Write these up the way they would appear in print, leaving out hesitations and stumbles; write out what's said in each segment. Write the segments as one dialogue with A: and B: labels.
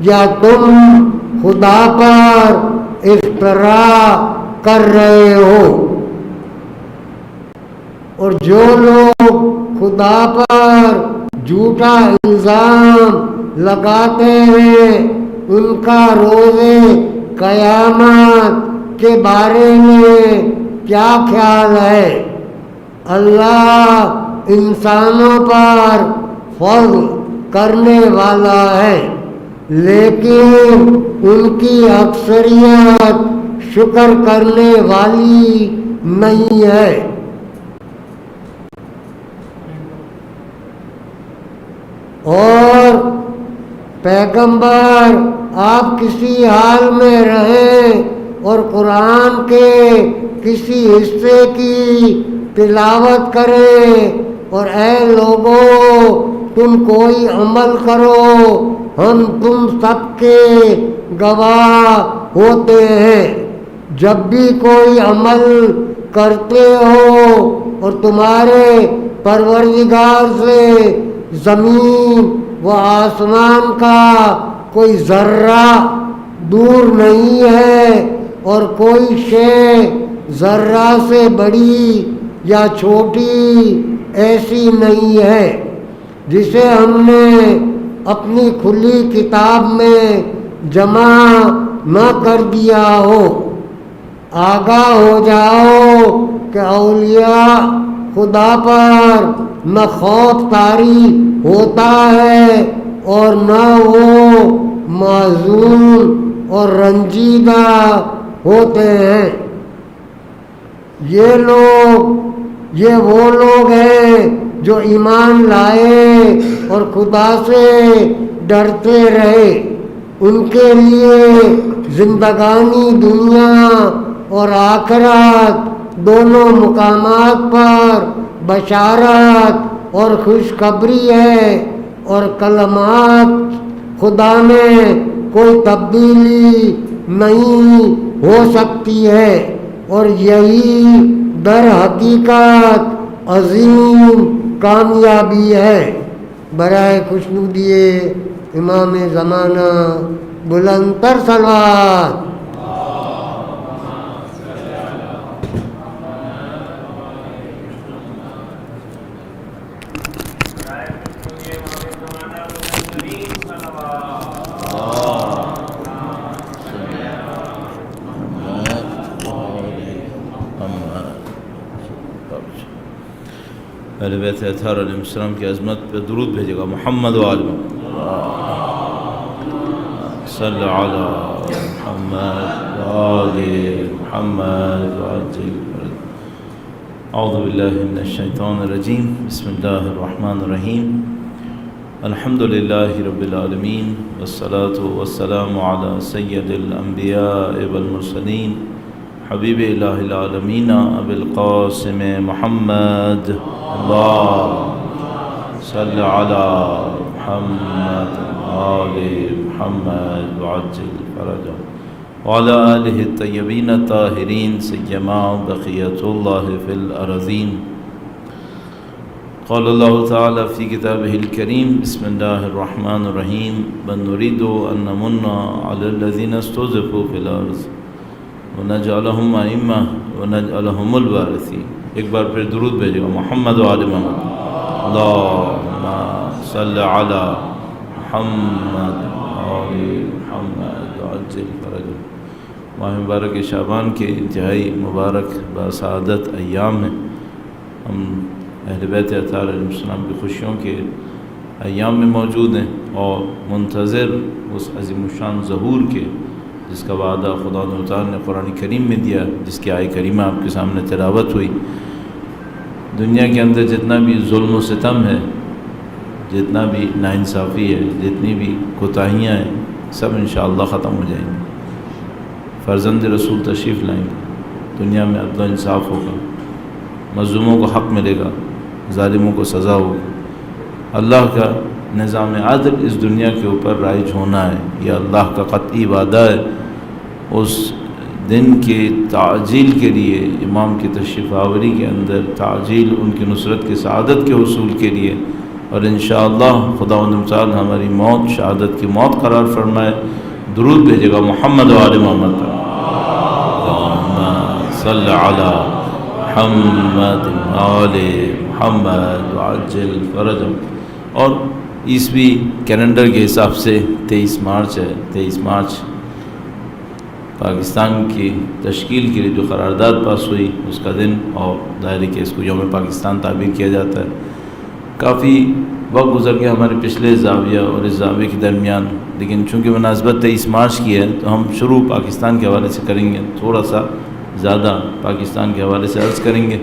A: یا تم خدا پر افترا کر رہے ہو؟ اور جو لوگ خدا پر جھوٹا الزام لگاتے ہیں ان کا روز قیامت کے بارے میں کیا خیال ہے؟ اللہ انسانوں پر فضل کرنے والا ہے، لیکن ان کی اکثریت شکر کرنے والی نہیں ہے۔ اور پیغمبر آپ کسی حال میں رہیں اور قرآن کے کسی حصے کی تلاوت کریں اور اے لوگوں تم کوئی عمل کرو، ہم تم سب کے گواہ ہوتے ہیں۔ جب بھی کوئی عمل کرتے ہو اور تمہارے پروردگار سے زمین و آسمان کا کوئی ذرہ دور نہیں ہے اور کوئی شے ذرہ سے بڑی یا چھوٹی ایسی نہیں ہے جسے ہم نے اپنی کھلی کتاب میں جمع نہ کر دیا ہو۔ آگاہ ہو جاؤ کہ اولیاء خدا پر نہ خوف طاری ہوتا ہے اور نہ وہ محزون اور رنجیدہ ہوتے ہیں۔ یہ وہ لوگ ہیں جو ایمان لائے اور خدا سے ڈرتے رہے، ان کے لیے زندگانی دنیا اور آخرت دونوں مقامات پر بشارت اور خوشخبری ہے، اور کلمات خدا میں کوئی تبدیلی نہیں ہو سکتی ہے، اور یہی در حقیقت عظیم کامیابی ہے۔ برائے خوشنودی امام زمانہ بلند تر صلوات۔
B: اہل بیت اطہار علیہ السلام کی عظمت پہ درود بھیجے گا۔ محمد و آل محمد صلی علی محمد و آل محمد وعجل فرج۔ اعوذ باللہ من الشیطان الرجیم، بسم اللہ الرحمن الرحیم۔ الحمد للہ رب العالمین، والصلاة والسلام علی سید الانبیاء والمرسلین، حبیب الہ العالمین ابی القاسم محمد، اللہم صلی علی محمد آل محمد وعجل فرجہ، وعلی آلہ الطیبین الطاہرین، سیما بقیۃ اللہ فی الارضین۔ قال اللہ تعالی فی کتابہ الکریم، بسم اللہ الرحمن الرحیم، بل نرید ان نمن علی الذین استضعفوا فی الارض ونجعلہم ائمہ ونجعلہم الوارثین۔ ایک بار پھر درود بھیجے گا۔ محمد و آل محمد، اللہم صلی علی محمد آل محمد وعجل فرجہ۔ ماہ مبارک شعبان کے انتہائی مبارک بسعادت ایام ہیں۔ ہم اہل بیت اطہار علیہ السلام کی خوشیوں کے ایام میں موجود ہیں اور منتظر اس عظیم الشان ظہور کے جس کا وعدہ خدا تعالیٰ نے قرآن کریم میں دیا، جس کی آیہ کریمہ آپ کے سامنے تلاوت ہوئی۔ دنیا کے اندر جتنا بھی ظلم و ستم ہے، جتنا بھی ناانصافی ہے، جتنی بھی کوتاہیاں ہیں، سب انشاءاللہ ختم ہو جائیں گی۔ فرزند رسول تشریف لائیں گے، دنیا میں عدل و انصاف ہوگا، مظلوموں کو حق ملے گا، ظالموں کو سزا ہوگی۔ اللہ کا نظام عادل اس دنیا کے اوپر رائج ہونا ہے، یہ اللہ کا قطعی وعدہ ہے۔ اس دن کے تعجیل کے لیے، امام کی تشریف آوری کے اندر تعجیل، ان کی نصرت کی سعادت کے حصول کے لیے اور انشاءاللہ خداوند متعال ہماری موت شہادت کی موت قرار فرمائے. درود بھیجے گا محمد و آل محمد پر. اللہم صلی علی محمد و آل محمد وعجل فرجهم. اور عیسوی کیلنڈر کے حساب سے 23 مارچ ہے. 23 مارچ پاکستان کی تشکیل کے لیے جو قرارداد پاس ہوئی اس کا دن، اور ظاہر ہے کہ اس کو یوم پاکستان تعبیر کیا جاتا ہے. کافی وقت گزر گیا ہمارے پچھلے زاویہ اور اس زاویے کے درمیان، لیکن چونکہ مناسبت 23 مارچ کی ہے تو ہم شروع پاکستان کے حوالے سے کریں گے. تھوڑا سا زیادہ پاکستان کے حوالے سے عرض کریں گے.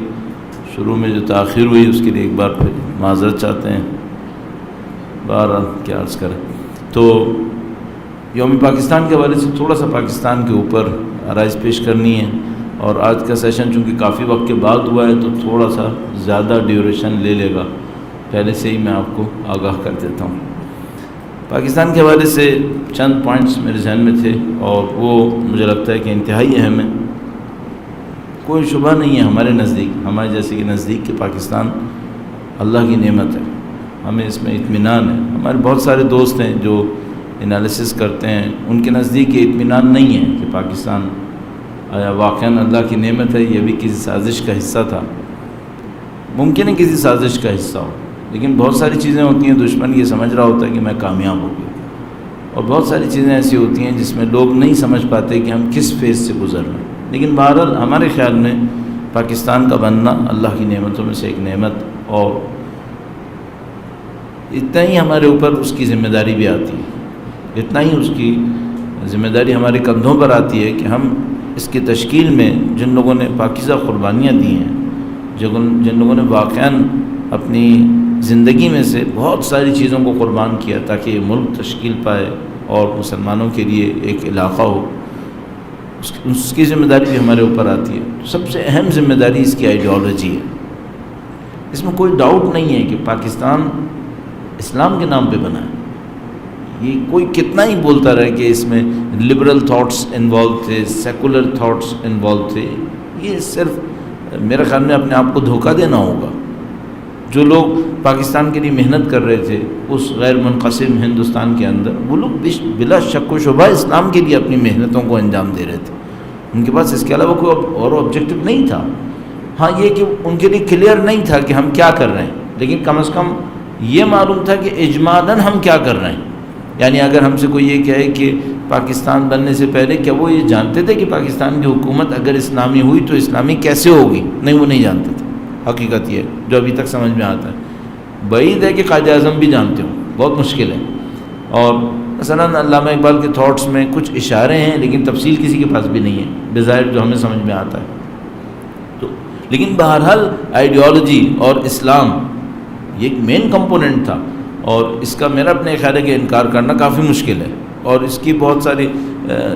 B: شروع میں جو تاخیر ہوئی اس کے لیے ایک بار پھر معذرت چاہتے ہیں. بہرحال کیا عرض کریں. تو یوم پاکستان کے حوالے سے تھوڑا سا پاکستان کے اوپر آرائز پیش کرنی ہے، اور آج کا سیشن چونکہ کافی وقت کے بعد ہوا ہے تو تھوڑا سا زیادہ ڈیوریشن لے لے گا. پہلے سے ہی میں آپ کو آگاہ کر دیتا ہوں. پاکستان کے حوالے سے چند پوائنٹس میرے ذہن میں تھے، اور وہ مجھے لگتا ہے کہ انتہائی اہم ہے. کوئی شبہ نہیں ہے ہمارے نزدیک، ہمارے جیسے کہ نزدیک کہ پاکستان اللہ کی نعمت ہے. ہمیں اس میں اطمینان ہے. ہمارے بہت سارے دوست ہیں جو انالیسس کرتے ہیں، ان کے نزدیک یہ اطمینان نہیں ہے کہ پاکستان آیا واقعاً اللہ کی نعمت ہے، یہ بھی کسی سازش کا حصہ تھا. ممکن ہے کسی سازش کا حصہ ہو، لیکن بہت ساری چیزیں ہوتی ہیں دشمن یہ سمجھ رہا ہوتا ہے کہ میں کامیاب ہو گیا، اور بہت ساری چیزیں ایسی ہوتی ہیں جس میں لوگ نہیں سمجھ پاتے کہ ہم کس فیز سے گزر رہے ہیں. لیکن بہرحال ہمارے خیال میں پاکستان کا بننا اللہ کی نعمتوں میں سے ایک نعمت، اور اتنا ہی ہمارے اوپر اس کی ذمہ داری بھی آتی ہے. اتنا ہی اس کی ذمہ داری ہمارے کندھوں پر آتی ہے کہ ہم اس کی تشکیل میں جن لوگوں نے پاکیزہ قربانیاں دی ہیں، جن لوگوں نے واقعاً اپنی زندگی میں سے بہت ساری چیزوں کو قربان کیا تاکہ یہ ملک تشکیل پائے اور مسلمانوں کے لیے ایک علاقہ ہو، اس کی ذمہ داری بھی ہمارے اوپر آتی ہے. سب سے اہم ذمہ داری اس کی آئیڈیالوجی ہے. اس میں کوئی ڈاؤٹ نہیں ہے کہ پاکستان اسلام کے نام پہ بنا ہے. یہ کوئی کتنا ہی بولتا رہے کہ اس میں لبرل تھاٹس انوالو تھے، سیکولر تھاٹس انوالو تھے، یہ صرف میرے خیال میں اپنے آپ کو دھوکہ دینا ہوگا. جو لوگ پاکستان کے لیے محنت کر رہے تھے اس غیر منقسم ہندوستان کے اندر، وہ لوگ بلا شک و شبہ اسلام کے لیے اپنی محنتوں کو انجام دے رہے تھے. ان کے پاس اس کے علاوہ کوئی اور آبجیکٹو نہیں تھا. ہاں یہ کہ ان کے لیے کلیئر نہیں تھا کہ ہم کیا کر رہے ہیں، لیکن کم از کم یہ معلوم تھا کہ اجمالاً ہم کیا کر رہے ہیں. یعنی اگر ہم سے کوئی یہ کہے کہ پاکستان بننے سے پہلے کیا وہ یہ جانتے تھے کہ پاکستان کی حکومت اگر اسلامی ہوئی تو اسلامی کیسے ہوگی؟ نہیں، وہ نہیں جانتے تھے. حقیقت یہ جو ابھی تک سمجھ میں آتا ہے. بعید ہے کہ قائد اعظم بھی جانتے ہوں، بہت مشکل ہے. اور مثلاً علامہ اقبال کے تھاٹس میں کچھ اشارے ہیں لیکن تفصیل کسی کے پاس بھی نہیں ہے بظاہر جو ہمیں سمجھ میں آتا ہے. تو لیکن بہرحال آئیڈیالوجی اور اسلام یہ ایک مین کمپوننٹ تھا، اور اس کا میرا اپنے خیال ہے کہ انکار کرنا کافی مشکل ہے. اور اس کی بہت ساری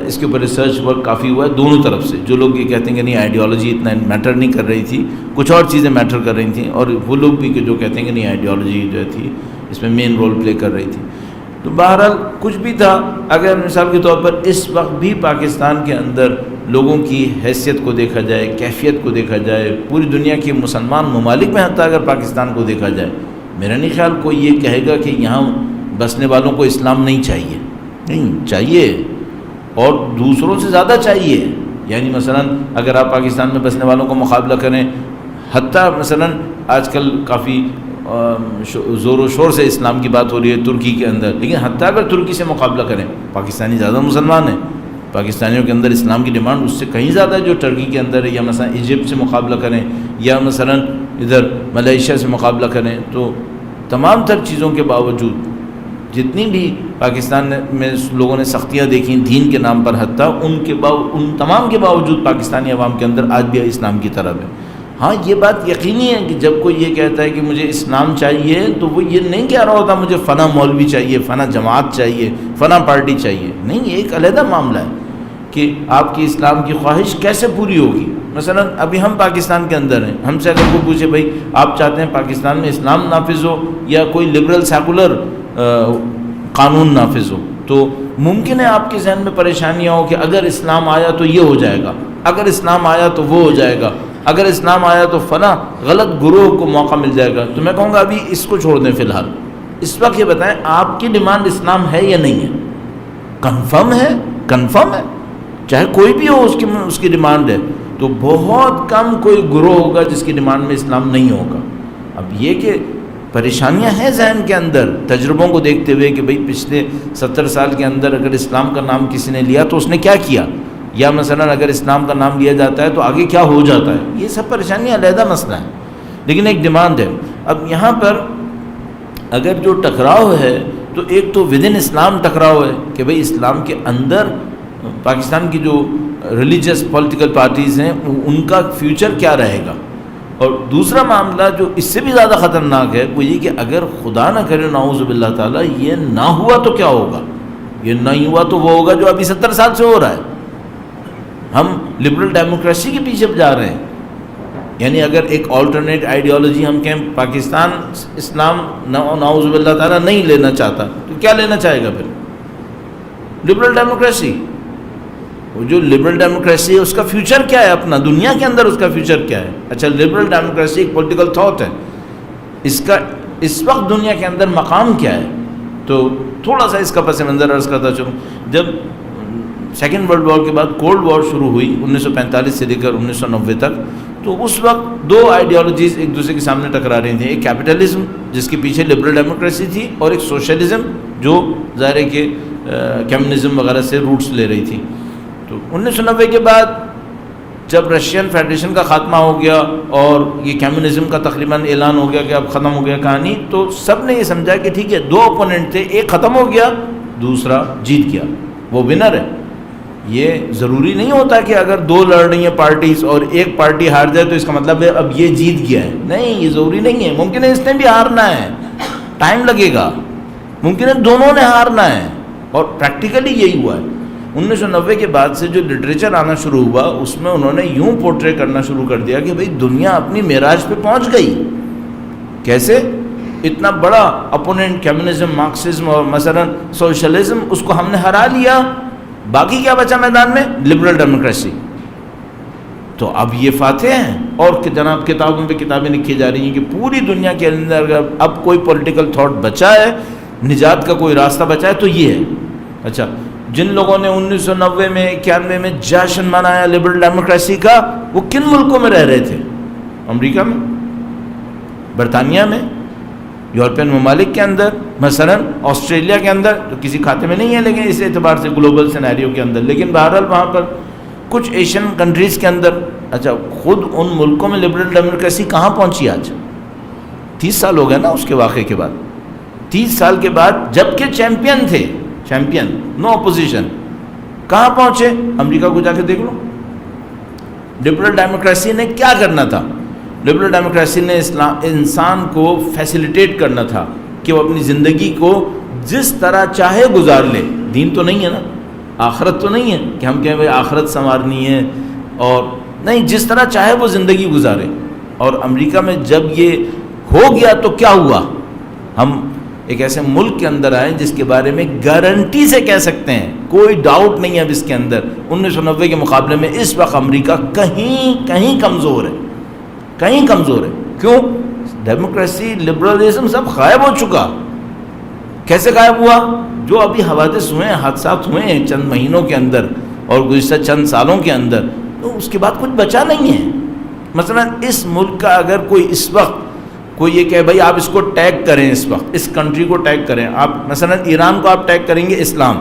B: اس کے اوپر ریسرچ ورک کافی ہوا ہے دونوں طرف سے. جو لوگ یہ کہتے ہیں کہ نہیں آئیڈیالوجی اتنا میٹر نہیں کر رہی تھی، کچھ اور چیزیں میٹر کر رہی تھیں، اور وہ لوگ بھی کہ جو کہتے ہیں کہ نہیں آئیڈیالوجی جو تھی اس میں مین رول پلے کر رہی تھی. تو بہرحال کچھ بھی تھا، اگر مثال کے طور پر اس وقت بھی پاکستان کے اندر لوگوں کی حیثیت کو دیکھا جائے، کیفیت کو دیکھا جائے، پوری دنیا کے مسلمان ممالک میں حتیٰ اگر پاکستان کو دیکھا جائے، میرا نہیں خیال کوئی یہ کہے گا کہ یہاں بسنے والوں کو اسلام نہیں چاہیے. نہیں چاہیے، اور دوسروں سے زیادہ چاہیے. یعنی مثلا اگر آپ پاکستان میں بسنے والوں کو مقابلہ کریں، حتیٰ مثلا آج کل کافی زور و شور سے اسلام کی بات ہو رہی ہے ترکی کے اندر، لیکن حتیٰ اگر ترکی سے مقابلہ کریں، پاکستانی زیادہ مسلمان ہیں، پاکستانیوں کے اندر اسلام کی ڈیمانڈ اس سے کہیں زیادہ ہے جو ٹرکی کے اندر ہے. یا مثلا ایجپٹ سے مقابلہ کریں، یا مثلا ادھر ملیشیا سے مقابلہ کریں، تو تمام تر چیزوں کے باوجود جتنی بھی پاکستان میں لوگوں نے سختیاں دیکھیں دین کے نام پر، حتیٰ ان تمام کے باوجود پاکستانی عوام کے اندر آج بھی اسلام کی طرف ہے. ہاں یہ بات یقینی ہے کہ جب کوئی یہ کہتا ہے کہ مجھے اسلام چاہیے تو وہ یہ نہیں کہہ رہا ہوتا مجھے فلاں مولوی چاہیے، فلاں جماعت چاہیے، فلاں پارٹی چاہیے. نہیں، یہ ایک علیحدہ معاملہ ہے کہ آپ کی اسلام کی خواہش کیسے پوری ہوگی. مثلا ابھی ہم پاکستان کے اندر ہیں، ہم سے اگر کوئی پوچھے بھائی آپ چاہتے ہیں پاکستان میں اسلام نافذ ہو یا کوئی لبرل سیکولر قانون نافذ ہو، تو ممکن ہے آپ کے ذہن میں پریشانیاں ہوں کہ اگر اسلام آیا تو یہ ہو جائے گا، اگر اسلام آیا تو وہ ہو جائے گا، اگر اسلام آیا تو فلاں غلط گروہ کو موقع مل جائے گا. تو میں کہوں گا ابھی اس کو چھوڑ دیں فی الحال. اس وقت یہ بتائیں آپ کی ڈیمانڈ اسلام ہے یا نہیں ہے؟ کنفرم ہے؟ کنفرم ہے، چاہے کوئی بھی ہو اس کی ڈیمانڈ ہے، تو بہت کم کوئی گروہ ہوگا جس کی ڈیمانڈ میں اسلام نہیں ہوگا۔ اب یہ کہ پریشانیاں ہیں ذہن کے اندر تجربوں کو دیکھتے ہوئے کہ بھئی پچھلے 70 سال کے اندر اگر اسلام کا نام کسی نے لیا تو اس نے کیا کیا، یا مثلا اگر اسلام کا نام لیا جاتا ہے تو آگے کیا ہو جاتا ہے، یہ سب پریشانیاں علیحدہ مسئلہ ہیں، لیکن ایک ڈیمانڈ ہے۔ اب یہاں پر اگر جو ٹکراؤ ہے تو ایک تو ود ان اسلام ٹکراؤ ہے کہ بھئی اسلام کے اندر پاکستان کی جو ریلیجیس پولیٹیکل پارٹیز ہیں ان کا فیوچر کیا رہے گا، اور دوسرا معاملہ جو اس سے بھی زیادہ خطرناک ہے وہ یہ کہ اگر خدا نہ کرے نعوذ باللہ تعالیٰ یہ نہ ہوا تو کیا ہوگا، یہ نہیں ہوا تو وہ ہوگا جو ابھی 70 سال سے ہو رہا ہے۔ ہم لبرل ڈیموکریسی کے پیچھے جا رہے ہیں، یعنی اگر ایک آلٹرنیٹ آئیڈیالوجی ہم کہیں پاکستان اسلام نعوذ باللہ تعالیٰ نہیں لینا چاہتا تو کیا لینا چاہے گا پھر؟ Liberal democracy. وہ جو لبرل ڈیموکریسی ہے اس کا فیوچر کیا ہے، اپنا دنیا کے اندر اس کا فیوچر کیا ہے؟ اچھا لبرل ڈیموکریسی ایک پولیٹیکل تھاٹ ہے، اس کا اس وقت دنیا کے اندر مقام کیا ہے؟ تو تھوڑا سا اس کا پس منظر عرض کرتا چلوں۔ جب سیکنڈ ورلڈ وار کے بعد کولڈ وار شروع ہوئی 1945 سے لے کر 1990 تک، تو اس وقت دو آئیڈیالوجیز ایک دوسرے کے سامنے ٹکرا رہی تھیں، ایک کیپٹلزم جس کے پیچھے لبرل ڈیموکریسی تھی، اور ایک سوشلزم جو ظاہر ہے کہ کمیونزم وغیرہ سے روٹس لے رہی تھی۔ تو 1990 کے بعد جب رشین فیڈریشن کا خاتمہ ہو گیا اور یہ کمیونزم کا تقریباً اعلان ہو گیا کہ اب ختم ہو گیا کہانی، تو سب نے یہ سمجھا کہ ٹھیک ہے دو اپوننٹ تھے، ایک ختم ہو گیا دوسرا جیت گیا، وہ ونر ہے۔ یہ ضروری نہیں ہوتا کہ اگر دو لڑ رہی ہیں پارٹیز اور ایک پارٹی ہار جائے تو اس کا مطلب ہے اب یہ جیت گیا ہے، نہیں، یہ ضروری نہیں ہے، ممکن ہے اس نے بھی ہارنا ہے، ٹائم لگے گا، ممکن ہے دونوں نے ہارنا ہے، اور پریکٹیکلی یہی ہوا ہے۔ 1990 کے بعد سے جو لٹریچر آنا شروع ہوا اس میں انہوں نے یوں پورٹری کرنا شروع کر دیا کہ بھئی دنیا اپنی معراج پہ پہنچ گئی۔ کیسے؟ اتنا بڑا اپوننٹ کمیونزم، مارکسزم اور مثلا سوشلزم، اس کو ہم نے ہرا لیا، باقی کیا بچا میدان میں؟ Liberal democracy. تو اب یہ فاتح ہیں، اور جناب کتابوں پہ کتابیں لکھی جا رہی ہیں کہ پوری دنیا کے اندر اگر اب کوئی پولیٹیکل تھاٹ بچا ہے، نجات کا کوئی راستہ بچا ہے تو یہ ہے۔ اچھا جن لوگوں نے 1990 میں 91 میں جشن منایا لبرل ڈیموکریسی کا، وہ کن ملکوں میں رہ رہے تھے؟ امریکہ میں، برطانیہ میں، یورپین ممالک کے اندر، مثلا آسٹریلیا کے اندر، جو کسی کھاتے میں نہیں ہے لیکن اس اعتبار سے گلوبل سینیریو کے اندر، لیکن بہرحال وہاں پر کچھ ایشین کنٹریز کے اندر۔ اچھا خود ان ملکوں میں لبرل ڈیموکریسی کہاں پہنچی آج؟ 30 سال ہو گئے نا اس کے واقعے کے بعد، 30 سال کے بعد، جبکہ چیمپئن تھے، چیمپئن، نو اپوزیشن، کہاں پہنچے؟ امریکہ کو جا کے دیکھ لو۔ لبرل ڈیموکریسی نے کیا کرنا تھا؟ لبرل ڈیموکریسی نے انسان کو فیسیلیٹیٹ کرنا تھا کہ وہ اپنی زندگی کو جس طرح چاہے گزار لے۔ دین تو نہیں ہے نا، آخرت تو نہیں ہے کہ ہم کہیں بھائی آخرت سنوارنی ہے، اور نہیں، جس طرح چاہے وہ زندگی گزارے۔ اور امریکہ میں جب یہ ہو گیا تو کیا ہوا؟ ہم ایک ایسے ملک کے اندر آئے جس کے بارے میں گارنٹی سے کہہ سکتے ہیں، کوئی ڈاؤٹ نہیں ہے اب اس کے اندر، 1990 کے مقابلے میں اس وقت امریکہ کہیں کمزور ہے، کہیں کمزور ہے۔ کیوں؟ ڈیموکریسی، لبرلزم سب غائب ہو چکا۔ کیسے غائب ہوا؟ جو ابھی حوادث ہوئے ہیں، حادثات ہوئے ہیں چند مہینوں کے اندر اور گزشتہ چند سالوں کے اندر، تو اس کے بعد کچھ بچا نہیں ہے۔ مثلا اس ملک کا اگر کوئی اس وقت کوئی یہ کہ بھائی آپ اس کو ٹیگ کریں، اس وقت اس کنٹری کو ٹیگ کریں، آپ مثلا ایران کو آپ ٹیگ کریں گے اسلام،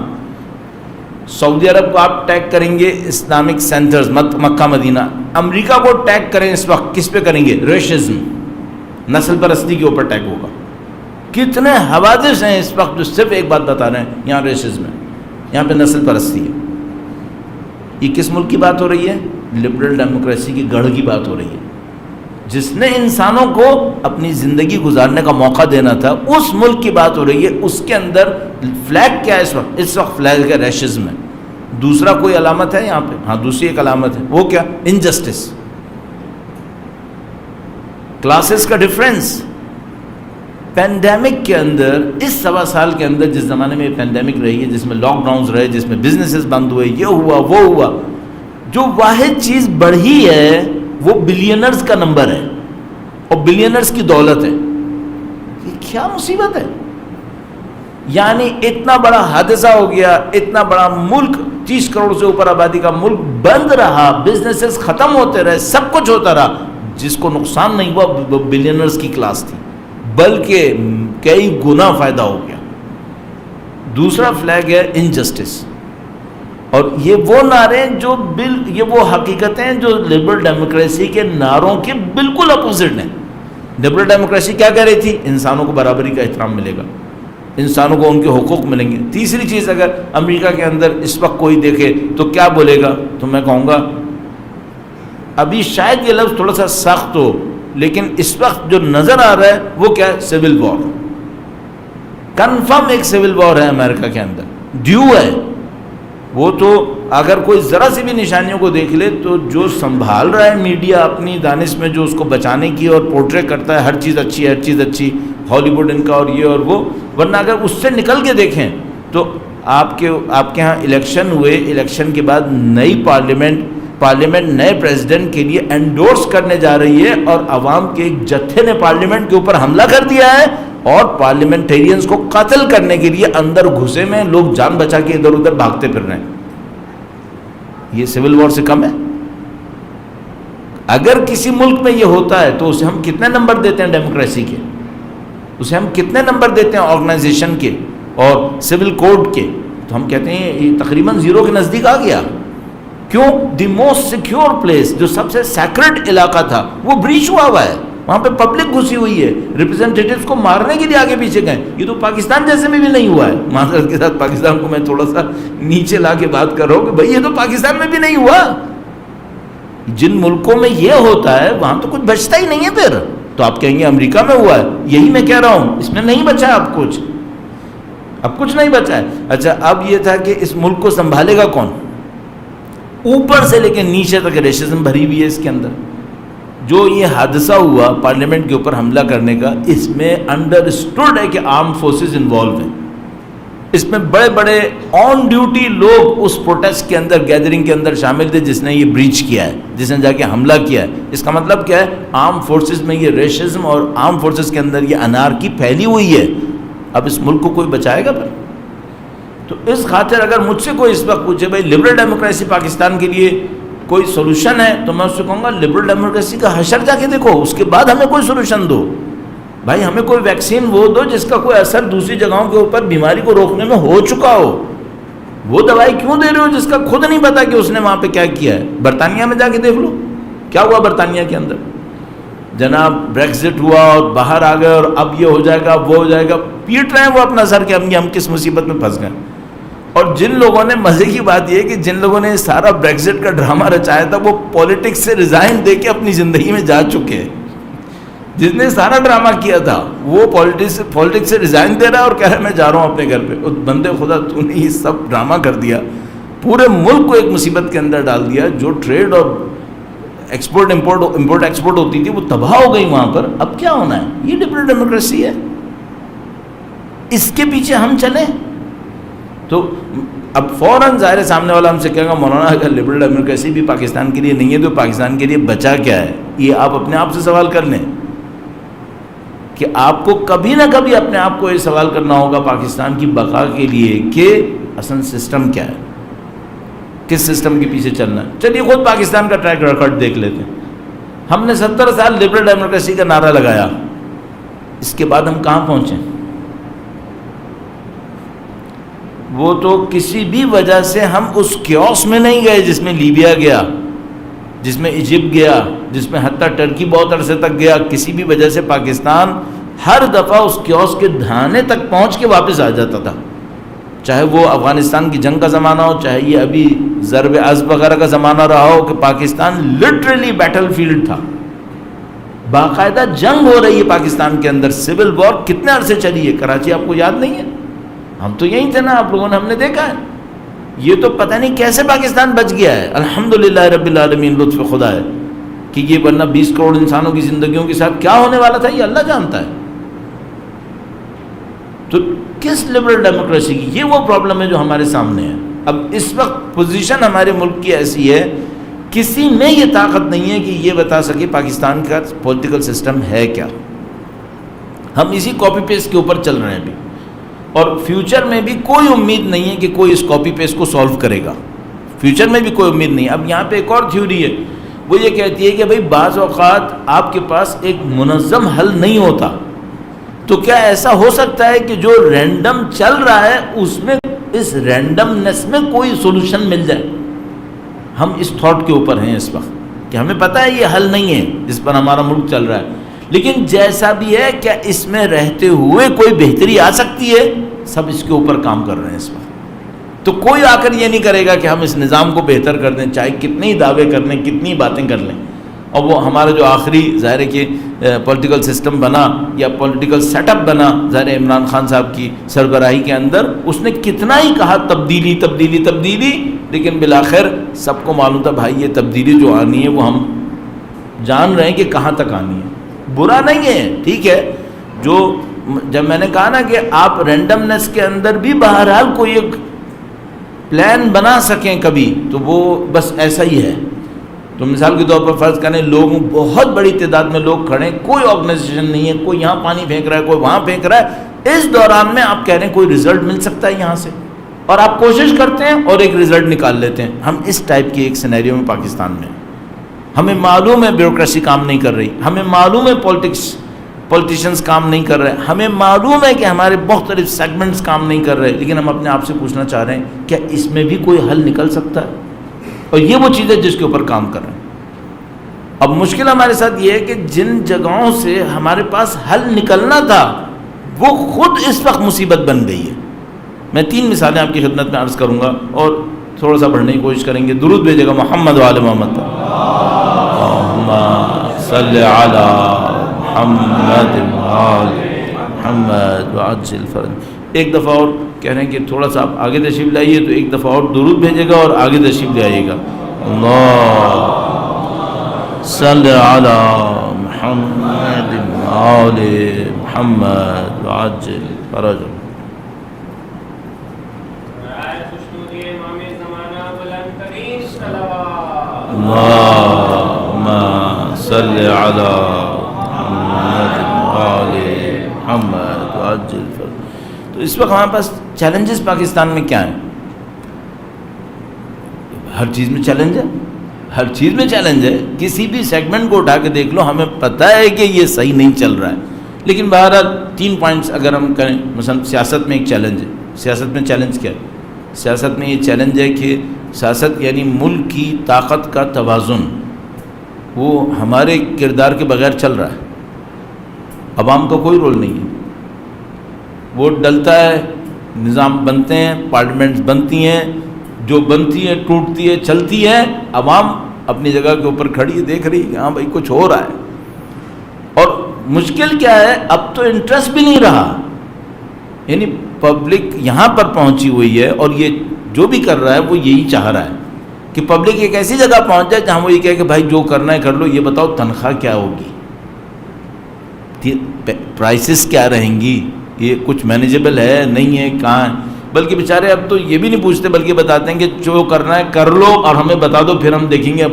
B: سعودی عرب کو آپ ٹیگ کریں گے اسلامک سینٹرز، مکہ مدینہ، امریکہ کو ٹیگ کریں اس وقت کس پہ کریں گے؟ ریشزم، نسل پرستی کے اوپر ٹیگ ہوگا۔ کتنے حوادث ہیں اس وقت جو صرف ایک بات بتا رہے ہیں، یہاں ریشزم ہے، یہاں پہ نسل پرستی ہے۔ یہ کس ملک کی بات ہو رہی ہے؟ لبرل ڈیموکریسی کی گڑھ کی بات ہو رہی ہے، جس نے انسانوں کو اپنی زندگی گزارنے کا موقع دینا تھا، اس ملک کی بات ہو رہی ہے۔ اس کے اندر فلیگ کیا ہے اس وقت فلیگ کا ریشزم ہے۔ دوسرا کوئی علامت ہے یہاں پہ؟ ہاں دوسری ایک علامت ہے، وہ کیا؟ انجسٹس، کلاسز کا ڈفرینس۔ پینڈیمک کے اندر، اس 1.25 سال کے اندر جس زمانے میں پینڈیمک رہی ہے، جس میں لاک ڈاؤنز رہے، جس میں بزنسز بند ہوئے، یہ ہوا وہ ہوا، جو واحد چیز بڑھی ہے وہ بلینرز کا نمبر ہے اور بلینرز کی دولت ہے۔ یہ کیا مصیبت ہے؟ یعنی اتنا بڑا حادثہ ہو گیا، اتنا بڑا ملک 30 کروڑ سے اوپر آبادی کا ملک بند رہا، بزنسز ختم ہوتے رہے، سب کچھ ہوتا رہا، جس کو نقصان نہیں ہوا وہ بلینئرز کی کلاس تھی، بلکہ کئی گنا فائدہ ہو گیا۔ دوسرا فلیگ ہے انجسٹس، اور یہ وہ نعرے جو یہ وہ حقیقتیں جو لبرل ڈیموکریسی کے نعروں کے بالکل اپوزٹ ہیں۔ لبرل ڈیموکریسی کیا کہہ رہی تھی؟ انسانوں کو برابری کا احترام ملے گا، انسانوں کو ان کے حقوق ملیں گے۔ تیسری چیز، اگر امریکہ کے اندر اس وقت کوئی دیکھے تو کیا بولے گا؟ تو میں کہوں گا ابھی شاید یہ لفظ تھوڑا سا سخت ہو، لیکن اس وقت جو نظر آ رہا ہے وہ کیا ہے؟ Civil war. کنفرم ایک سول وار ہے امریکہ کے اندر، ڈیو ہے وہ۔ تو اگر کوئی ذرا سی بھی نشانیوں کو دیکھ لے تو جو سنبھال رہا ہے میڈیا اپنی دانش میں، جو اس کو بچانے کی اور پورٹرے کرتا ہے ہر چیز اچھی ہے، ہر چیز اچھی، ہالی ووڈ ان کا اور یہ اور وہ، ورنہ اگر اس سے نکل کے دیکھیں تو آپ کے ہاں الیکشن ہوئے، الیکشن کے بعد نئی پارلیمنٹ نئے پریزیڈنٹ کے لیے انڈورس کرنے جا رہی ہے، اور عوام کے ایک جتھے نے پارلیمنٹ کے اوپر حملہ کر دیا ہے، اور پارلیمنٹیرینز کو قتل کرنے کے لیے اندر گھسے میں لوگ جان بچا کے ادھر ادھر بھاگتے پھر رہے ہیں۔ یہ سول وار سے کم ہے؟ اگر کسی ملک میں یہ ہوتا ہے تو اسے ہم کتنے نمبر دیتے ہیں ڈیموکریسی کے؟ اسے ہم کتنے نمبر دیتے ہیں آرگنائزیشن کے اور سول کوڈ کے؟ تو ہم کہتے ہیں یہ تقریباً 0 کے نزدیک آ گیا۔ کیوں؟ دی موسٹ سیکیور پلیس، جو سب سے سیکرڈ علاقہ تھا، وہ بریچ ہوا ہے، وہاں پہ پبلک گھسی ہوئی ہے، ریپرزینٹیٹیوز کو مارنے کے لیے آگے پیچھے گئے۔ یہ تو پاکستان جیسے میں بھی نہیں ہوا ہے۔ معذرت کے ساتھ پاکستان کو میں تھوڑا سا نیچے لا کے بات کر رہا ہوں کہ بھائی یہ تو پاکستان میں بھی نہیں ہوا۔ جن ملکوں میں یہ ہوتا ہے وہاں تو کچھ بچتا ہی نہیں ہے پھر۔ تو آپ کہیں گے امریکہ میں ہوا ہے، یہی میں کہہ رہا ہوں، اس میں نہیں بچا اب کچھ نہیں بچا ہے۔ اچھا، اب یہ تھا کہ اس ملک کو سنبھالے گا کون؟ اوپر سے لے کے نیچے تک ریشزم بھری ہوئی ہے اس کے اندر۔ جو یہ حادثہ ہوا پارلیمنٹ کے اوپر حملہ کرنے کا، اس میں انڈرسٹوڈ ہے کہ آرم فورسز انوالو ہیں، اس میں بڑے بڑے آن ڈیوٹی لوگ اس پروٹیسٹ کے اندر، گیدرنگ کے اندر شامل تھے، جس نے یہ بریچ کیا ہے، جس نے جا کے حملہ کیا ہے۔ اس کا مطلب کیا ہے؟ آرم فورسز میں یہ ریشزم اور آرم فورسز کے اندر یہ انارکی پھیلی ہوئی ہے۔ اب اس ملک کو کوئی بچائے گا پھر؟ تو اس خاطر اگر مجھ سے کوئی اس وقت پوچھے بھائی لبرل ڈیموکریسی پاکستان کے لیے کوئی سولوشن ہے، تو میں اس سے کہوں گا لبرل ڈیموکریسی کا حشر جا کے دیکھو، اس کے بعد ہمیں کوئی سولوشن دو۔ بھائی ہمیں کوئی ویکسین وہ دو جس کا کوئی اثر دوسری جگہوں کے اوپر بیماری کو روکنے میں ہو چکا ہو۔ وہ دوائی کیوں دے رہے ہو جس کا خود نہیں پتا کہ اس نے وہاں پہ کیا کیا ہے؟ برطانیہ میں جا کے دیکھ لو کیا ہوا برطانیہ کے اندر، جناب بریکزٹ ہوا اور باہر آ گئے، اور اب یہ ہو جائے گا وہ ہو جائے گا، پیٹ رہے ہیں وہ اپنا سر کہ ہم کس مصیبت میں پھنس گئے۔ اور جن لوگوں نے، مزے کی بات یہ ہے کہ جن لوگوں نے سارا بریکزٹ کا ڈرامہ رچایا تھا وہ پولیٹکس سے ریزائن دے کے اپنی زندگی میں جا چکے ہیں۔ جس نے سارا ڈرامہ کیا تھا وہ پولیٹکس سے ریزائن دے رہا ہے اور کہہ رہا ہے میں جا رہا ہوں اپنے گھر پہ۔ بندے خدا تو نے یہ سب ڈرامہ کر دیا، پورے ملک کو ایک مصیبت کے اندر ڈال دیا۔ جو ٹریڈ اور ایکسپورٹ ایکسپورٹ ہوتی تھی وہ تباہ ہو گئی وہاں پر۔ اب کیا ہونا ہے؟ یہ لبرل ڈیموکریسی ہے، اس کے پیچھے ہم چلیں تو اب فوراً ظاہر سامنے والا ہم سے کہے گا مولانا اگر لبرل ڈیموکریسی بھی پاکستان کے لیے نہیں ہے تو پاکستان کے لیے بچا کیا ہے؟ یہ آپ اپنے آپ سے سوال کر لیں کہ آپ کو کبھی نہ کبھی اپنے آپ کو یہ سوال کرنا ہوگا پاکستان کی بقا کے لیے کہ اصل سسٹم کیا ہے، کس سسٹم کے پیچھے چلنا ہے۔ چلیے خود پاکستان کا ٹریک ریکارڈ دیکھ لیتے ہیں۔ ہم نے 70 سال لبرل ڈیموکریسی کا نعرہ لگایا، اس کے بعد ہم کہاں پہنچے؟ وہ تو کسی بھی وجہ سے ہم اس کیوس میں نہیں گئے جس میں لیبیا گیا، جس میں ایجپٹ گیا، جس میں حتیٰ ٹرکی بہت عرصے تک گیا۔ کسی بھی وجہ سے پاکستان ہر دفعہ اس کیوس کے دھانے تک پہنچ کے واپس آ جاتا تھا، چاہے وہ افغانستان کی جنگ کا زمانہ ہو، چاہے یہ ابھی ضرب عضب وغیرہ کا زمانہ رہا ہو، کہ پاکستان لٹرلی بیٹل فیلڈ تھا، باقاعدہ جنگ ہو رہی ہے پاکستان کے اندر۔ سول وار کتنے عرصے چلی ہے؟ کراچی آپ کو یاد نہیں ہے؟ ہم تو یہیں تھے نا، آپ لوگوں نے، ہم نے دیکھا ہے۔ یہ تو پتہ نہیں کیسے پاکستان بچ گیا ہے، الحمدللہ رب العالمین، لطف خدا ہے کہ یہ ورنہ 20 کروڑ انسانوں کی زندگیوں کے ساتھ کیا ہونے والا تھا یہ اللہ جانتا ہے۔ تو کس لبرل ڈیموکریسی کی؟ یہ وہ پرابلم ہے جو ہمارے سامنے ہے۔ اب اس وقت پوزیشن ہمارے ملک کی ایسی ہے، کسی میں یہ طاقت نہیں ہے کہ یہ بتا سکے پاکستان کا پولیٹیکل سسٹم ہے کیا۔ ہم اسی کاپی پیسٹ کے اوپر چل رہے ہیں ابھی، اور فیوچر میں بھی کوئی امید نہیں ہے کہ کوئی اس کاپی پیسٹ کو سالو کرے گا، فیوچر میں بھی کوئی امید نہیں ہے۔ اب یہاں پہ ایک اور تھیوری ہے، وہ یہ کہتی ہے کہ بھئی بعض اوقات آپ کے پاس ایک منظم حل نہیں ہوتا، تو کیا ایسا ہو سکتا ہے کہ جو رینڈم چل رہا ہے اس میں، اس رینڈمنس میں کوئی سولوشن مل جائے؟ ہم اس تھاٹ کے اوپر ہیں اس وقت کہ ہمیں پتہ ہے یہ حل نہیں ہے جس پر ہمارا ملک چل رہا ہے، لیکن جیسا بھی ہے کیا اس میں رہتے ہوئے کوئی بہتری آ سکتی ہے؟ سب اس کے اوپر کام کر رہے ہیں اس وقت۔ تو کوئی آ کر یہ نہیں کرے گا کہ ہم اس نظام کو بہتر کر دیں، چاہے کتنے ہی دعوے کر لیں، کتنی باتیں کر لیں۔ اور وہ ہمارا جو آخری ظاہر ہے کہ پولیٹیکل سسٹم بنا یا پولیٹیکل سیٹ اپ بنا ظاہر عمران خان صاحب کی سربراہی کے اندر، اس نے کتنا ہی کہا تبدیلی تبدیلی تبدیلی، لیکن بالآخر سب کو معلوم تھا بھائی یہ تبدیلی جو آنی ہے وہ ہم جان رہے ہیں کہ کہاں تک آنی ہے۔ برا نہیں ہے، ٹھیک ہے، جو جب میں نے کہا نا کہ آپ رینڈمنس کے اندر بھی بہرحال کوئی ایک پلان بنا سکیں کبھی، تو وہ بس ایسا ہی ہے۔ تو مثال کے طور پر فرض کریں لوگ بہت بڑی تعداد میں لوگ کھڑے ہیں، کوئی آرگنائزیشن نہیں ہے، کوئی یہاں پانی پھینک رہا ہے، کوئی وہاں پھینک رہا ہے، اس دوران میں آپ کہہ رہے ہیں کوئی رزلٹ مل سکتا ہے یہاں سے، اور آپ کوشش کرتے ہیں اور ایک رزلٹ نکال لیتے ہیں۔ ہم اس ٹائپ کی ایک سینیریو میں پاکستان میں، ہمیں معلوم ہے بیوروکریسی کام نہیں کر رہی، ہمیں معلوم ہے پولیٹیشنز کام نہیں کر رہے، ہمیں معلوم ہے کہ ہمارے مختلف سیگمنٹس کام نہیں کر رہے، لیکن ہم اپنے آپ سے پوچھنا چاہ رہے ہیں کیا اس میں بھی کوئی حل نکل سکتا ہے؟ اور یہ وہ چیز ہے جس کے اوپر کام کر رہے ہیں۔ اب مشکل ہمارے ساتھ یہ ہے کہ جن جگہوں سے ہمارے پاس حل نکلنا تھا وہ خود اس وقت مصیبت بن گئی ہے۔ میں 3 مثالیں آپ کی خدمت میں عرض کروں گا اور تھوڑا سا بڑھنے کی کوشش کریں گے۔ درود بھیجے گا محمد وآل محمد، اللہم صلی علی محمد وآل محمد وعجل فرج۔ ایک دفعہ اور کہہ رہے ہیں کہ تھوڑا سا آپ آگے تشریف لائیے، تو ایک دفعہ اور درود بھیجے گا اور آگے تشریف لے آئیے گا۔ اللہ صلی علی محمد وآل محمد وعجل فرج۔ اللہم صلی علی محمد وآل محمد وعجل فرج۔ تو اس وقت ہمارے پاس چیلنجز پاکستان میں کیا ہیں؟ ہر چیز میں چیلنج ہے، ہر چیز میں چیلنج ہے، کسی بھی سیگمنٹ کو اٹھا کے دیکھ لو، ہمیں پتہ ہے کہ یہ صحیح نہیں چل رہا ہے، لیکن بہرحال 3 پوائنٹس اگر ہم کریں، مثلا سیاست میں ایک چیلنج ہے۔ سیاست میں چیلنج کیا ہے؟ سیاست میں یہ چیلنج ہے کہ سیاست یعنی ملک کی طاقت کا توازن وہ ہمارے کردار کے بغیر چل رہا ہے، عوام کا کوئی رول نہیں ہے۔ ووٹ ڈلتا ہے، نظام بنتے ہیں، پارلیمنٹس بنتی ہیں، جو بنتی ہے ٹوٹتی ہے چلتی ہے، عوام اپنی جگہ کے اوپر کھڑی ہے، دیکھ رہی ہے کہ ہاں بھائی کچھ ہو رہا ہے۔ اور مشکل کیا ہے، اب تو انٹرسٹ بھی نہیں رہا، یعنی پبلک یہاں پر پہنچی ہوئی ہے اور یہ جو بھی کر رہا ہے وہ یہی چاہ رہا ہے کہ پبلک ایک ایسی جگہ پہنچ جائے جہاں وہ یہ کہے کہ بھائی جو کرنا ہے کر لو، یہ بتاؤ تنخواہ کیا ہوگی، پرائسز کیا رہیں گی، یہ کچھ مینیجیبل ہے نہیں ہے، کہاں ہے۔ بلکہ بیچارے اب تو یہ بھی نہیں پوچھتے، بلکہ بتاتے ہیں کہ جو کرنا ہے کر لو اور ہمیں بتا دو، پھر ہم دیکھیں گے اب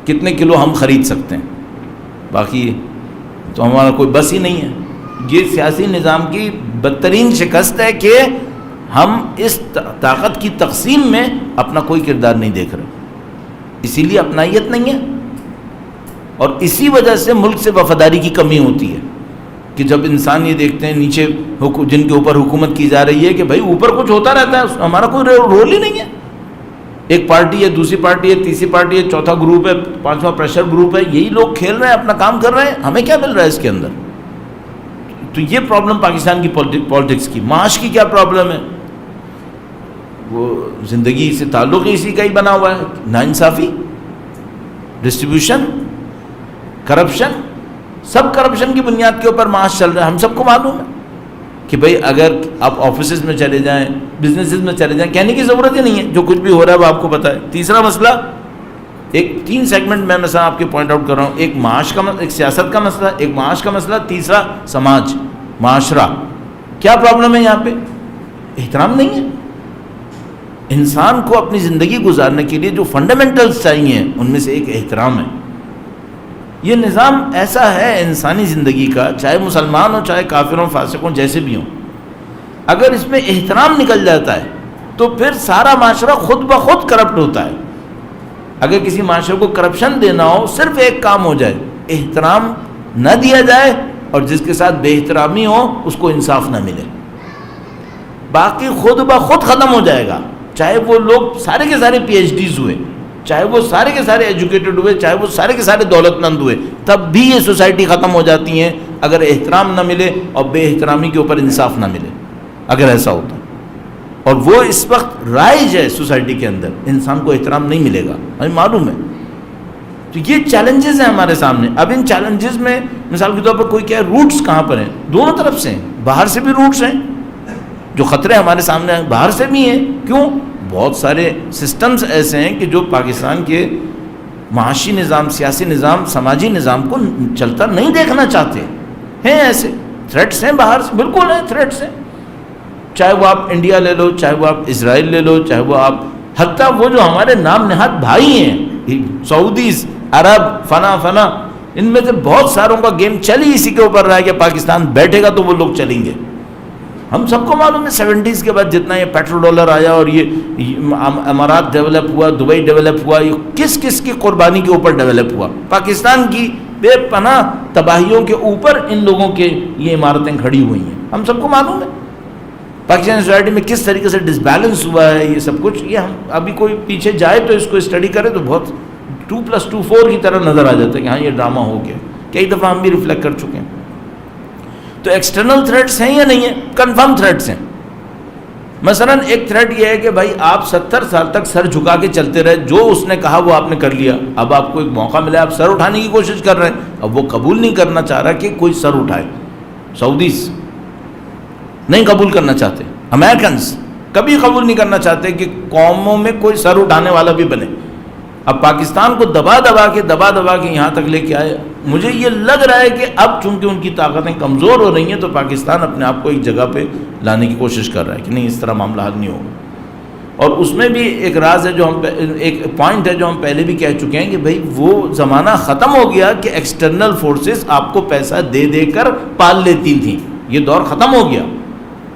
B: کتنے کلو ہم خرید سکتے ہیں، باقی تو ہمارا کوئی بس ہی نہیں ہے۔ یہ سیاسی نظام کی بدترین شکست ہے کہ ہم اس طاقت کی تقسیم میں اپنا کوئی کردار نہیں دیکھ رہے، اسی لیے اپنائیت نہیں ہے، اور اسی وجہ سے ملک سے وفاداری کی کمی ہوتی ہے کہ جب انسان یہ دیکھتے ہیں نیچے جن کے اوپر حکومت کی جا رہی ہے کہ بھائی اوپر کچھ ہوتا رہتا ہے، ہمارا کوئی رول ہی نہیں ہے، ایک پارٹی ہے، دوسری پارٹی ہے، تیسری پارٹی ہے، چوتھا گروپ ہے، 5واں پریشر گروپ ہے، یہی لوگ کھیل رہے ہیں، اپنا کام کر رہے ہیں، ہمیں کیا مل رہا ہے اس کے اندر؟ تو یہ پرابلم پاکستان کی پالیٹکس کی۔ معاش کی کیا پرابلم ہے؟ وہ زندگی سے تعلق ہی اسی کا ہی بنا ہوا ہے، ناانصافی، ڈسٹریبیوشن، کرپشن، سب کرپشن کی بنیاد کے اوپر معاش چل رہا ہے۔ ہم سب کو معلوم ہے کہ بھئی اگر آپ آفیسز میں چلے جائیں، بزنسز میں چلے جائیں، کہنے کی ضرورت ہی نہیں ہے، جو کچھ بھی ہو رہا ہے وہ آپ کو پتہ ہے۔ تیسرا مسئلہ، ایک 3 سیگمنٹ میں مثلا آپ کے پوائنٹ آؤٹ کر رہا ہوں، ایک معاش کا، ایک سیاست کا مسئلہ، ایک معاش کا مسئلہ، تیسرا سماج، معاشرہ۔ کیا پرابلم ہے یہاں پہ؟ احترام نہیں ہے۔ انسان کو اپنی زندگی گزارنے کے لیے جو فنڈامنٹلز چاہیے ان میں سے ایک احترام ہے۔ یہ نظام ایسا ہے انسانی زندگی کا، چاہے مسلمان ہوں، چاہے کافر ہوں، فاسق ہوں، جیسے بھی ہوں، اگر اس میں احترام نکل جاتا ہے تو پھر سارا معاشرہ خود بخود کرپٹ ہوتا ہے. اگر کسی معاشرے کو کرپشن دینا ہو صرف ایک کام ہو جائے, احترام نہ دیا جائے اور جس کے ساتھ بے احترامی ہو اس کو انصاف نہ ملے, باقی خود بخود ختم ہو جائے گا. چاہے وہ لوگ سارے کے سارے پی ایچ ڈیز ہوئے, چاہے وہ سارے کے سارے ایجوکیٹڈ ہوئے, چاہے وہ سارے کے سارے دولت مند ہوئے, تب بھی یہ سوسائٹی ختم ہو جاتی ہیں اگر احترام نہ ملے اور بے احترامی کے اوپر انصاف نہ ملے, اگر ایسا ہوتا. اور وہ اس وقت رائج ہے سوسائٹی کے اندر, انسان کو احترام نہیں ملے گا, ہمیں معلوم ہے. تو یہ چیلنجز ہیں ہمارے سامنے. اب ان چیلنجز میں مثال کے طور پر کوئی کہے روٹس کہاں پر ہیں, دونوں طرف سے ہیں, باہر سے بھی روٹس ہیں, جو خطرے ہمارے سامنے ہیں باہر سے بھی ہیں. کیوں؟ بہت سارے سسٹمز ایسے ہیں کہ جو پاکستان کے معاشی نظام, سیاسی نظام, سماجی نظام کو چلتا نہیں دیکھنا چاہتے ہیں. ایسے تھریٹس ہیں باہر سے, بالکل ہیں تھریٹس ہیں. چاہے وہ آپ انڈیا لے لو, چاہے وہ آپ اسرائیل لے لو, چاہے وہ آپ حتیٰ وہ جو ہمارے نام نہاد بھائی ہیں سعودیز, عرب, فنا, ان میں سے بہت ساروں کا گیم چل ہی اسی کے اوپر رہا ہے کہ پاکستان بیٹھے گا تو وہ لوگ چلیں گے. ہم سب کو معلوم ہے 70s کے بعد جتنا یہ پیٹرول ڈالر آیا اور یہ امارات ڈیولپ ہوا, دبئی ڈیولپ ہوا, یہ کس کس کی قربانی کے اوپر ڈیولپ ہوا. پاکستان کی بے پناہ تباہیوں کے اوپر ان لوگوں کے یہ عمارتیں کھڑی ہوئی ہیں, ہم سب کو معلوم ہے. پاکستان سوسائٹی میں کس طریقے سے ڈس بیلنس ہوا ہے یہ سب کچھ, یہ ہم ابھی کوئی پیچھے جائے تو اس کو اسٹڈی کرے تو بہت 2+2 4 کی طرح نظر آ جاتا ہے کہ ہاں یہ ڈرامہ ہو گیا. کئی دفعہ ہم بھی ریفلیکٹ کر چکے ہیں. تو ایکسٹرنل تھریٹس ہیں یا نہیں ہیں؟ کنفرم تھریٹس ہیں. مثلا ایک تھریٹ یہ ہے کہ بھائی آپ 70 سال تک سر جھکا کے چلتے رہے, جو اس نے کہا وہ آپ نے کر لیا, اب آپ کو ایک موقع ملا, آپ سر اٹھانے کی کوشش کر رہے ہیں, اب وہ قبول نہیں کرنا چاہ رہا کہ کوئی سر اٹھائے. سعودیز نہیں قبول کرنا چاہتے, امریکنز کبھی قبول نہیں کرنا چاہتے کہ قوموں میں کوئی سر اٹھانے والا بھی بنے. اب پاکستان کو دبا دبا کے یہاں تک لے کے آئے. مجھے یہ لگ رہا ہے کہ اب چونکہ ان کی طاقتیں کمزور ہو رہی ہیں تو پاکستان اپنے آپ کو ایک جگہ پہ لانے کی کوشش کر رہا ہے کہ نہیں اس طرح معاملہ حل نہیں ہوگا. اور اس میں بھی ایک راز ہے, جو ہم ایک پوائنٹ ہے جو ہم پہلے بھی کہہ چکے ہیں کہ بھئی وہ زمانہ ختم ہو گیا کہ ایکسٹرنل فورسز آپ کو پیسہ دے دے کر پال لیتی تھیں. یہ دور ختم ہو گیا.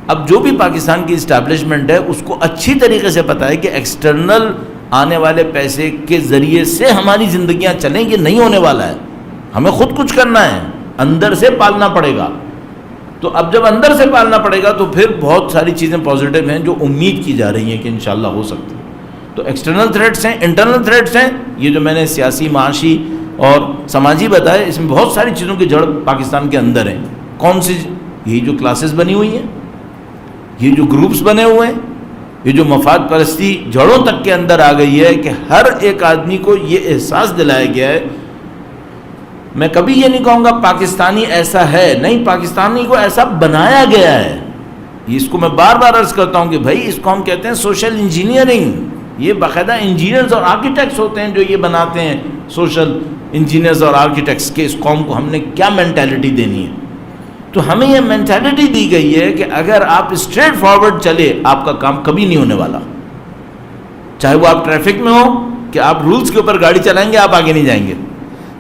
B: اب جو بھی پاکستان کی اسٹیبلشمنٹ ہے اس کو اچھی طریقے سے پتہ ہے کہ ایکسٹرنل آنے والے پیسے کے ذریعے سے ہماری زندگیاں چلیں گے نہیں ہونے والا ہے. ہمیں خود کچھ کرنا ہے, اندر سے پالنا پڑے گا. تو اب جب اندر سے پالنا پڑے گا تو پھر بہت ساری چیزیں پازیٹیو ہیں جو امید کی جا رہی ہیں کہ انشاءاللہ ہو سکتی ہیں. تو ایکسٹرنل تھریٹس ہیں, انٹرنل تھریٹس ہیں. یہ جو میں نے سیاسی, معاشی اور سماجی بتائے, اس میں بہت ساری چیزوں کی جڑ پاکستان کے اندر ہیں. کون سی؟ یہی جو کلاسز بنی ہوئی ہیں, یہ جو گروپس بنے ہوئے ہیں, یہ جو مفاد پرستی جڑوں تک کے اندر آ گئی ہے کہ ہر ایک آدمی کو یہ احساس دلایا گیا ہے. میں کبھی یہ نہیں کہوں گا پاکستانی ایسا ہے, نہیں, پاکستانی کو ایسا بنایا گیا ہے. اس کو میں بار بار عرض کرتا ہوں کہ بھائی اس کو ہم کہتے ہیں سوشل انجینئرنگ. یہ باقاعدہ انجینئرز اور آرکیٹیکٹس ہوتے ہیں جو یہ بناتے ہیں, سوشل انجینئرز اور آرکیٹیکٹس, کہ اس قوم کو ہم نے کیا مینٹیلٹی دینی ہے. تو ہمیں یہ مینٹیلٹی دی گئی ہے کہ اگر آپ اسٹریٹ فارورڈ چلے آپ کا کام کبھی نہیں ہونے والا. چاہے وہ آپ ٹریفک میں ہو کہ آپ رولز کے اوپر گاڑی چلائیں گے آپ آگے نہیں جائیں گے,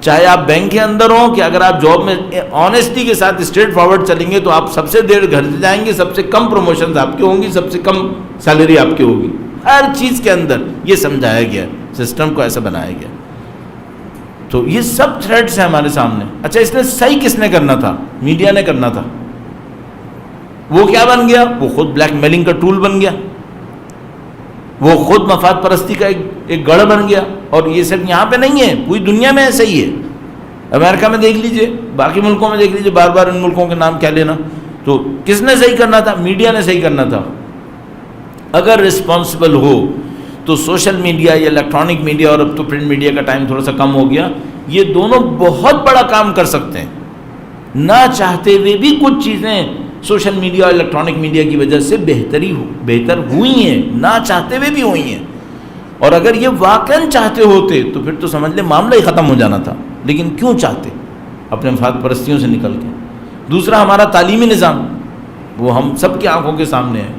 B: چاہے آپ بینک کے اندر ہوں کہ اگر آپ جاب میں آنیسٹی کے ساتھ اسٹریٹ فارورڈ چلیں گے تو آپ سب سے دیر گھر سے جائیں گے, سب سے کم پروموشنز آپ کی ہوں گی, سب سے کم سیلری آپ کی ہوگی. ہر چیز کے اندر یہ سمجھایا گیا, سسٹم کو ایسا بنایا گیا. تو یہ سب تھریٹس ہیں ہمارے سامنے. اچھا, اس نے صحیح کس نے کرنا تھا؟ میڈیا نے کرنا تھا. وہ کیا بن گیا؟ وہ خود بلیک میلنگ کا ٹول بن گیا, وہ خود مفاد پرستی کا ایک گڑھ بن گیا. اور یہ صرف یہاں پہ نہیں ہے, پوری دنیا میں ایسا ہی ہے. امریکہ میں دیکھ لیجئے, باقی ملکوں میں دیکھ لیجئے, بار بار ان ملکوں کے نام کیا لینا. تو کس نے صحیح کرنا تھا؟ میڈیا نے صحیح کرنا تھا. اگر رسپانسبل ہو تو سوشل میڈیا یا الیکٹرانک میڈیا, اور اب تو پرنٹ میڈیا کا ٹائم تھوڑا سا کم ہو گیا, یہ دونوں بہت بڑا کام کر سکتے ہیں. نہ چاہتے ہوئے بھی کچھ چیزیں سوشل میڈیا اور الیکٹرانک میڈیا کی وجہ سے بہتر ہوئی ہیں, نہ چاہتے ہوئے بھی ہوئی ہیں. اور اگر یہ واقعاً چاہتے ہوتے تو پھر تو سمجھ لیں معاملہ ہی ختم ہو جانا تھا. لیکن کیوں چاہتے؟ اپنے مفاد پرستیوں سے نکل کے. دوسرا, ہمارا تعلیمی نظام, وہ ہم سب کی آنکھوں کے سامنے ہے.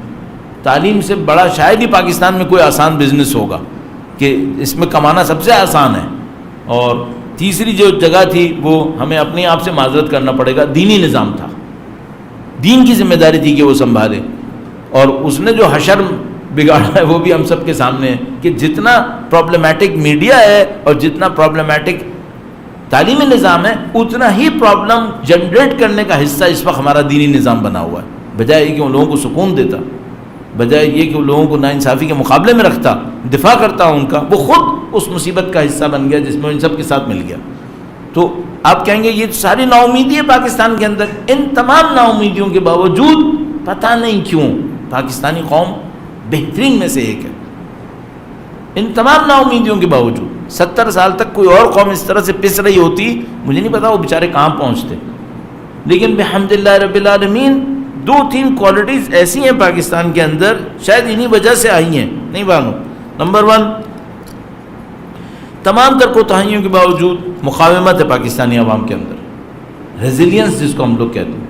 B: تعلیم سے بڑا شاید ہی پاکستان میں کوئی آسان بزنس ہوگا کہ اس میں کمانا سب سے آسان ہے. اور تیسری جو جگہ تھی وہ ہمیں اپنے آپ سے معذرت کرنا پڑے گا, دینی نظام تھا. دین کی ذمہ داری تھی کہ وہ سنبھالے. اور اس نے جو حشر بگاڑا ہے وہ بھی ہم سب کے سامنے ہے کہ جتنا پرابلمٹک میڈیا ہے اور جتنا پرابلمٹک تعلیمی نظام ہے اتنا ہی پرابلم جنریٹ کرنے کا حصہ اس وقت ہمارا دینی نظام بنا ہوا ہے. بجائے یہ کہ ان لوگوں کو سکون دیتا، بجائے یہ کہ ان لوگوں کو ناانصافی کے مقابلے میں رکھتا، دفاع کرتا ان کا، وہ خود اس مصیبت کا حصہ بن گیا جس میں ان سب کے ساتھ مل گیا. تو آپ کہیں گے یہ ساری نا امیدی ہے پاکستان کے اندر. ان تمام نا امیدیوں کے باوجود پتہ نہیں کیوں پاکستانی قوم بہترین میں سے ایک ہے. ان تمام نا امیدیوں کے باوجود 70 سال تک کوئی اور قوم اس طرح سے پس رہی ہوتی، مجھے نہیں پتا وہ بیچارے کہاں پہنچتے. لیکن بحمدللہ رب العالمین 2-3 کوالٹیز ایسی ہیں پاکستان کے اندر، شاید انہی وجہ سے آئی ہیں، نہیں معلوم. نمبر 1، تمام تر کوتاہیوں کے باوجود مقاومت ہے پاکستانی عوام کے اندر، ریزیلینس جس کو ہم لوگ کہتے ہیں.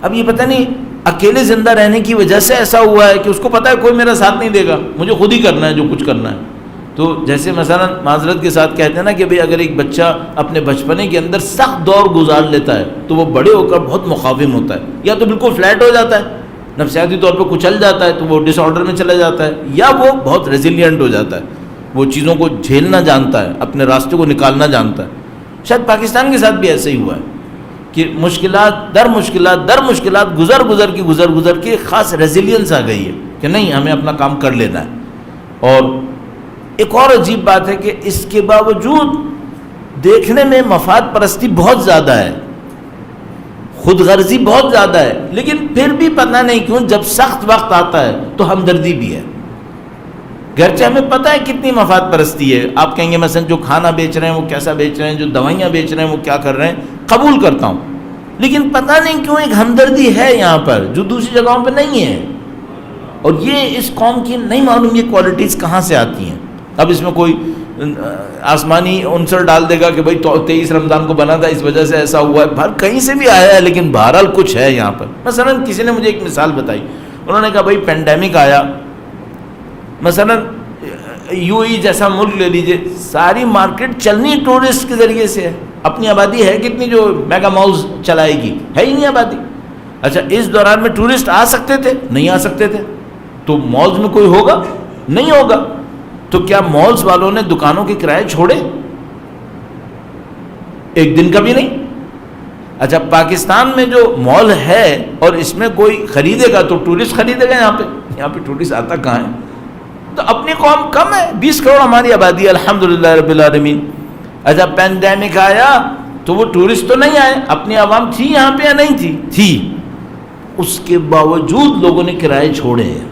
B: اب یہ پتہ نہیں اکیلے زندہ رہنے کی وجہ سے ایسا ہوا ہے کہ اس کو پتہ ہے کوئی میرا ساتھ نہیں دے گا، مجھے خود ہی کرنا ہے جو کچھ کرنا ہے. تو جیسے مثلا معذرت کے ساتھ کہتے ہیں نا کہ بھئی اگر ایک بچہ اپنے بچپنے کے اندر سخت دور گزار لیتا ہے تو وہ بڑے ہو کر بہت مقاوم ہوتا ہے، یا تو بالکل فلیٹ ہو جاتا ہے، نفسیاتی طور پہ کچل جاتا ہے تو وہ ڈس آرڈر میں چلا جاتا ہے، یا وہ بہت ریزیلینٹ ہو جاتا ہے، وہ چیزوں کو جھیلنا جانتا ہے، اپنے راستے کو نکالنا جانتا ہے. شاید پاکستان کے ساتھ بھی ایسے ہی ہوا ہے کہ مشکلات در مشکلات گزر کے خاص ریزیلینس آ گئی ہے کہ نہیں ہمیں اپنا کام کر لینا ہے. اور ایک اور عجیب بات ہے کہ اس کے باوجود دیکھنے میں مفاد پرستی بہت زیادہ ہے، خود غرضی بہت زیادہ ہے، لیکن پھر بھی پتہ نہیں کیوں جب سخت وقت آتا ہے تو ہمدردی بھی ہے. گرچہ ہمیں پتہ ہے کتنی مفاد پرستی ہے. آپ کہیں گے مثلا جو کھانا بیچ رہے ہیں وہ کیسا بیچ رہے ہیں، جو دوائیاں بیچ رہے ہیں وہ کیا کر رہے ہیں، قبول کرتا ہوں، لیکن پتہ نہیں کیوں ایک ہمدردی ہے یہاں پر جو دوسری جگہوں پہ نہیں ہے. اور یہ اس قوم کی نہیں معلوم یہ کوالٹیز کہاں سے آتی ہیں. اب اس میں کوئی آسمانی عنصر ڈال دے گا کہ بھائی 23 رمضان کو بنا تھا اس وجہ سے ایسا ہوا ہے، بھر کہیں سے بھی آیا ہے، لیکن بہرحال کچھ ہے یہاں پر. مثلا کسی نے مجھے ایک مثال بتائی، انہوں نے کہا بھائی پینڈیمک آیا، مثلا یو ای جیسا ملک لے لیجئے، ساری مارکیٹ چلنی ٹورسٹ کے ذریعے سے ہے. اپنی آبادی ہے کتنی جو میگا مالز چلائے گی، ہے ہی نہیں آبادی. اچھا اس دوران میں ٹورسٹ آ سکتے تھے؟ نہیں آ سکتے تھے. تو مالز میں کوئی ہوگا؟ نہیں ہوگا. تو کیا مالز والوں نے دکانوں کے کرائے چھوڑے؟ ایک دن کا بھی نہیں. اچھا پاکستان میں جو مال ہے اور اس میں کوئی خریدے گا تو ٹورسٹ خریدے گا، یہاں پہ ٹورسٹ آتا کہاں ہے؟ تو اپنی قوم کم ہے، 20 کروڑ ہماری آبادی ہے الحمدللہ رب العالمین. اچھا پینڈیمک آیا تو وہ ٹورسٹ تو نہیں آئے، اپنی عوام تھی یہاں پہ یا نہیں تھی؟ اس کے باوجود لوگوں نے کرائے چھوڑے ہیں.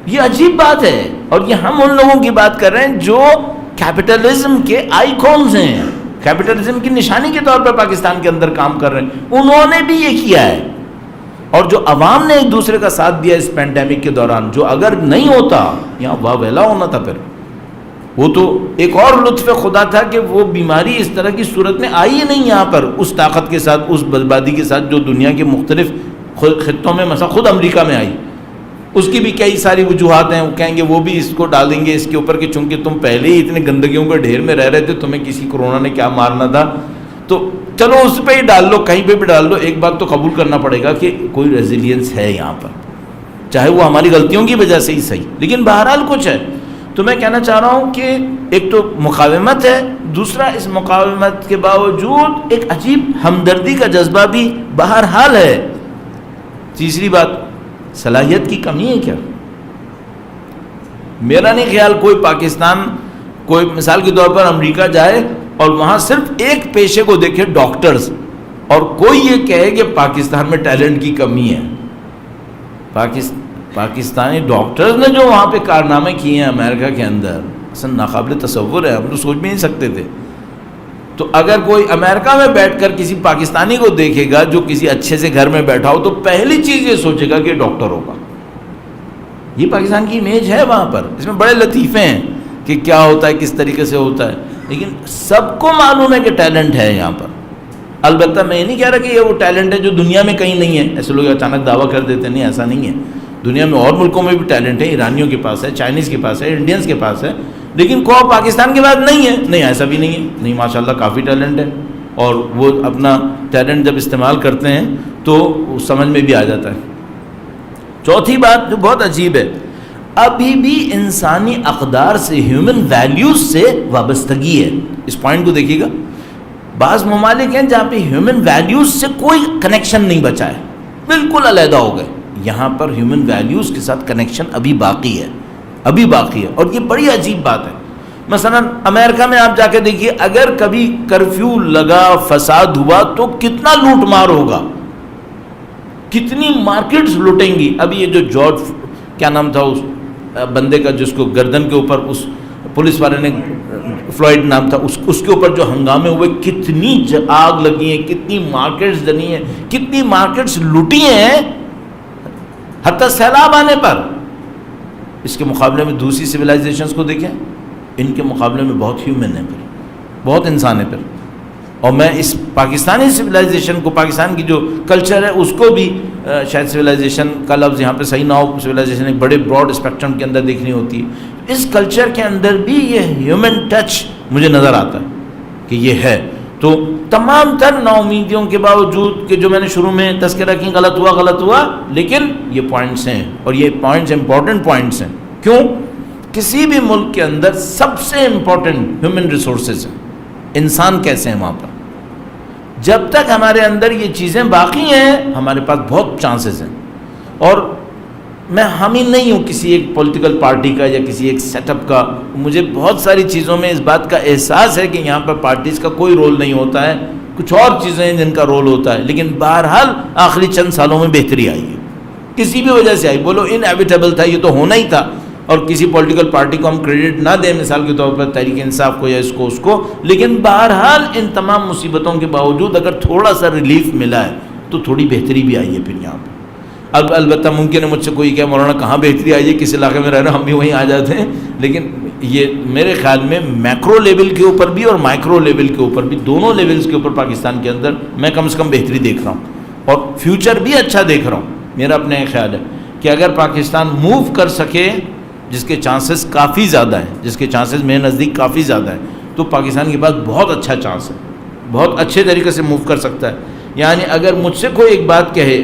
B: یہ عجیب بات ہے. اور یہ ہم ان لوگوں کی بات کر رہے ہیں جو کیپٹلزم کے آئیکونز ہیں، کیپٹلزم کی نشانی کے طور پر پاکستان کے اندر کام کر رہے ہیں. انہوں نے بھی یہ کیا ہے. اور جو عوام نے ایک دوسرے کا ساتھ دیا اس پینڈیمک کے دوران، جو اگر نہیں ہوتا یہاں واویلا ہونا تھا. پھر وہ تو ایک اور لطف خدا تھا کہ وہ بیماری اس طرح کی صورت میں آئی ہی نہیں یہاں پر اس طاقت کے ساتھ، اس بربادی کے ساتھ جو دنیا کے مختلف خطوں میں مثلا خود امریکہ میں آئی. اس کی بھی کئی ساری وجوہات ہیں، وہ کہیں گے وہ بھی اس کو ڈالیں گے اس کے اوپر کہ چونکہ تم پہلے ہی اتنے گندگیوں کے ڈھیر میں رہ رہے تھے، تمہیں کسی کورونا نے کیا مارنا تھا، تو چلو اس پہ ہی ڈال لو، کہیں پہ بھی ڈال لو. ایک بات تو قبول کرنا پڑے گا کہ کوئی ریزیلینس ہے یہاں پر، چاہے وہ ہماری غلطیوں کی وجہ سے ہی صحیح، لیکن بہرحال کچھ ہے. تو میں کہنا چاہ رہا ہوں کہ ایک تو مقاومت ہے، دوسرا اس مقاومت کے باوجود ایک عجیب ہمدردی کا جذبہ بھی بہرحال ہے. تیسری بات، صلاحیت کی کمی ہے کیا؟ میرا نہیں خیال کوئی پاکستان، کوئی مثال کے طور پر امریکہ جائے اور وہاں صرف ایک پیشے کو دیکھے ڈاکٹرز، اور کوئی یہ کہے کہ پاکستان میں ٹیلنٹ کی کمی ہے. پاکستانی ڈاکٹرز نے جو وہاں پہ کارنامے کیے ہیں امریکہ کے اندر، اصلا ناقابل تصور ہے، ہم تو سوچ بھی نہیں سکتے تھے. تو اگر کوئی امریکہ میں بیٹھ کر کسی پاکستانی کو دیکھے گا جو کسی اچھے سے گھر میں بیٹھا ہو، تو پہلی چیز یہ سوچے گا کہ ڈاکٹر ہوگا. یہ پاکستان کی امیج ہے وہاں پر. اس میں بڑے لطیفے ہیں کہ کیا ہوتا ہے، کس طریقے سے ہوتا ہے، لیکن سب کو معلوم ہے کہ ٹیلنٹ ہے یہاں پر. البتہ میں یہ نہیں کہہ رہا کہ یہ وہ ٹیلنٹ ہے جو دنیا میں کہیں نہیں ہے. ایسے لوگ اچانک دعویٰ کر دیتے ہیں، نہیں ایسا نہیں ہے. دنیا میں اور ملکوں میں بھی ٹیلنٹ ہے، ایرانیوں کے پاس ہے، چائنیز کے پاس ہے، انڈینز کے پاس ہے، لیکن کو پاکستان کے بعد نہیں ہے. نہیں ایسا بھی نہیں ہے، نہیں ماشاءاللہ کافی ٹیلنٹ ہے. اور وہ اپنا ٹیلنٹ جب استعمال کرتے ہیں تو سمجھ میں بھی آ جاتا ہے. چوتھی بات جو بہت عجیب ہے، ابھی بھی انسانی اقدار سے، ہیومن ویلیوز سے وابستگی ہے. اس پوائنٹ کو دیکھیے گا، بعض ممالک ہیں جہاں پہ ہیومن ویلیوز سے کوئی کنیکشن نہیں بچا ہے، بالکل علیحدہ ہو گئے. یہاں پر ہیومن ویلیوز کے ساتھ کنیکشن ابھی باقی ہے، ابھی باقی ہے، اور یہ بڑی عجیب بات ہے. مثلا امریکہ میں آپ جا کے دیکھیے، اگر کبھی کرفیو لگا، فساد ہوا تو کتنا لوٹ مار ہوگا، کتنی مارکیٹس لوٹیں گی. ابھی یہ جو جارج کیا نام تھا اس بندے کا جس کو گردن کے اوپر اس پولیس والے نے، فلوئڈ نام تھا، اس کے اوپر جو ہنگامے ہوئے، کتنی آگ لگی ہیں، کتنی مارکیٹس جلی ہیں، کتنی مارکیٹس لوٹی ہیں، حتیٰ سیلاب آنے پر. اس کے مقابلے میں دوسری سویلائزیشنز کو دیکھیں، ان کے مقابلے میں بہت ہیومن ہے پھر، بہت انسان ہے پھر. اور میں اس پاکستانی سویلائزیشن کو، پاکستان کی جو کلچر ہے اس کو بھی شاید سویلائزیشن کا لفظ یہاں پہ صحیح نہ ہو، سویلائزیشن ایک بڑے براڈ اسپیکٹرم کے اندر دیکھنی ہوتی ہے. اس کلچر کے اندر بھی یہ ہیومن ٹچ مجھے نظر آتا ہے کہ یہ ہے. تو تمام تر نا امیدیوں کے باوجود کہ جو میں نے شروع میں تذکرہ کی، غلط ہوا، لیکن یہ پوائنٹس ہیں، اور یہ پوائنٹس امپورٹنٹ پوائنٹس ہیں. کیوں؟ کسی بھی ملک کے اندر سب سے امپورٹنٹ ہیومن ریسورسز ہیں، انسان کیسے ہیں وہاں پر. جب تک ہمارے اندر یہ چیزیں باقی ہیں ہمارے پاس بہت چانسز ہیں. اور میں حامی نہیں ہوں کسی ایک پولیٹیکل پارٹی کا یا کسی ایک سیٹ اپ کا، مجھے بہت ساری چیزوں میں اس بات کا احساس ہے کہ یہاں پر پارٹیز کا کوئی رول نہیں ہوتا ہے، کچھ اور چیزیں ہیں جن کا رول ہوتا ہے. لیکن بہرحال آخری چند سالوں میں بہتری آئی ہے، کسی بھی وجہ سے آئی، بولو انایویٹیبل تھا، یہ تو ہونا ہی تھا. اور کسی پولیٹیکل پارٹی کو ہم کریڈٹ نہ دیں، مثال کے طور پر تحریک انصاف کو یا اس کو، لیکن بہرحال ان تمام مصیبتوں کے باوجود اگر تھوڑا سا ریلیف ملا ہے تو تھوڑی بہتری بھی آئی ہے پھر یہاں پہ. اب البتہ ممکن ہے مجھ سے کوئی کہ مولانا کہاں بہتری آئی ہے، کس علاقے میں رہ رہے ہیں، ہم بھی وہیں آ جاتے ہیں. لیکن یہ میرے خیال میں میکرو لیول کے اوپر بھی اور مائکرو لیول کے اوپر بھی، دونوں لیولز کے اوپر پاکستان کے اندر میں کم سے کم بہتری دیکھ رہا ہوں، اور فیوچر بھی اچھا دیکھ رہا ہوں. میرا اپنا یہ خیال ہے کہ اگر پاکستان موو کر سکے، جس کے چانسز کافی زیادہ ہیں، جس کے چانسز میرے نزدیک کافی زیادہ ہیں، تو پاکستان کے پاس بہت اچھا چانس ہے، بہت اچھے طریقے سے موو کر سکتا ہے. یعنی اگر مجھ سے کوئی ایک بات کہے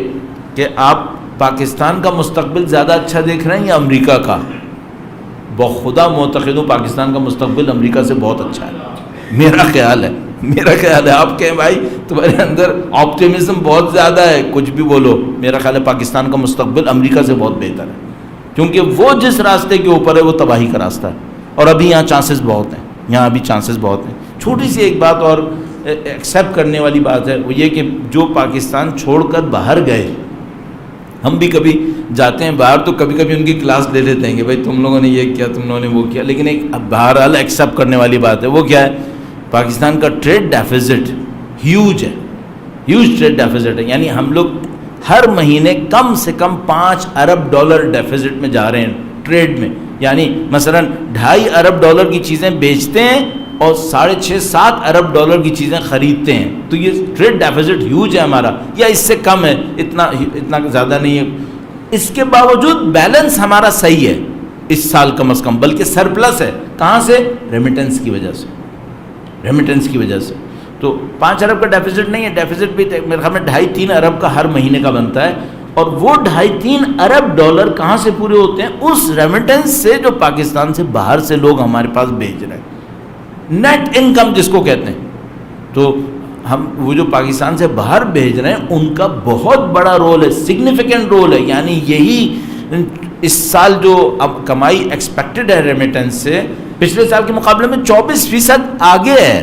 B: کہ آپ پاکستان کا مستقبل زیادہ اچھا دیکھ رہے ہیں یا امریکہ کا، بخدا معتقد ہوں پاکستان کا مستقبل امریکہ سے بہت اچھا ہے. میرا خیال ہے. آپ کہیں بھائی تمہارے اندر آپٹیمزم بہت زیادہ ہے، کچھ بھی بولو، میرا خیال ہے پاکستان کا مستقبل امریکہ سے بہت بہتر ہے، کیونکہ وہ جس راستے کے اوپر ہے وہ تباہی کا راستہ ہے، اور ابھی یہاں چانسز بہت ہیں، یہاں ابھی چانسز بہت ہیں. چھوٹی سی ایک بات اور ایکسیپٹ کرنے والی بات ہے، وہ یہ کہ جو پاکستان چھوڑ کر باہر گئے، ہم بھی کبھی جاتے ہیں باہر تو کبھی کبھی ان کی کلاس لے لیتے ہیں کہ بھائی تم لوگوں نے یہ کیا، تم لوگوں نے وہ کیا. لیکن ایک بہرحال ایکسیپٹ کرنے والی بات ہے، وہ کیا ہے؟ پاکستان کا ٹریڈ ڈیفیزٹ ہیوج ہے، ہیوج ٹریڈ ڈیفیزٹ ہے. یعنی ہم لوگ ہر مہینے کم سے کم $5 ارب ڈیفیزٹ میں جا رہے ہیں ٹریڈ میں. یعنی مثلا $2.5 ارب کی چیزیں بیچتے ہیں اور $6.5-7 ارب کی چیزیں خریدتے ہیں. تو یہ ٹریڈ ڈیفیزٹ ہیوج ہے ہمارا، یا اس سے کم ہے، اتنا زیادہ نہیں ہے. اس کے باوجود بیلنس ہمارا صحیح ہے اس سال کم از کم، بلکہ سرپلس ہے. کہاں سے؟ ریمیٹنس کی وجہ سے، ریمیٹنس کی وجہ سے. تو 5 ارب کا ڈیفیزٹ نہیں ہے، ڈیفیزٹ بھی میرے خیال میں 2.5-3 ارب کا ہر مہینے کا بنتا ہے. اور وہ 2.5-3 ارب کہاں سے پورے ہوتے ہیں؟ اس ریمیٹنس سے جو پاکستان سے باہر سے لوگ ہمارے پاس بھیج رہے ہیں، نیٹ انکم جس کو کہتے ہیں. تو ہم وہ جو پاکستان سے باہر بھیج رہے ہیں ان کا بہت بڑا رول ہے، سگنیفیکنٹ رول ہے. یعنی یہی اس سال جو اب کمائی ایکسپیکٹڈ ہے ریمیٹنس سے، پچھلے سال کے مقابلے میں 24% آگے ہے.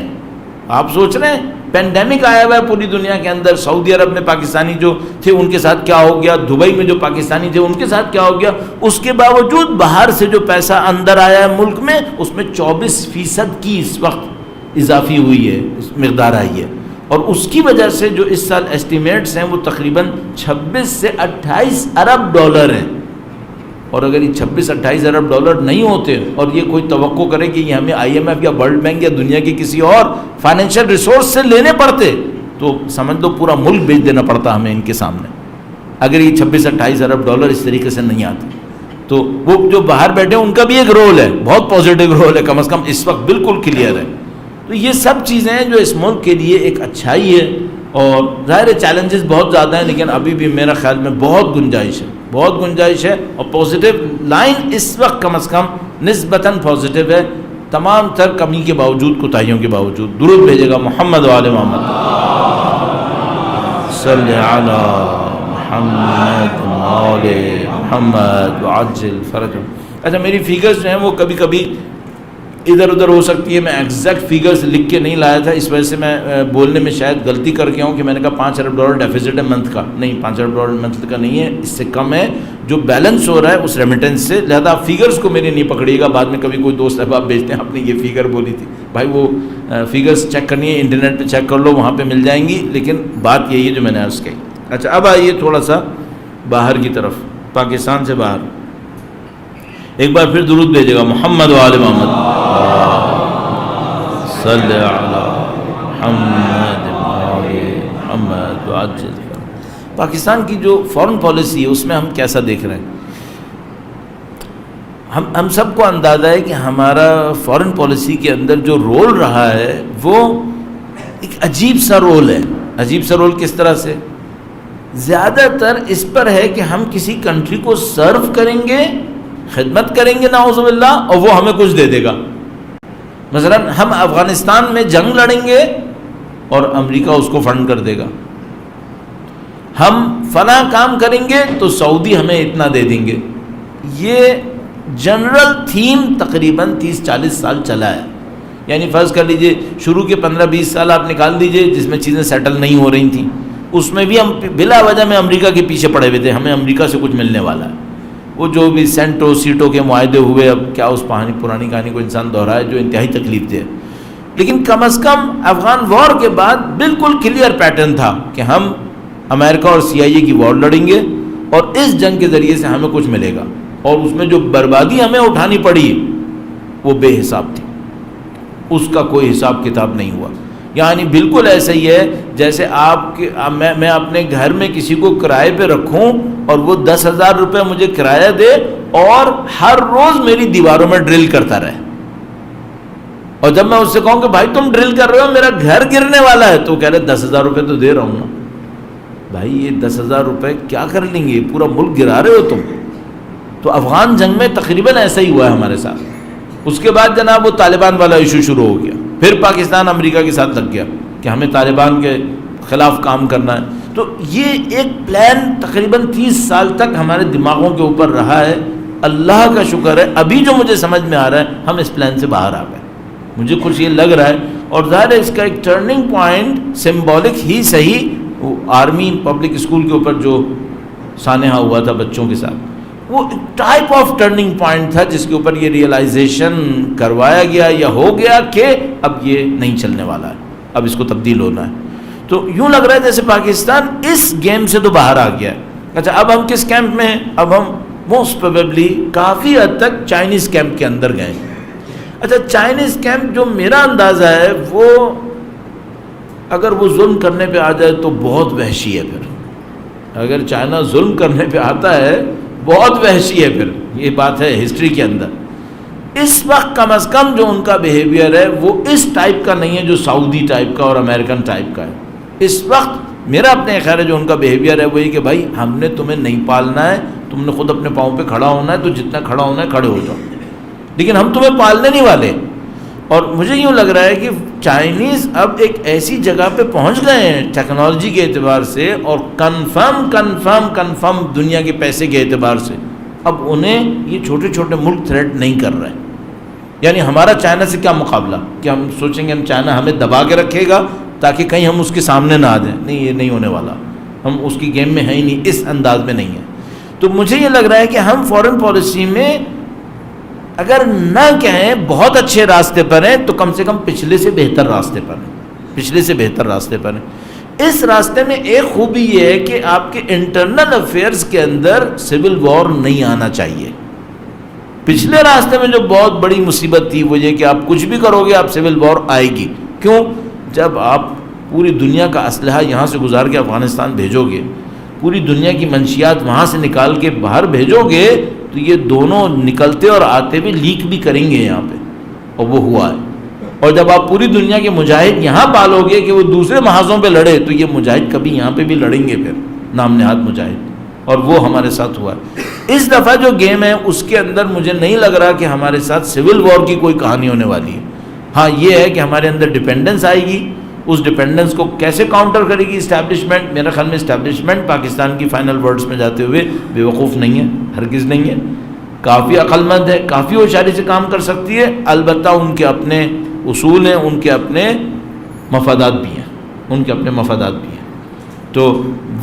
B: آپ سوچ رہے ہیں پینڈیمک آیا ہوا ہے پوری دنیا کے اندر، سعودی عرب میں پاکستانی جو تھے ان کے ساتھ کیا ہو گیا، دبئی میں جو پاکستانی تھے ان کے ساتھ کیا ہو گیا، اس کے باوجود باہر سے جو پیسہ اندر آیا ہے ملک میں، اس میں 24% کی اس وقت اضافی ہوئی ہے، اس مقدار آئی ہے. اور اس کی وجہ سے جو اس سال ایسٹیمیٹس ہیں وہ تقریباً 26 سے 28 ارب ڈالر ہیں. اور اگر یہ 26-28 ارب ڈالر نہیں ہوتے اور یہ کوئی توقع کرے کہ یہ ہمیں IMF یا ورلڈ بینک یا دنیا کی کسی اور فائنینشیل ریسورس سے لینے پڑتے تو سمجھ دو پورا ملک بیچ دینا پڑتا ہمیں ان کے سامنے، اگر یہ 26-28 ارب ڈالر اس طریقے سے نہیں آتے. تو وہ جو باہر بیٹھے ان کا بھی ایک رول ہے، بہت پازیٹیو رول ہے، کم از کم اس وقت بالکل کلیئر ہے. تو یہ سب چیزیں ہیں جو اس ملک کے لیے ایک اچھائی ہے. اور ظاہر چیلنجز بہت زیادہ ہیں، لیکن ابھی بھی میرا خیال میں بہت گنجائش ہے، بہت گنجائش ہے، اور پازیٹیو لائن اس وقت کم از کم نسبتاً پازیٹیو ہے، تمام تر کمی کے باوجود، کوتاہیوں کے باوجود۔ درود بھیجے گا محمد و آل محمد، صلی علی محمد و آل محمد وعجل فرج۔ اچھا، میری فیگرز جو ہیں وہ کبھی کبھی ادھر ادھر ہو سکتی ہے، میں ایگزیکٹ فیگرز لکھ کے نہیں لایا تھا، اس وجہ سے میں بولنے میں شاید غلطی کر کے ہوں کہ میں نے کہا $5 ارب ڈیفیسٹ ہے منتھ کا، نہیں، $5 ارب منتھ کا نہیں ہے، اس سے کم ہے جو بیلنس ہو رہا ہے اس ریمیٹنس سے، لہذا آپ فیگرز کو میری نہیں پکڑیے گا، بعد میں کبھی کوئی دوست احباب بھیجتے ہیں آپ نے یہ فیگر بولی تھی، بھائی وہ فیگرز چیک کرنی ہے، انٹرنیٹ پہ چیک کر لو، وہاں پہ مل جائیں گی، لیکن بات یہی ہے جو میں نے عرض کہی۔ اچھا، اب آئیے تھوڑا سا باہر کی طرف، پاکستان سے باہر، ایک بار پھر درود بھیجے گا محمد و آل محمد، صلی علی محمد و آل محمد وعجل۔ پاکستان کی جو فارن پالیسی ہے اس میں ہم کیسا دیکھ رہے ہیں؟ ہم سب کو اندازہ ہے کہ ہمارا فارن پالیسی کے اندر جو رول رہا ہے وہ ایک عجیب سا رول ہے۔ عجیب سا رول کس طرح سے؟ زیادہ تر اس پر ہے کہ ہم کسی کنٹری کو سرو کریں گے، خدمت کریں گے نعوذ باللہ، اور وہ ہمیں کچھ دے دے گا۔ مثلا ہم افغانستان میں جنگ لڑیں گے اور امریکہ اس کو فنڈ کر دے گا، ہم فلاں کام کریں گے تو سعودی ہمیں اتنا دے دیں گے۔ یہ جنرل تھیم تقریباً 30-40 سال چلا ہے، یعنی فرض کر لیجئے شروع کے 15-20 سال آپ نکال دیجئے جس میں چیزیں سیٹل نہیں ہو رہی تھیں، اس میں بھی ہم بلا وجہ میں امریکہ کے پیچھے پڑے ہوئے تھے، ہمیں امریکہ سے کچھ ملنے والا ہے۔ وہ جو بھی سینٹو سیٹوں کے معاہدے ہوئے، اب کیا اس پرانی کہانی کو انسان دہرائے جو انتہائی تکلیف دہ، لیکن کم از کم افغان وار کے بعد بالکل کلیئر پیٹرن تھا کہ ہم امریکہ اور CIA کی وار لڑیں گے اور اس جنگ کے ذریعے سے ہمیں کچھ ملے گا، اور اس میں جو بربادی ہمیں اٹھانی پڑی وہ بے حساب تھی، اس کا کوئی حساب کتاب نہیں ہوا۔ یعنی بالکل ایسا ہی ہے جیسے میں اپنے گھر میں کسی کو کرائے پہ رکھوں اور وہ 10,000 روپے مجھے کرایہ دے اور ہر روز میری دیواروں میں ڈرل کرتا رہے، اور جب میں اس سے کہوں کہ بھائی تم ڈرل کر رہے ہو، میرا گھر گرنے والا ہے، تو کہہ رہے 10,000 روپے تو دے رہا ہوں نا۔ بھائی یہ 10,000 روپے کیا کر لیں گے، پورا ملک گرا رہے ہو تم۔ تو افغان جنگ میں تقریباً ایسا ہی ہوا ہے ہمارے ساتھ۔ اس کے بعد جناب وہ طالبان والا ایشو شروع ہو گیا، پھر پاکستان امریکہ کے ساتھ لگ گیا کہ ہمیں طالبان کے خلاف کام کرنا ہے۔ تو یہ ایک پلان تقریباً 30 سال تک ہمارے دماغوں کے اوپر رہا ہے۔ اللہ کا شکر ہے ابھی جو مجھے سمجھ میں آ رہا ہے ہم اس پلان سے باہر آ گئے، مجھے کچھ یہ لگ رہا ہے، اور ظاہر ہے اس کا ایک ٹرننگ پوائنٹ سمبولک ہی صحیح، وہ آرمی پبلک اسکول کے اوپر جو سانحہ ہوا تھا بچوں کے ساتھ، وہ ٹائپ آف ٹرننگ پوائنٹ تھا جس کے اوپر یہ ریئلائزیشن کروایا گیا یا ہو گیا کہ اب یہ نہیں چلنے والا ہے، اب اس کو تبدیل ہونا ہے۔ تو یوں لگ رہا ہے جیسے پاکستان اس گیم سے تو باہر آ گیا ہے۔ اچھا، اب ہم کس کیمپ میں ہیں؟ اب ہم موسٹ پروبیبلی کافی حد تک چائنیز کیمپ کے اندر گئے ہیں۔ اچھا، چائنیز کیمپ جو میرا اندازہ ہے وہ اگر وہ ظلم کرنے پہ آ جائے تو بہت وحشی ہے، پھر اگر چائنا ظلم کرنے پہ آتا ہے بہت وحشی ہے، پھر یہ بات ہے ہسٹری کے اندر۔ اس وقت کم از کم جو ان کا بیہیویئر ہے وہ اس ٹائپ کا نہیں ہے جو سعودی ٹائپ کا اور امریکن ٹائپ کا ہے۔ اس وقت میرا اپنے خیال ہے جو ان کا بیہیویئر ہے وہ یہ کہ بھائی ہم نے تمہیں نہیں پالنا ہے، تم نے خود اپنے پاؤں پہ کھڑا ہونا ہے، تو جتنا کھڑا ہونا ہے کھڑے ہو جاؤ، لیکن ہم تمہیں پالنے نہیں والے۔ اور مجھے یوں لگ رہا ہے کہ چائنیز اب ایک ایسی جگہ پہ پہنچ گئے ہیں ٹیکنالوجی کے اعتبار سے اور کنفرم دنیا کے پیسے کے اعتبار سے، اب انہیں یہ چھوٹے چھوٹے ملک تھریٹ نہیں کر رہے ہیں۔ یعنی ہمارا چائنا سے کیا مقابلہ کہ ہم سوچیں گے ہم چائنا ہمیں دبا کے رکھے گا تاکہ کہیں ہم اس کے سامنے نہ آ جائیں، نہیں، یہ نہیں ہونے والا، ہم اس کی گیم میں ہیں ہی نہیں، اس انداز میں نہیں ہے۔ تو مجھے یہ لگ رہا ہے کہ ہم فورن پالیسی میں اگر نہ کہیں بہت اچھے راستے پر ہیں تو کم سے کم پچھلے سے بہتر راستے پر ہیں۔ اس راستے میں ایک خوبی یہ ہے کہ آپ کے انٹرنل افیئرز کے اندر سول وار نہیں آنا چاہیے۔ پچھلے راستے میں جو بہت بڑی مصیبت تھی وہ یہ کہ آپ کچھ بھی کرو گے آپ سول وار آئے گی۔ کیوں؟ جب آپ پوری دنیا کا اسلحہ یہاں سے گزار کے افغانستان بھیجو گے، پوری دنیا کی منشیات وہاں سے نکال کے باہر بھیجو گے، تو یہ دونوں نکلتے اور آتے بھی لیک بھی کریں گے یہاں پہ، اور وہ ہوا ہے۔ اور جب آپ پوری دنیا کے مجاہد یہاں پالو گے کہ وہ دوسرے محاذوں پہ لڑے، تو یہ مجاہد کبھی یہاں پہ بھی لڑیں گے، پھر نام نہاد مجاہد۔ اور وہ ہمارے ساتھ ہوا ہے. اس دفعہ جو گیم ہے اس کے اندر مجھے نہیں لگ رہا کہ ہمارے ساتھ سول وار کی کوئی کہانی ہونے والی ہے. ہاں یہ ہے کہ ہمارے اندر ڈیپینڈنس آئے گی. اس ڈیپینڈنس کو کیسے کاؤنٹر کرے گی اسٹیبلشمنٹ؟ میرے خیال میں اسٹیبلشمنٹ پاکستان کی فائنل ورڈز میں جاتے ہوئے بے وقوف نہیں ہے، ہرگز نہیں ہے. کافی عقل مند ہے، کافی ہوشیاری سے کام کر سکتی ہے. البتہ ان کے اپنے اصول ہیں، ان کے اپنے مفادات بھی ہیں، ان کے اپنے مفادات بھی ہیں. تو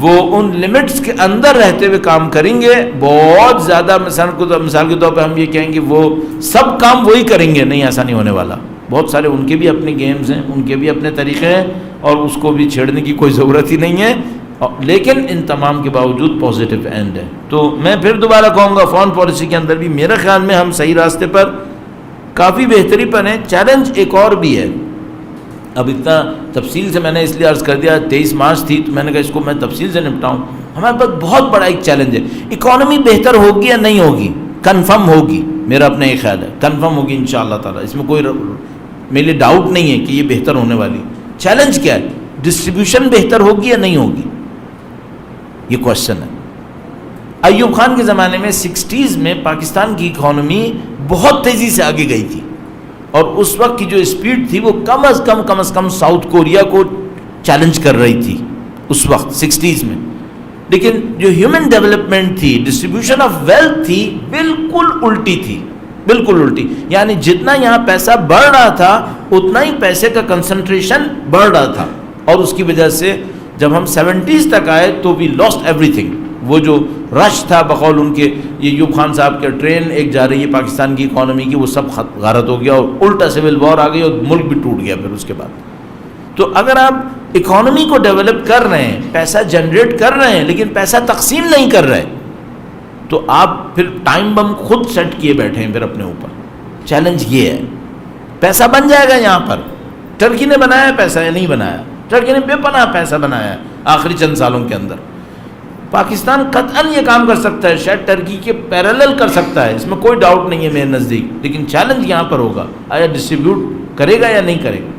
B: وہ ان لمٹس کے اندر رہتے ہوئے کام کریں گے. بہت زیادہ مثال کے طور پہ ہم یہ کہیں گے وہ سب کام وہی کریں گے، نہیں، ایسا نہیں ہونے والا. بہت سارے ان کے بھی اپنے گیمز ہیں، ان کے بھی اپنے طریقے ہیں، اور اس کو بھی چھیڑنے کی کوئی ضرورت ہی نہیں ہے. لیکن ان تمام کے باوجود پازیٹیو اینڈ ہے. تو میں پھر دوبارہ کہوں گا فارن پالیسی کے اندر بھی میرے خیال میں ہم صحیح راستے پر کافی بہتری پر ہیں. چیلنج ایک اور بھی ہے. اب اتنا تفصیل سے میں نے اس لیے عرض کر دیا، 23 مارچ تھی تو میں نے کہا اس کو میں تفصیل سے نپٹاؤں. ہمارے پاس بہت بڑا ایک چیلنج ہے. اکانومی بہتر ہوگی یا نہیں ہوگی؟ کنفرم ہوگی، میرا اپنا یہ خیال ہے، کنفرم ہوگی انشاءاللہ تعالیٰ. اس میں کوئی میرے لیے ڈاؤٹ نہیں ہے کہ یہ بہتر ہونے والی. چیلنج کیا ہے؟ ڈسٹریبیوشن بہتر ہوگی یا نہیں ہوگی، یہ کوشچن ہے. ایوب خان کے زمانے میں 60s میں پاکستان کی اکانومی بہت تیزی سے آگے گئی تھی، اور اس وقت کی جو اسپیڈ تھی وہ کم از کم ساؤتھ کوریا کو چیلنج کر رہی تھی اس وقت 60s میں. لیکن جو ہیومن ڈیولپمنٹ تھی، ڈسٹریبیوشن آف ویلتھ تھی، بالکل الٹی تھی، بالکل الٹی. یعنی جتنا یہاں پیسہ بڑھ رہا تھا اتنا ہی پیسے کا کنسنٹریشن بڑھ رہا تھا، اور اس کی وجہ سے جب ہم 70s تک آئے تو وی لاسٹ ایوری تھنگ. وہ جو رش تھا بقول ان کے، یہ ایوب خان صاحب کے ٹرین ایک جا رہی ہے پاکستان کی اکانومی کی، وہ سب غارت ہو گیا، اور الٹا سول وار آ گئی اور ملک بھی ٹوٹ گیا پھر اس کے بعد. تو اگر آپ اکانومی کو ڈیولپ کر رہے ہیں، پیسہ جنریٹ کر رہے ہیں، لیکن پیسہ تقسیم نہیں کر رہے، تو آپ پھر ٹائم بم خود سیٹ کیے بیٹھے ہیں پھر اپنے اوپر. چیلنج یہ ہے. پیسہ بن جائے گا یہاں پر. ٹرکی نے بنایا پیسہ یا نہیں بنایا؟ ٹرکی نے بے پناہ پیسہ بنایا ہے آخری چند سالوں کے اندر. پاکستان قطعاً یہ کام کر سکتا ہے، شاید ٹرکی کے پیرالل کر سکتا ہے، اس میں کوئی ڈاؤٹ نہیں ہے میرے نزدیک. لیکن چیلنج یہاں پر ہوگا، آیا ڈسٹریبیوٹ کرے گا یا نہیں کرے گا.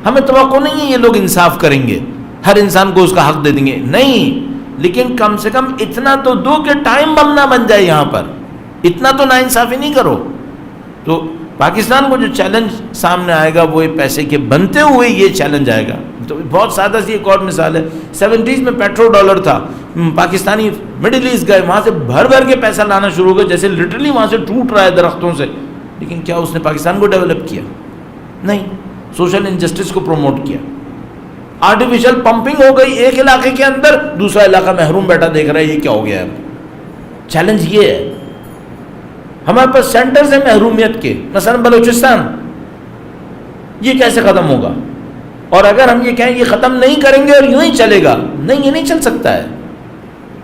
B: ہمیں توقع نہیں ہے یہ لوگ انصاف کریں گے، ہر انسان کو اس کا حق دے دیں گے، نہیں. لیکن کم سے کم اتنا تو دو کہ ٹائم بم نہ بن جائے یہاں پر. اتنا تو ناانصافی نہیں کرو. تو پاکستان کو جو چیلنج سامنے آئے گا وہ پیسے کے بنتے ہوئے یہ چیلنج آئے گا. تو بہت سادہ سی ایک اور مثال ہے. 70s میں پیٹرو ڈالر تھا، پاکستانی مڈل ایسٹ گئے، وہاں سے بھر کے پیسہ لانا شروع ہو گئے، جیسے لٹرلی وہاں سے ٹوٹ رہا ہے درختوں سے. لیکن کیا اس نے پاکستان کو ڈیولپ کیا؟ نہیں. سوشل انجسٹس کو پروموٹ کیا. آرٹیفیشل پمپنگ ہو گئی ایک علاقے کے اندر، دوسرا علاقہ محروم بیٹھا دیکھ رہا ہے یہ کیا ہو گیا ہے. چیلنج یہ ہے. ہمارے پاس سینٹرز ہیں محرومیت کے، مثلا بلوچستان، یہ کیسے ختم ہوگا؟ اور اگر ہم یہ کہیں یہ ختم نہیں کریں گے اور یوں ہی چلے گا، نہیں، یہ نہیں چل سکتا ہے.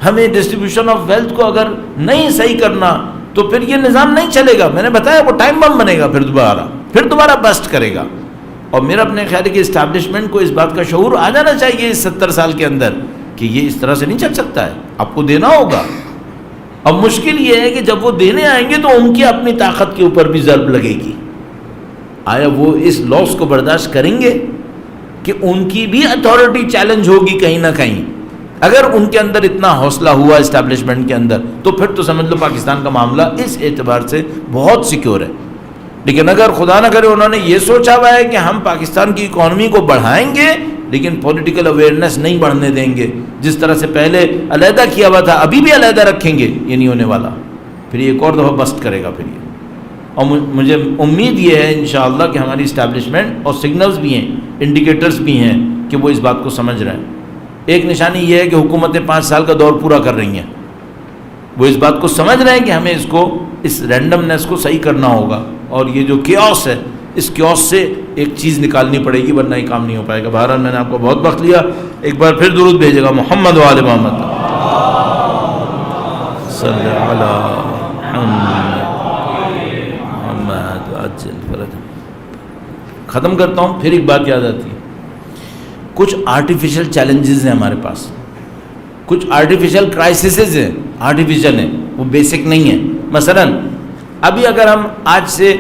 B: ہمیں ڈسٹریبیوشن آف ویلتھ کو اگر نہیں صحیح کرنا تو پھر یہ نظام نہیں چلے گا. میں نے بتایا وہ ٹائم بم بنے گا، پھر دوبارہ بسٹ کرے گا. اور میرا اپنے خیال ہے کہ اسٹیبلشمنٹ کو اس بات کا شعور آ جانا چاہیے اس 70 سال کے اندر کہ یہ اس طرح سے نہیں چل سکتا ہے، آپ کو دینا ہوگا. اب مشکل یہ ہے کہ جب وہ دینے آئیں گے تو ان کی اپنی طاقت کے اوپر بھی ضرب لگے گی. آیا وہ اس لاس کو برداشت کریں گے کہ ان کی بھی اتھارٹی چیلنج ہوگی کہیں نہ کہیں؟ اگر ان کے اندر اتنا حوصلہ ہوا اسٹیبلشمنٹ کے اندر تو پھر تو سمجھ لو پاکستان کا معاملہ اس اعتبار سے بہت سیکیور ہے. لیکن اگر خدا نہ کرے انہوں نے یہ سوچا ہوا ہے کہ ہم پاکستان کی اکانومی کو بڑھائیں گے لیکن پولیٹیکل اویئرنیس نہیں بڑھنے دیں گے، جس طرح سے پہلے علیحدہ کیا ہوا تھا ابھی بھی علیحدہ رکھیں گے، یہ نہیں ہونے والا. پھر یہ ایک اور دفعہ بسٹ کرے گا پھر یہ. اور مجھے امید یہ ہے انشاءاللہ کہ ہماری اسٹیبلشمنٹ اور سگنلز بھی ہیں، انڈیکیٹرز بھی ہیں کہ وہ اس بات کو سمجھ رہے ہیں. ایک نشانی یہ ہے کہ حکومتیں 5 سال کا دور پورا کر رہی ہیں، وہ اس بات کو سمجھ رہے ہیں کہ ہمیں اس رینڈمنس کو صحیح کرنا ہوگا، اور یہ جو کیوس ہے اس کیوس سے ایک چیز نکالنی پڑے گی ورنہ یہ کام نہیں ہو پائے گا. بہرحال میں نے آپ کو بہت وقت لیا، ایک بار پھر درود بھیجے گا محمد و آل محمد صلی علی محمد عجل فرج. ختم کرتا ہوں، پھر ایک بات یاد آتی ہے، کچھ آرٹیفیشل چیلنجز ہیں ہمارے پاس، کچھ آرٹیفیشل کرائسسز ہیں، آرٹیفیشل ہیں، وہ بیسک نہیں ہیں. مثلا ابھی اگر ہم آج سے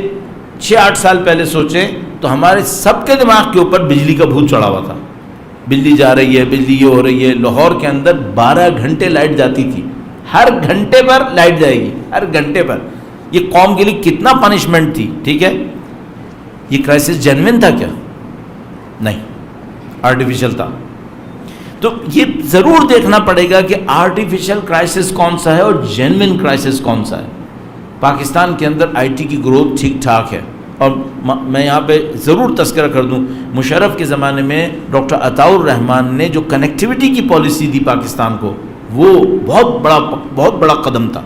B: 6-8 سال پہلے سوچیں تو ہمارے سب کے دماغ کے اوپر بجلی کا بھوت چڑھا ہوا تھا. بجلی جا رہی ہے، بجلی یہ ہو رہی ہے. لاہور کے اندر 12 گھنٹے لائٹ جاتی تھی ہر گھنٹے پر لائٹ جائے گی، ہر گھنٹے پر. یہ قوم کے لیے کتنا پنشمنٹ تھی. ٹھیک ہے، یہ کرائسس جینوئن تھا کیا؟ نہیں، آرٹیفیشل تھا. تو یہ ضرور دیکھنا پڑے گا کہ آرٹیفیشل کرائسس کون سا ہے اور جینوئن کرائسس کون سا ہے. پاکستان کے اندر آئی ٹی کی گروتھ ٹھیک ٹھاک ہے، اور میں یہاں پہ ضرور تذکرہ کر دوں، مشرف کے زمانے میں ڈاکٹر عطاء الرحمان نے جو کنیکٹیوٹی کی پالیسی دی پاکستان کو، وہ بہت بڑا قدم تھا،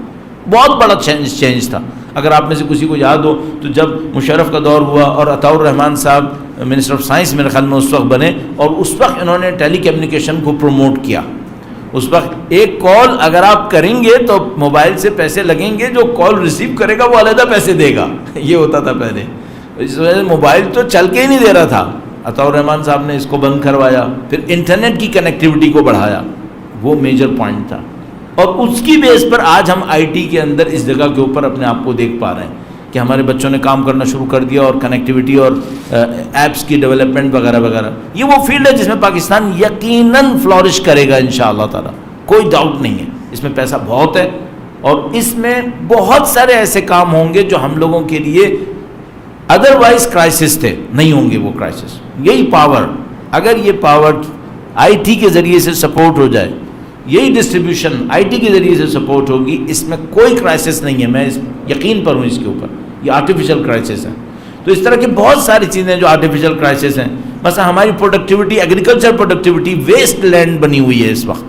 B: بہت بڑا چینج تھا. اگر آپ میں سے کسی کو یاد ہو تو جب مشرف کا دور ہوا اور عطاء الرحمان صاحب منسٹر آف سائنس میرے خیال میں اس وقت بنے، اور اس وقت انہوں نے ٹیلی کمیونیکیشن کو پروموٹ کیا. اس وقت ایک کال اگر آپ کریں گے تو موبائل سے پیسے لگیں گے، جو کال ریسیو کرے گا وہ علیحدہ پیسے دے گا. یہ ہوتا تھا پہلے. اس وجہ سے موبائل تو چل کے ہی نہیں دے رہا تھا. عطاء الرحمان صاحب نے اس کو بند کروایا، پھر انٹرنیٹ کی کنیکٹیوٹی کو بڑھایا. وہ میجر پوائنٹ تھا، اور اس کی بیس پر آج ہم آئی ٹی کے اندر اس جگہ کے اوپر اپنے آپ کو دیکھ پا رہے ہیں کہ ہمارے بچوں نے کام کرنا شروع کر دیا، اور کنیکٹیوٹی اور ایپس کی ڈیولپمنٹ وغیرہ وغیرہ. یہ وہ فیلڈ ہے جس میں پاکستان یقیناً فلورش کرے گا انشاءاللہ تعالی، کوئی ڈاؤٹ نہیں ہے. اس میں پیسہ بہت ہے، اور اس میں بہت سارے ایسے کام ہوں گے جو ہم لوگوں کے لیے ادروائز کرائسس تھے، نہیں ہوں گے وہ کرائسس. یہی پاور، اگر یہ پاور آئی ٹی کے ذریعے سے سپورٹ ہو جائے، یہی ڈسٹریبیوشن آئی ٹی کے ذریعے سے سپورٹ ہوگی، اس میں کوئی کرائسس نہیں ہے. میں اس یقین پر ہوں اس کے اوپر. یہ آرٹیفیشل کرائسس ہے. تو اس طرح کی بہت ساری چیزیں جو آرٹیفیشل کرائسس ہیں. مثلا ہماری productivity, agriculture productivity waste land بنی ہوئی ہے اس وقت،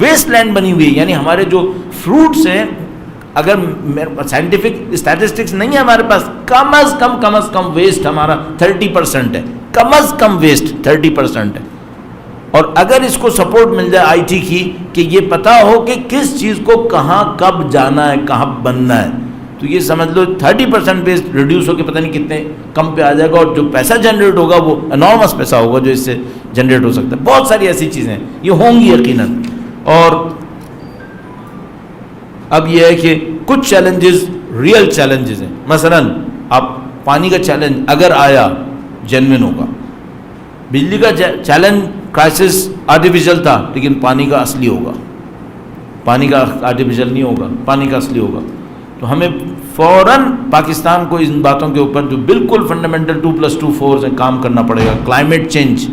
B: ویسٹ لینڈ بنی ہوئی ہے. یعنی ہمارے جو فروٹس ہیں، اگر سائنٹیفک اسٹیٹسٹکس نہیں ہے ہمارے پاس، کم از کم ویسٹ ہمارا 30% ہے، کم از کم ویسٹ 30% ہے. اور اگر اس کو سپورٹ مل جائے آئی ٹی کی، کہ یہ پتا ہو کہ کس چیز کو کہاں کب جانا ہے، کہاں بننا ہے، تو یہ سمجھ لو 30% ویسٹ ریڈیوس ہو کے پتہ نہیں کتنے کم پہ آ جائے گا. اور جو پیسہ جنریٹ ہوگا وہ انارمس پیسہ ہوگا جو اس سے جنریٹ ہو سکتا ہے. بہت ساری ایسی چیزیں یہ ہوں گی یقیناً. اور اب یہ ہے کہ کچھ چیلنجز ریئل چیلنجز ہیں. مثلا آپ پانی کا چیلنج اگر آیا جینوئن ہوگا. بجلی کا چیلنج کرائسس آرٹیفیشل تھا، لیکن پانی کا اصلی ہوگا. پانی کا آرٹیفیشل نہیں ہوگا، پانی کا اصلی ہوگا. تو ہمیں فوراً پاکستان کو ان باتوں کے اوپر جو بالکل فنڈامنٹل 2+2=4 سے کام کرنا پڑے گا. کلائمیٹ چینج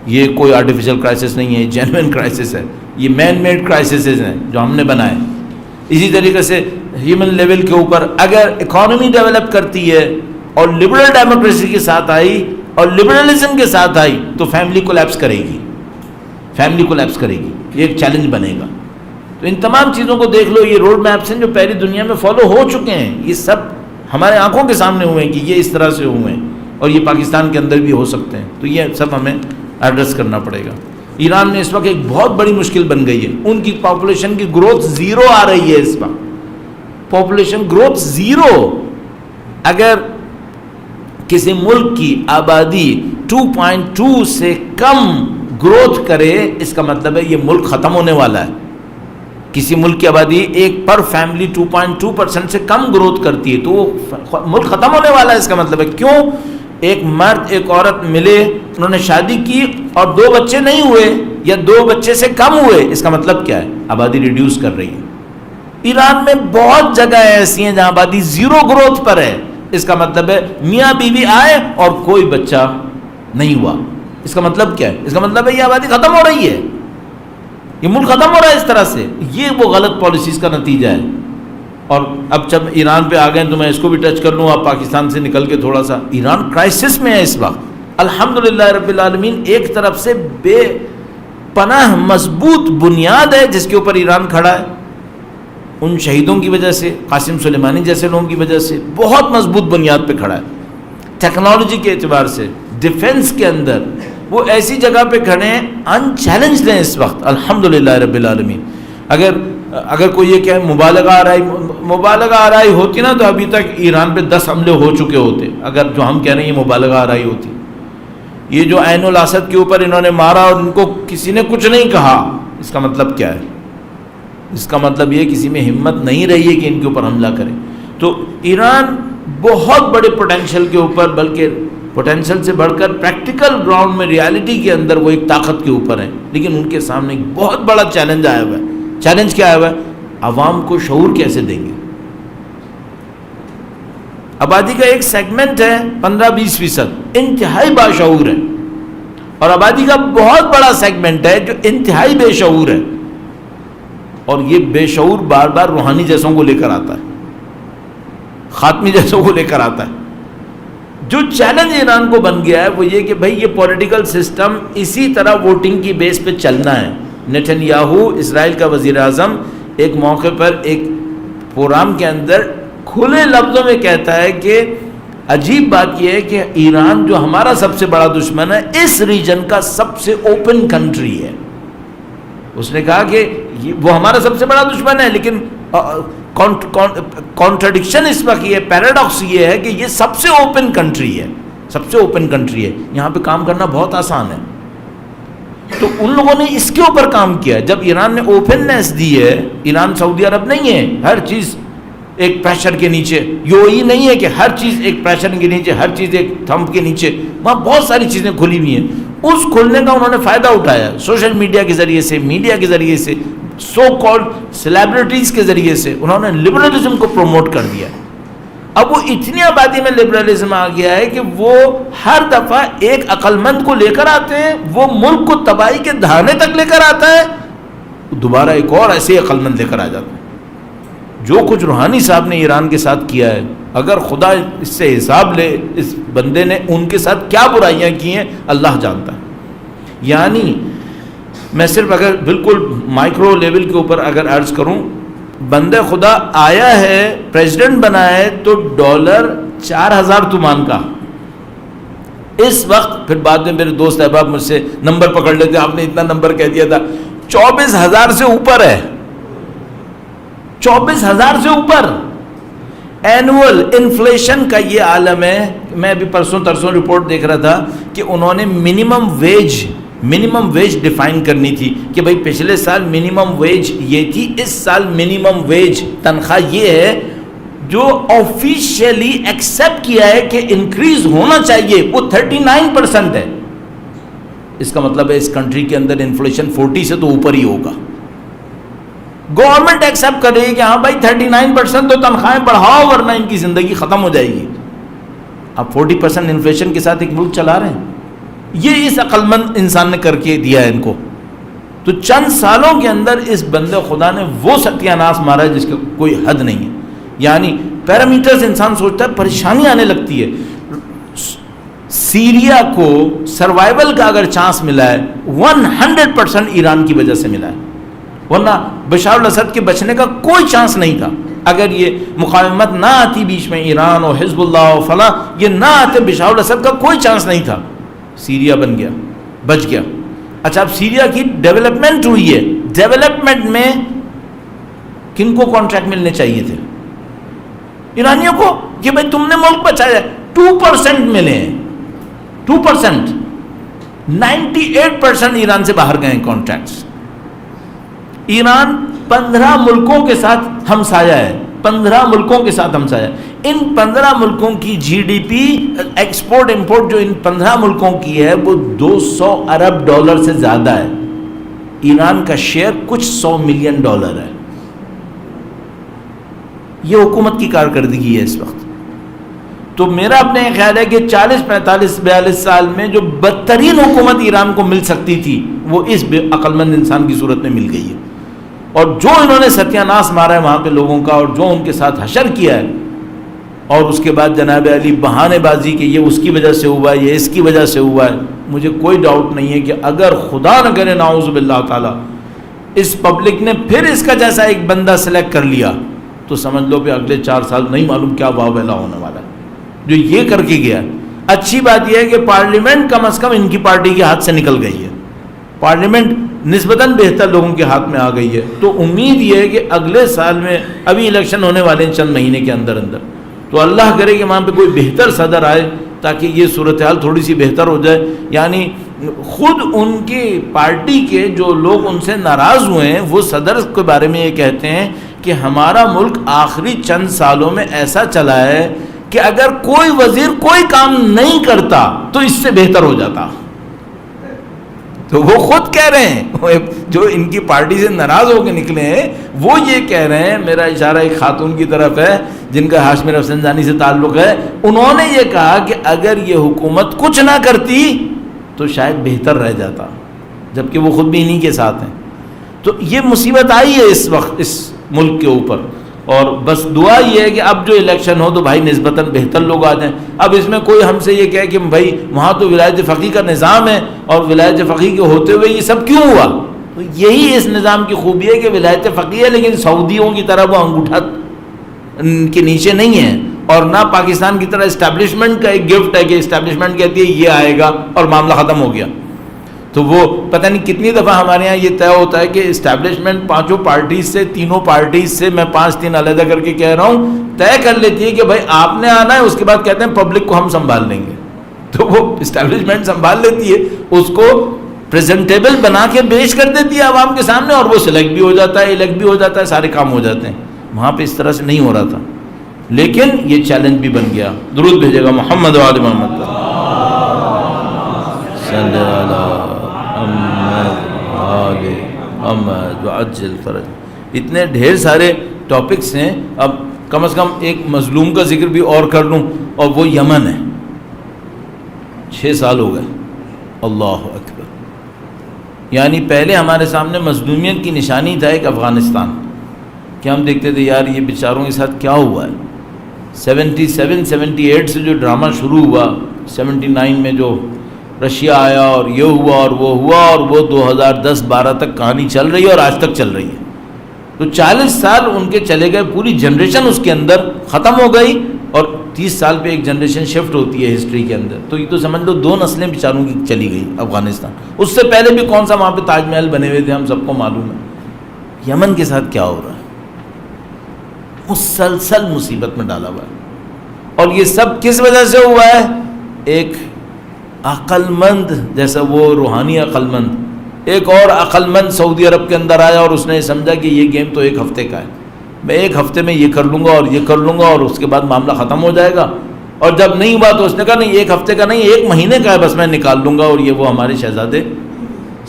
B: یہ کوئی آرٹیفیشل کرائسس نہیں ہے، یہ جینوئن کرائسس ہے. یہ مین میڈ کرائسسز ہیں جو ہم نے بنائے. اسی طریقے سے ہیومن لیول کے اوپر اگر اکانومی ڈیولپ کرتی ہے اور لبرل ڈیموکریسی کے ساتھ آئی اور لبرلزم کے ساتھ آئی، تو فیملی کولیپس کرے گی، فیملی کولیپس کرے گی. یہ ایک چیلنج بنے گا. تو ان تمام چیزوں کو دیکھ لو. یہ روڈ میپس ہیں جو پہلی دنیا میں فالو ہو چکے ہیں. یہ سب ہمارے آنکھوں کے سامنے ہوئے ہیں کہ یہ اس طرح سے ہوئے ہیں، اور یہ پاکستان کے اندر بھی ہو سکتے ہیں. تو یہ سب ہمیں ایڈریس کرنا پڑے گا. ایران میں اس وقت ایک بہت بڑی مشکل بن گئی ہے. ان کی پاپولیشن کی گروتھ 0 آ رہی ہے اس وقت. Population growth 0. اگر کسی ملک کی آبادی 2.2 سے کم گروتھ کرے، اس کا مطلب ہے یہ ملک ختم ہونے والا ہے. کسی ملک کی آبادی ایک پر فیملی 2.2% سے کم گروتھ کرتی ہے تو وہ ملک ختم ہونے والا ہے. اس کا مطلب ہے کیوں؟ ایک مرد ایک عورت ملے، انہوں نے شادی کی اور 2 بچے نہیں ہوئے یا 2 بچے سے کم ہوئے، اس کا مطلب کیا ہے؟ آبادی ریڈیوس کر رہی ہے. ایران میں بہت جگہ ایسی ہیں جہاں آبادی 0 گروتھ پر ہے. اس کا مطلب ہے میاں بیوی آئے اور کوئی بچہ نہیں ہوا. اس کا مطلب کیا ہے؟ اس کا مطلب ہے یہ آبادی ختم ہو رہی ہے، یہ ملک ختم ہو رہا ہے اس طرح سے. یہ وہ غلط پالیسیز کا نتیجہ ہے. اور اب جب ایران پہ آ گئے تو میں اس کو بھی ٹچ کر لوں. آپ پاکستان سے نکل کے تھوڑا سا، ایران کرائسس میں ہے اس وقت. الحمدللہ رب العالمین ایک طرف سے بے پناہ مضبوط بنیاد ہے جس کے اوپر ایران کھڑا ہے. ان شہیدوں کی وجہ سے، قاسم سلیمانی جیسے لوگوں کی وجہ سے بہت مضبوط بنیاد پہ کھڑا ہے. ٹیکنالوجی کے اعتبار سے، ڈیفنس کے اندر وہ ایسی جگہ پہ کھڑے ہیں ان چیلنجڈ ہیں اس وقت الحمدللہ رب العالمین. اگر کوئی یہ کہ مبالغہ آرائی ہوتی نا تو ابھی تک ایران پہ 10 حملے ہو چکے ہوتے. اگر جو ہم کہہ رہے ہیں یہ مبالغہ آرائی ہوتی. یہ جو عین الاسد کے اوپر انہوں نے مارا اور ان کو کسی نے کچھ نہیں کہا، اس کا مطلب کیا ہے؟ اس کا مطلب یہ کسی میں ہمت نہیں رہی ہے کہ ان کے اوپر حملہ کرے. تو ایران بہت بڑے پوٹینشیل کے اوپر، بلکہ پوٹینشیل سے بڑھ کر پریکٹیکل گراؤنڈ میں ریالٹی کے اندر وہ ایک طاقت کے اوپر ہے. لیکن ان کے سامنے ایک بہت بڑا چیلنج آیا ہوا ہے. چیلنج کیا آیا ہوا ہے؟ عوام کو شعور کیسے دیں گے؟ آبادی کا ایک سیگمنٹ ہے 15-20%، انتہائی باشعور ہے، اور آبادی کا بہت بڑا سیگمنٹ ہے جو انتہائی بے شعور ہے، اور یہ بے شعور بار بار روحانی جیسوں کو لے کر آتا ہے، خاتمی جیسوں کو لے کر آتا ہے۔ جو چیلنج ایران کو بن گیا ہے وہ یہ کہ بھئی یہ پولیٹیکل سسٹم اسی طرح ووٹنگ کی بیس پہ چلنا ہے۔ نیتن یاہو اسرائیل کا وزیر اعظم ایک موقع پر ایک پروگرام کے اندر کھلے لفظوں میں کہتا ہے کہ عجیب بات یہ ہے کہ ایران جو ہمارا سب سے بڑا دشمن ہے، اس ریجن کا سب سے اوپن کنٹری ہے۔ اس نے کہا کہ وہ ہمارا سب سے بڑا دشمن ہے، لیکن کانٹرڈکشن اس وقت یہ، پیراڈاکس یہ ہے کہ یہ سب سے اوپن کنٹری ہے، سب سے اوپن کنٹری ہے، یہاں پہ کام کرنا بہت آسان ہے۔ تو ان لوگوں نے اس کے اوپر کام کیا۔ جب ایران نے اوپننیس دی ہے، ایران سعودی عرب نہیں ہے، ہر چیز ایک پریشر کے نیچے، UAE نہیں ہے کہ ہر چیز ایک پریشر کے نیچے، ہر چیز ایک تھمپ کے نیچے، وہاں بہت ساری چیزیں کھلی ہوئی ہیں۔ اس کھلنے کا انہوں نے فائدہ اٹھایا، سوشل میڈیا کے ذریعے سے، میڈیا کے ذریعے سے، سو کالڈ سیلیبریٹیز کے ذریعے سے انہوں نے لبرلزم کو پروموٹ کر دیا۔ اب وہ اتنی آبادی میں لبرلزم آ گیا ہے کہ وہ ہر دفعہ ایک عقل مند کو لے کر آتے ہیں، وہ ملک کو تباہی کے دہانے تک لے کر آتا ہے، دوبارہ ایک اور ایسے عقل مند لے کر آ جاتا ہے۔ جو کچھ روحانی صاحب نے ایران کے ساتھ کیا ہے، اگر خدا اس سے حساب لے، اس بندے نے ان کے ساتھ کیا برائیاں کی ہیں اللہ جانتا ہے۔ یعنی میں صرف اگر بالکل مائکرو لیول کے اوپر اگر عرض کروں، بندہ خدا آیا ہے، پریزیڈنٹ بنا ہے تو $4000 تومان کا، اس وقت پھر بعد میں میرے دوست احباب مجھ سے نمبر پکڑ لیتے، آپ نے اتنا نمبر کہہ دیا تھا، 24,000 سے اوپر ہے، 24,000 سے اوپر اینول انفلیشن کا یہ عالم ہے۔ میں ابھی پرسوں ترسوں رپورٹ دیکھ رہا تھا کہ انہوں نے منیمم ویج ڈیفائن کرنی تھی کہ بھئی پچھلے سال منیمم ویج یہ تھی، اس سال منیمم ویج تنخواہ یہ ہے جو آفیشیلی ایکسیپٹ کیا ہے کہ انکریز ہونا چاہیے، وہ 39% ہے۔ اس کا مطلب ہے اس کنٹری کے اندر انفلیشن 40 سے تو اوپر ہی ہوگا۔ گورنمنٹ ایکسیپٹ کر رہی ہے کہ ہاں بھائی 39% تو تنخواہیں بڑھاؤ ورنہ ان کی زندگی ختم ہو جائے گی۔ آپ 40% انفلیشن کے ساتھ ایک ملک چلا رہے ہیں، یہ اس عقل مند انسان نے کر کے دیا ہے ان کو۔ تو چند سالوں کے اندر اس بندے خدا نے وہ ستیہ ناش مارا ہے جس کا کوئی حد نہیں ہے۔ یعنی پیرامیٹرز انسان سوچتا ہے، پریشانی آنے لگتی ہے۔ سیریا کو سروائیول کا اگر چانس ملا ہے 100% ایران کی وجہ سے ملا ہے، ورنہ بشار الاسد کے بچنے کا کوئی چانس نہیں تھا۔ اگر یہ مقاومت نہ آتی بیچ میں، ایران اور حزب اللہ اور فلاں یہ نہ آتے، بشار الاسد کا کوئی چانس نہیں تھا۔ سیریا بن گیا، بچ گیا۔ اچھا، اب سیریا کی ڈیولپمنٹ ہوئی ہے، ڈیولپمنٹ میں کن کو کانٹریکٹ ملنے چاہیے تھے؟ ایرانیوں کو، کہ بھئی تم نے ملک بچایا۔ 2% ملے ہیں، 2%، 98% ایران سے باہر گئے ہیں کانٹریکٹس۔ ایران 15 ملکوں کے ساتھ ہمسایہ ہے، 15 ملکوں کے ساتھ ہمسایہ۔ ان 15 ملکوں کی G D P export import جو ان 15 ملکوں کی ہے وہ $200 ارب سے زیادہ ہے۔ ایران کا شیئر کچھ $100 ملین ہے۔ یہ حکومت کی کارکردگی ہے اس وقت۔ تو میرا اپنے خیال ہے کہ 40 45 42 سال میں جو بدترین حکومت ایران کو مل سکتی تھی وہ اس عقل مند انسان کی صورت میں مل گئی ہے۔ اور جو انہوں نے ستیہ ناش مارا ہے وہاں پہ لوگوں کا، اور جو ان کے ساتھ حشر کیا ہے، اور اس کے بعد جناب علی بہانے بازی کہ یہ اس کی وجہ سے ہوا ہے، یہ اس کی وجہ سے ہوا ہے، مجھے کوئی ڈاؤٹ نہیں ہے کہ اگر خدا نہ کرے نعوذ باللہ تعالی اس پبلک نے پھر اس کا جیسا ایک بندہ سلیکٹ کر لیا تو سمجھ لو کہ اگلے 4 سال نہیں معلوم کیا واویلا ہونے والا ہے جو یہ کر کے گیا۔ اچھی بات یہ ہے کہ پارلیمنٹ کم از کم ان کی پارٹی کے ہاتھ سے نکل گئی ہے، پارلیمنٹ نسبتاً بہتر لوگوں کے ہاتھ میں آ گئی ہے۔ تو امید یہ ہے کہ اگلے سال میں، ابھی الیکشن ہونے والے ہیں چند مہینے کے اندر اندر، تو اللہ کرے کہ وہاں پہ کوئی بہتر صدر آئے تاکہ یہ صورتحال تھوڑی سی بہتر ہو جائے۔ یعنی خود ان کی پارٹی کے جو لوگ ان سے ناراض ہوئے ہیں وہ صدر کے بارے میں یہ کہتے ہیں کہ ہمارا ملک آخری چند سالوں میں ایسا چلا ہے کہ اگر کوئی وزیر کوئی کام نہیں کرتا تو اس سے بہتر ہو جاتا۔ تو وہ خود کہہ رہے ہیں، جو ان کی پارٹی سے ناراض ہو کے نکلے ہیں وہ یہ کہہ رہے ہیں، میرا اشارہ ایک خاتون کی طرف ہے جن کا ہاشمی رفسنجانی سے تعلق ہے، انہوں نے یہ کہا کہ اگر یہ حکومت کچھ نہ کرتی تو شاید بہتر رہ جاتا، جبکہ وہ خود بھی انہی کے ساتھ ہیں۔ تو یہ مصیبت آئی ہے اس وقت اس ملک کے اوپر، اور بس دعا یہ ہے کہ اب جو الیکشن ہو تو بھائی نسبتاً بہتر لوگ آ جائیں۔ اب اس میں کوئی ہم سے یہ کہے کہ بھائی وہاں تو ولایت فقیہ کا نظام ہے اور ولایت فقیہ کے ہوتے ہوئے یہ سب کیوں ہوا، تو یہی اس نظام کی خوبی ہے کہ ولایت فقیہ ہے لیکن سعودیوں کی طرح وہ انگوٹھا کے نیچے نہیں ہے، اور نہ پاکستان کی طرح اسٹیبلشمنٹ کا ایک گفٹ ہے کہ اسٹیبلشمنٹ کہتی ہے یہ آئے گا اور معاملہ ختم ہو گیا۔ تو وہ پتہ نہیں کتنی دفعہ ہمارے ہاں یہ طے ہوتا ہے کہ اسٹیبلشمنٹ پانچوں پارٹیز سے، تینوں پارٹیز سے، میں 5-3 علیحدہ کر کے کہہ رہا ہوں، طے کر لیتی ہے کہ بھائی آپ نے آنا ہے، اس کے بعد کہتے ہیں پبلک کو ہم سنبھال لیں گے۔ تو وہ اسٹیبلشمنٹ سنبھال لیتی ہے، اس کو پریزنٹیبل بنا کے پیش کر دیتی ہے عوام کے سامنے، اور وہ سلیکٹ بھی ہو جاتا ہے، الیکٹ بھی ہو جاتا ہے، سارے کام ہو جاتے ہیں۔ وہاں پہ اس طرح سے نہیں ہو رہا تھا، لیکن یہ چیلنج بھی بن گیا۔ درود بھیجے گا محمد و آل محمد صلی اللہ محمد وعجل فرج۔ اتنے ڈھیر سارے ٹاپکس ہیں، اب کم از کم ایک مظلوم کا ذکر بھی اور کر لوں، اور وہ یمن ہے۔ 6 سال ہو گئے، اللہ اکبر۔ یعنی پہلے ہمارے سامنے مظلومیت کی نشانی تھا ایک افغانستان، کہ ہم دیکھتے تھے یار یہ بیچاروں کے ساتھ کیا ہوا ہے۔ 77-78 سے جو ڈرامہ شروع ہوا، 79 میں جو رشیا آیا اور یہ ہوا اور وہ ہوا، اور وہ 2010-12 تک کہانی چل رہی ہے اور آج تک چل رہی ہے۔ تو 40 سال ان کے چلے گئے، پوری جنریشن اس کے اندر ختم ہو گئی، اور 30 سال پہ ایک جنریشن شفٹ ہوتی ہے ہسٹری کے اندر۔ تو یہ تو سمجھ لو 2 نسلیں بیچاروں کی چلی گئی افغانستان۔ اس سے پہلے بھی کون سا وہاں پہ تاج محل بنے ہوئے تھے، ہم سب کو معلوم ہے۔ یمن کے ساتھ کیا ہو رہا ہے، مسلسل مصیبت میں ڈالا ہوا ہے، اور یہ سب کس وجہ سے ہوا ہے؟ ایک عقل مند، جیسا وہ روحانی عقل مند، ایک اور عقل مند سعودی عرب کے اندر آیا، اور اس نے سمجھا کہ یہ گیم تو 1 ہفتے کا ہے، میں 1 ہفتے میں یہ کر لوں گا اور یہ کر لوں گا، اور اس کے بعد معاملہ ختم ہو جائے گا۔ اور جب نہیں ہوا تو اس نے کہا نہیں 1 ہفتے کا نہیں، 1 مہینے کا ہے، بس میں نکال لوں گا۔ اور یہ وہ ہمارے شہزادے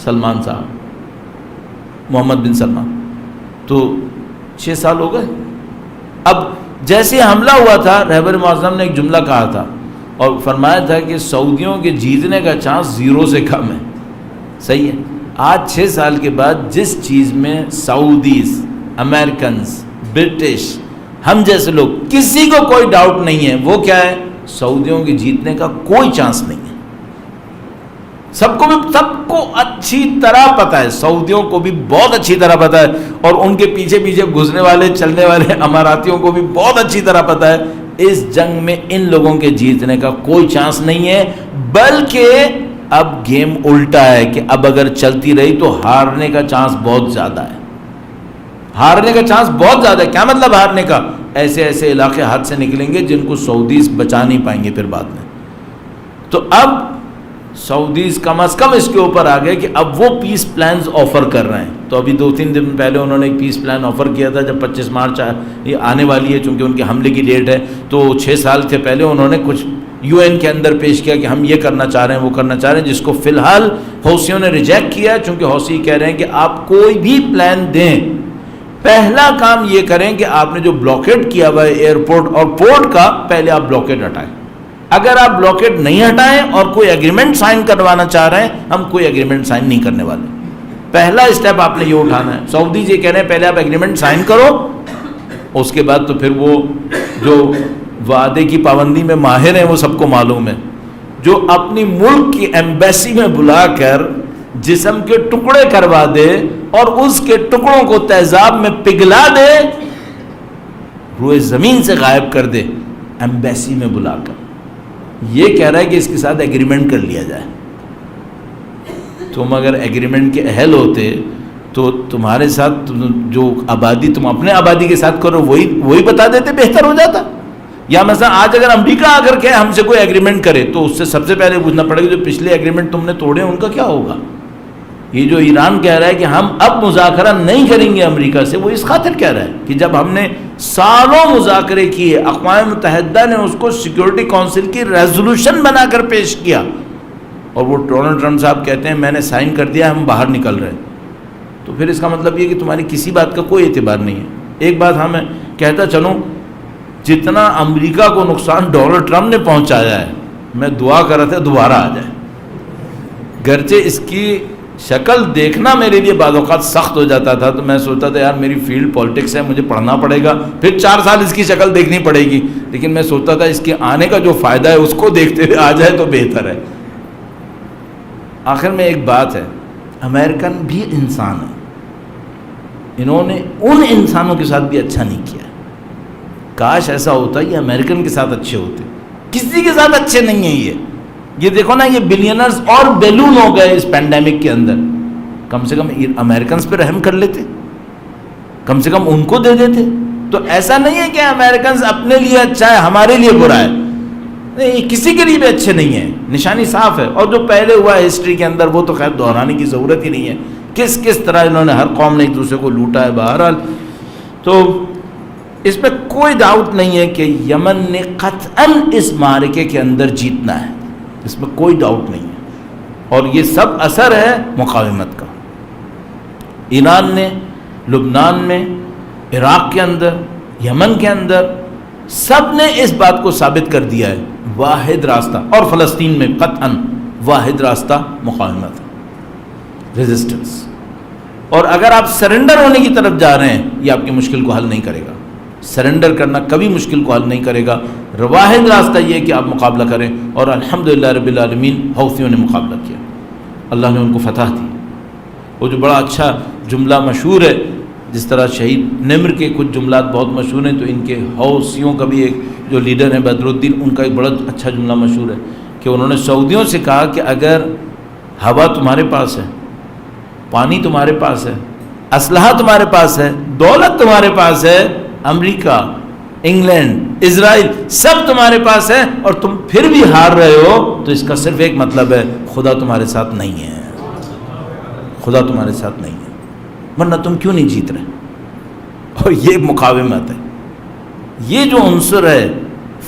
B: سلمان صاحب، محمد بن سلمان۔ تو 6 سال ہو گئے۔ اب جیسے حملہ ہوا تھا، رہبر معظم نے ایک جملہ کہا تھا اور فرمایا تھا کہ سعودیوں کے جیتنے کا چانس 0 سے کم ہے۔ صحیح ہے۔ آج 6 سال کے بعد جس چیز میں سعودیز، امریکنز، برٹش، ہم جیسے لوگ کسی کو کوئی ڈاؤٹ نہیں ہے، وہ کیا ہے؟ سعودیوں کے جیتنے کا کوئی چانس نہیں ہے۔ سب کو اچھی طرح پتہ ہے، سعودیوں کو بھی بہت اچھی طرح پتہ ہے، اور ان کے پیچھے پیچھے گھسنے والے چلنے والے اماراتیوں کو بھی بہت اچھی طرح پتہ ہے، اس جنگ میں ان لوگوں کے جیتنے کا کوئی چانس نہیں ہے۔ بلکہ اب گیم الٹا ہے کہ اب اگر چلتی رہی تو ہارنے کا چانس بہت زیادہ ہے۔ ہارنے کا چانس بہت زیادہ ہے۔ کیا مطلب ہارنے کا؟ ایسے ایسے علاقے ہاتھ سے نکلیں گے جن کو سعودیز بچا نہیں پائیں گے پھر بعد میں۔ تو اب سعودیز کم از کم اس کے اوپر آ گئے کہ اب وہ پیس پلانز آفر کر رہے ہیں۔ تو ابھی 2-3 دن پہلے انہوں نے ایک پیس پلان آفر کیا تھا، جب 25 مارچ یہ آنے والی ہے چونکہ ان کے حملے کی ڈیٹ ہے، تو 6 سال سے پہلے انہوں نے کچھ UN کے اندر پیش کیا کہ ہم یہ کرنا چاہ رہے ہیں، وہ کرنا چاہ رہے ہیں، جس کو فی الحال حوثیوں نے ریجیکٹ کیا ہے، چونکہ حوثی کہہ رہے ہیں کہ آپ کوئی بھی پلان دیں، پہلا کام یہ کریں کہ آپ نے جو بلاکیڈ کیا ہوا ہے ایئرپورٹ اور پورٹ کا، پہلے آپ بلاکیڈ ہٹائیں۔ اگر آپ بلاکیڈ نہیں ہٹائیں اور کوئی ایگریمنٹ سائن کروانا چاہ رہے ہیں، ہم کوئی ایگریمنٹ سائن نہیں کرنے والے۔ پہلا اسٹیپ آپ نے یہ اٹھانا ہے۔ سعودی یہ کہہ رہے ہیں پہلے آپ ایگریمنٹ سائن کرو، اس کے بعد تو پھر وہ جو وعدے کی پابندی میں ماہر ہیں وہ سب کو معلوم ہے، جو اپنی ملک کی ایمبیسی میں بلا کر جسم کے ٹکڑے کروا دے اور اس کے ٹکڑوں کو تیزاب میں پگھلا دے، روئے زمین سے غائب کر دے ایمبیسی میں بلا کر، یہ کہہ رہا ہے کہ اس کے ساتھ ایگریمنٹ کر لیا جائے۔ تم اگر ایگریمنٹ کے اہل ہوتے تو تمہارے ساتھ جو آبادی تم اپنے آبادی کے ساتھ کرو وہی بتا دیتے، بہتر ہو جاتا۔ یا مثلا آج اگر امریکہ آ کر کے ہم سے کوئی ایگریمنٹ کرے تو اس سے سب سے پہلے پوچھنا پڑے گا جو پچھلے ایگریمنٹ تم نے توڑے ان کا کیا ہوگا۔ یہ جو ایران کہہ رہا ہے کہ ہم اب مذاکرہ نہیں کریں گے امریکہ سے، وہ اس خاطر کہہ رہا ہے کہ جب ہم نے سالوں مذاکرے کیے، اقوام متحدہ نے اس کو سیکیورٹی کونسل کی ریزولوشن بنا کر پیش کیا، اور وہ ڈونلڈ ٹرمپ صاحب کہتے ہیں میں نے سائن کر دیا ہم باہر نکل رہے ہیں، تو پھر اس کا مطلب یہ کہ تمہاری کسی بات کا کوئی اعتبار نہیں ہے۔ ایک بات میں کہتا چلوں، جتنا امریکہ کو نقصان ڈونلڈ ٹرمپ نے پہنچایا ہے، میں دعا کر رہا تھا دوبارہ آ جائے، گرچہ اس کی شکل دیکھنا میرے لیے بعض اوقات سخت ہو جاتا تھا، تو میں سوچتا تھا یار میری فیلڈ پالیٹکس ہے، مجھے پڑھنا پڑے گا، پھر 4 سال اس کی شکل دیکھنی پڑے گی، لیکن میں سوچتا تھا اس کے آنے کا جو فائدہ ہے اس کو دیکھتے ہوئے آ جائے تو بہتر ہے۔ آخر میں ایک بات ہے، امریکن بھی انسان ہے، انہوں نے ان انسانوں کے ساتھ بھی اچھا نہیں کیا، کاش ایسا ہوتا یہ امریکن کے ساتھ اچھے ہوتے، کسی کے ساتھ اچھے نہیں ہیں۔ یہ دیکھو نا، یہ بلینرز اور بیلون ہو گئے اس پینڈیمک کے اندر، کم سے کم امریکنز پہ رحم کر لیتے، کم سے کم ان کو دے دیتے۔ تو ایسا نہیں ہے کہ امریکنز اپنے لیے اچھا ہے ہمارے لیے برا ہے، نہیں، کسی کے لیے بھی اچھے نہیں ہیں، نشانی صاف ہے۔ اور جو پہلے ہوا ہے ہسٹری کے اندر وہ تو خیر دہرانے کی ضرورت ہی نہیں ہے، کس طرح انہوں نے ہر قوم نے ایک دوسرے کو لوٹا ہے۔ بہرحال تو اس میں کوئی ڈاؤٹ نہیں ہے کہ یمن نے قطعاً اس معرکے کے اندر جیتنا ہے، اس میں کوئی ڈاؤٹ نہیں ہے، اور یہ سب اثر ہے مقاومت کا۔ ایران نے لبنان میں، عراق کے اندر، یمن کے اندر، سب نے اس بات کو ثابت کر دیا ہے، واحد راستہ، اور فلسطین میں قطعاً واحد راستہ مقاومت ہے، ریزسٹنس۔ اور اگر آپ سرنڈر ہونے کی طرف جا رہے ہیں، یہ آپ کی مشکل کو حل نہیں کرے گا، سرنڈر کرنا کبھی مشکل کو حل نہیں کرے گا۔ واحد راستہ یہ ہے کہ آپ مقابلہ کریں، اور الحمدللہ رب العالمین حوثیوں نے مقابلہ کیا، اللہ نے ان کو فتح دی۔ وہ جو بڑا اچھا جملہ مشہور ہے، جس طرح شہید نمر کے کچھ جملات بہت مشہور ہیں، تو ان کے حوثیوں کا بھی ایک جو لیڈر ہیں بدر الدین، ان کا ایک بڑا اچھا جملہ مشہور ہے کہ انہوں نے سعودیوں سے کہا کہ اگر ہوا تمہارے پاس ہے، پانی تمہارے پاس ہے، اسلحہ تمہارے پاس ہے، دولت تمہارے پاس ہے، امریکہ، انگلینڈ، اسرائیل سب تمہارے پاس ہے، اور تم پھر بھی ہار رہے ہو، تو اس کا صرف ایک مطلب ہے، خدا تمہارے ساتھ نہیں ہے، خدا تمہارے ساتھ نہیں ہے، ورنہ تم کیوں نہیں جیت رہے؟ اور یہ مقاومت ہے، یہ جو عنصر ہے،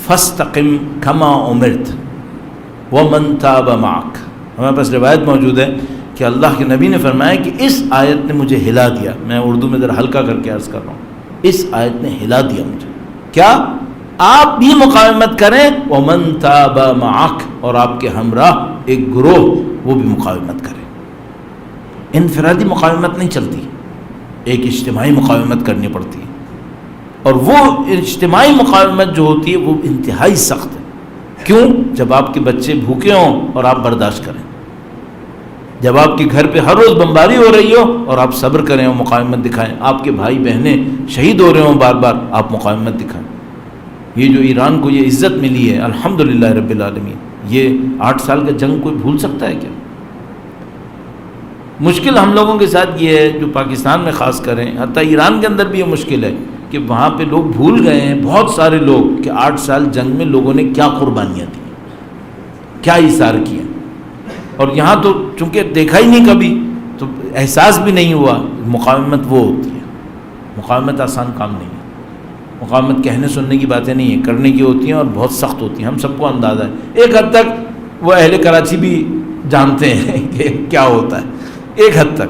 B: فاستقم کما امرت ومن تاب معک۔ ہمارے پاس روایت موجود ہے کہ اللہ کے نبی نے فرمایا کہ اس آیت نے مجھے ہلا دیا، میں اردو میں ذرا ہلکا کر کے عرض کر رہا ہوں، اس آیت نے ہلا دیا مجھے، کیا آپ بھی مقاومت کریں، ومن تاب معک، اور آپ کے ہمراہ ایک گروہ وہ بھی مقاومت کریں۔ انفرادی مقاومت نہیں چلتی، ایک اجتماعی مقاومت کرنی پڑتی ہے، اور وہ اجتماعی مقاومت جو ہوتی ہے وہ انتہائی سخت ہے۔ کیوں؟ جب آپ کے بچے بھوکے ہوں اور آپ برداشت کریں، جب آپ کے گھر پہ ہر روز بمباری ہو رہی ہو اور آپ صبر کریں اور مقاومت دکھائیں، آپ کے بھائی بہنیں شہید ہو رہے ہوں بار بار، آپ مقاومت دکھائیں۔ یہ جو ایران کو یہ عزت ملی ہے الحمدللہ رب العالمین، یہ 8 سال کا جنگ کوئی بھول سکتا ہے کیا؟ مشکل ہم لوگوں کے ساتھ یہ ہے جو پاکستان میں خاص کریں، حتیٰ ایران کے اندر بھی یہ مشکل ہے کہ وہاں پہ لوگ بھول گئے ہیں، بہت سارے لوگ، کہ 8 سال جنگ میں لوگوں نے کیا قربانیاں دی، کیا ایثار کیا، اور یہاں تو چونکہ دیکھا ہی نہیں کبھی، تو احساس بھی نہیں ہوا۔ مقاومت وہ ہوتی ہے، مقاومت آسان کام نہیں ہے، مقاومت کہنے سننے کی باتیں نہیں ہیں، کرنے کی ہوتی ہیں، اور بہت سخت ہوتی ہیں، ہم سب کو اندازہ ہے۔ ایک حد تک وہ اہل کراچی بھی جانتے ہیں کہ کیا ہوتا ہے، ایک حد تک،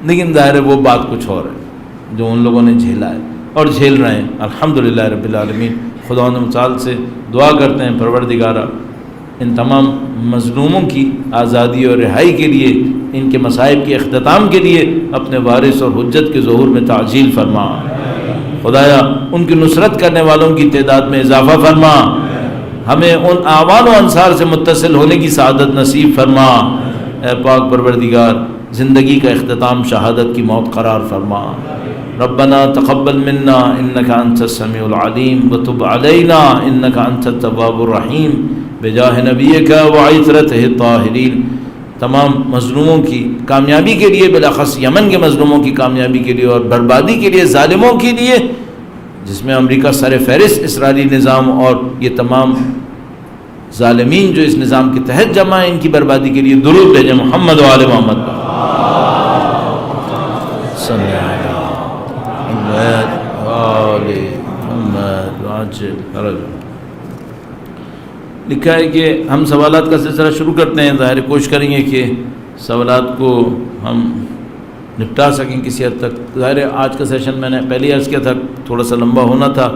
B: لیکن ظاہر ہے وہ بات کچھ اور ہے جو ان لوگوں نے جھیلا ہے اور جھیل رہے ہیں الحمدللہ رب العالمین۔ خدا متعال سے دعا کرتے ہیں پروردگارہ ان تمام مظلوموں کی آزادی اور رہائی کے لیے، ان کے مصائب کے اختتام کے لیے اپنے وارث اور حجت کے ظہور میں تعجیل فرما۔ خدایا ان کی نصرت کرنے والوں کی تعداد میں اضافہ فرما، ہمیں ان اعوان و انصار سے متصل ہونے کی سعادت نصیب فرما۔ اے پاک پروردگار، زندگی کا اختتام شہادت کی موت قرار فرما۔ ربنا تقبل منا انك انت السميع العليم وتب علينا انك انت التواب الرحيم بجاہ نبیک وعطرتہ الطاہرین۔ تمام مظلوموں کی کامیابی کے لیے، بالاخص یمن کے مظلوموں کی کامیابی کے لیے اور بربادی کے لیے، ظالموں کے لیے، جس میں امریکہ سر فہرست اسرائیلی نظام، اور یہ تمام ظالمین جو اس نظام کے تحت جمع ہیں، ان کی بربادی کے لیے درود بھیجیں محمد و آل محمد۔ صلی لکھا ہے کہ ہم سوالات کا سلسلہ شروع کرتے ہیں. ظاہر کوشش کریں گے کہ سوالات کو ہم نپٹا سکیں کسی حد تک. ظاہر آج کا سیشن میں نے پہلے عرض کیا تھا تھوڑا سا لمبا ہونا تھا،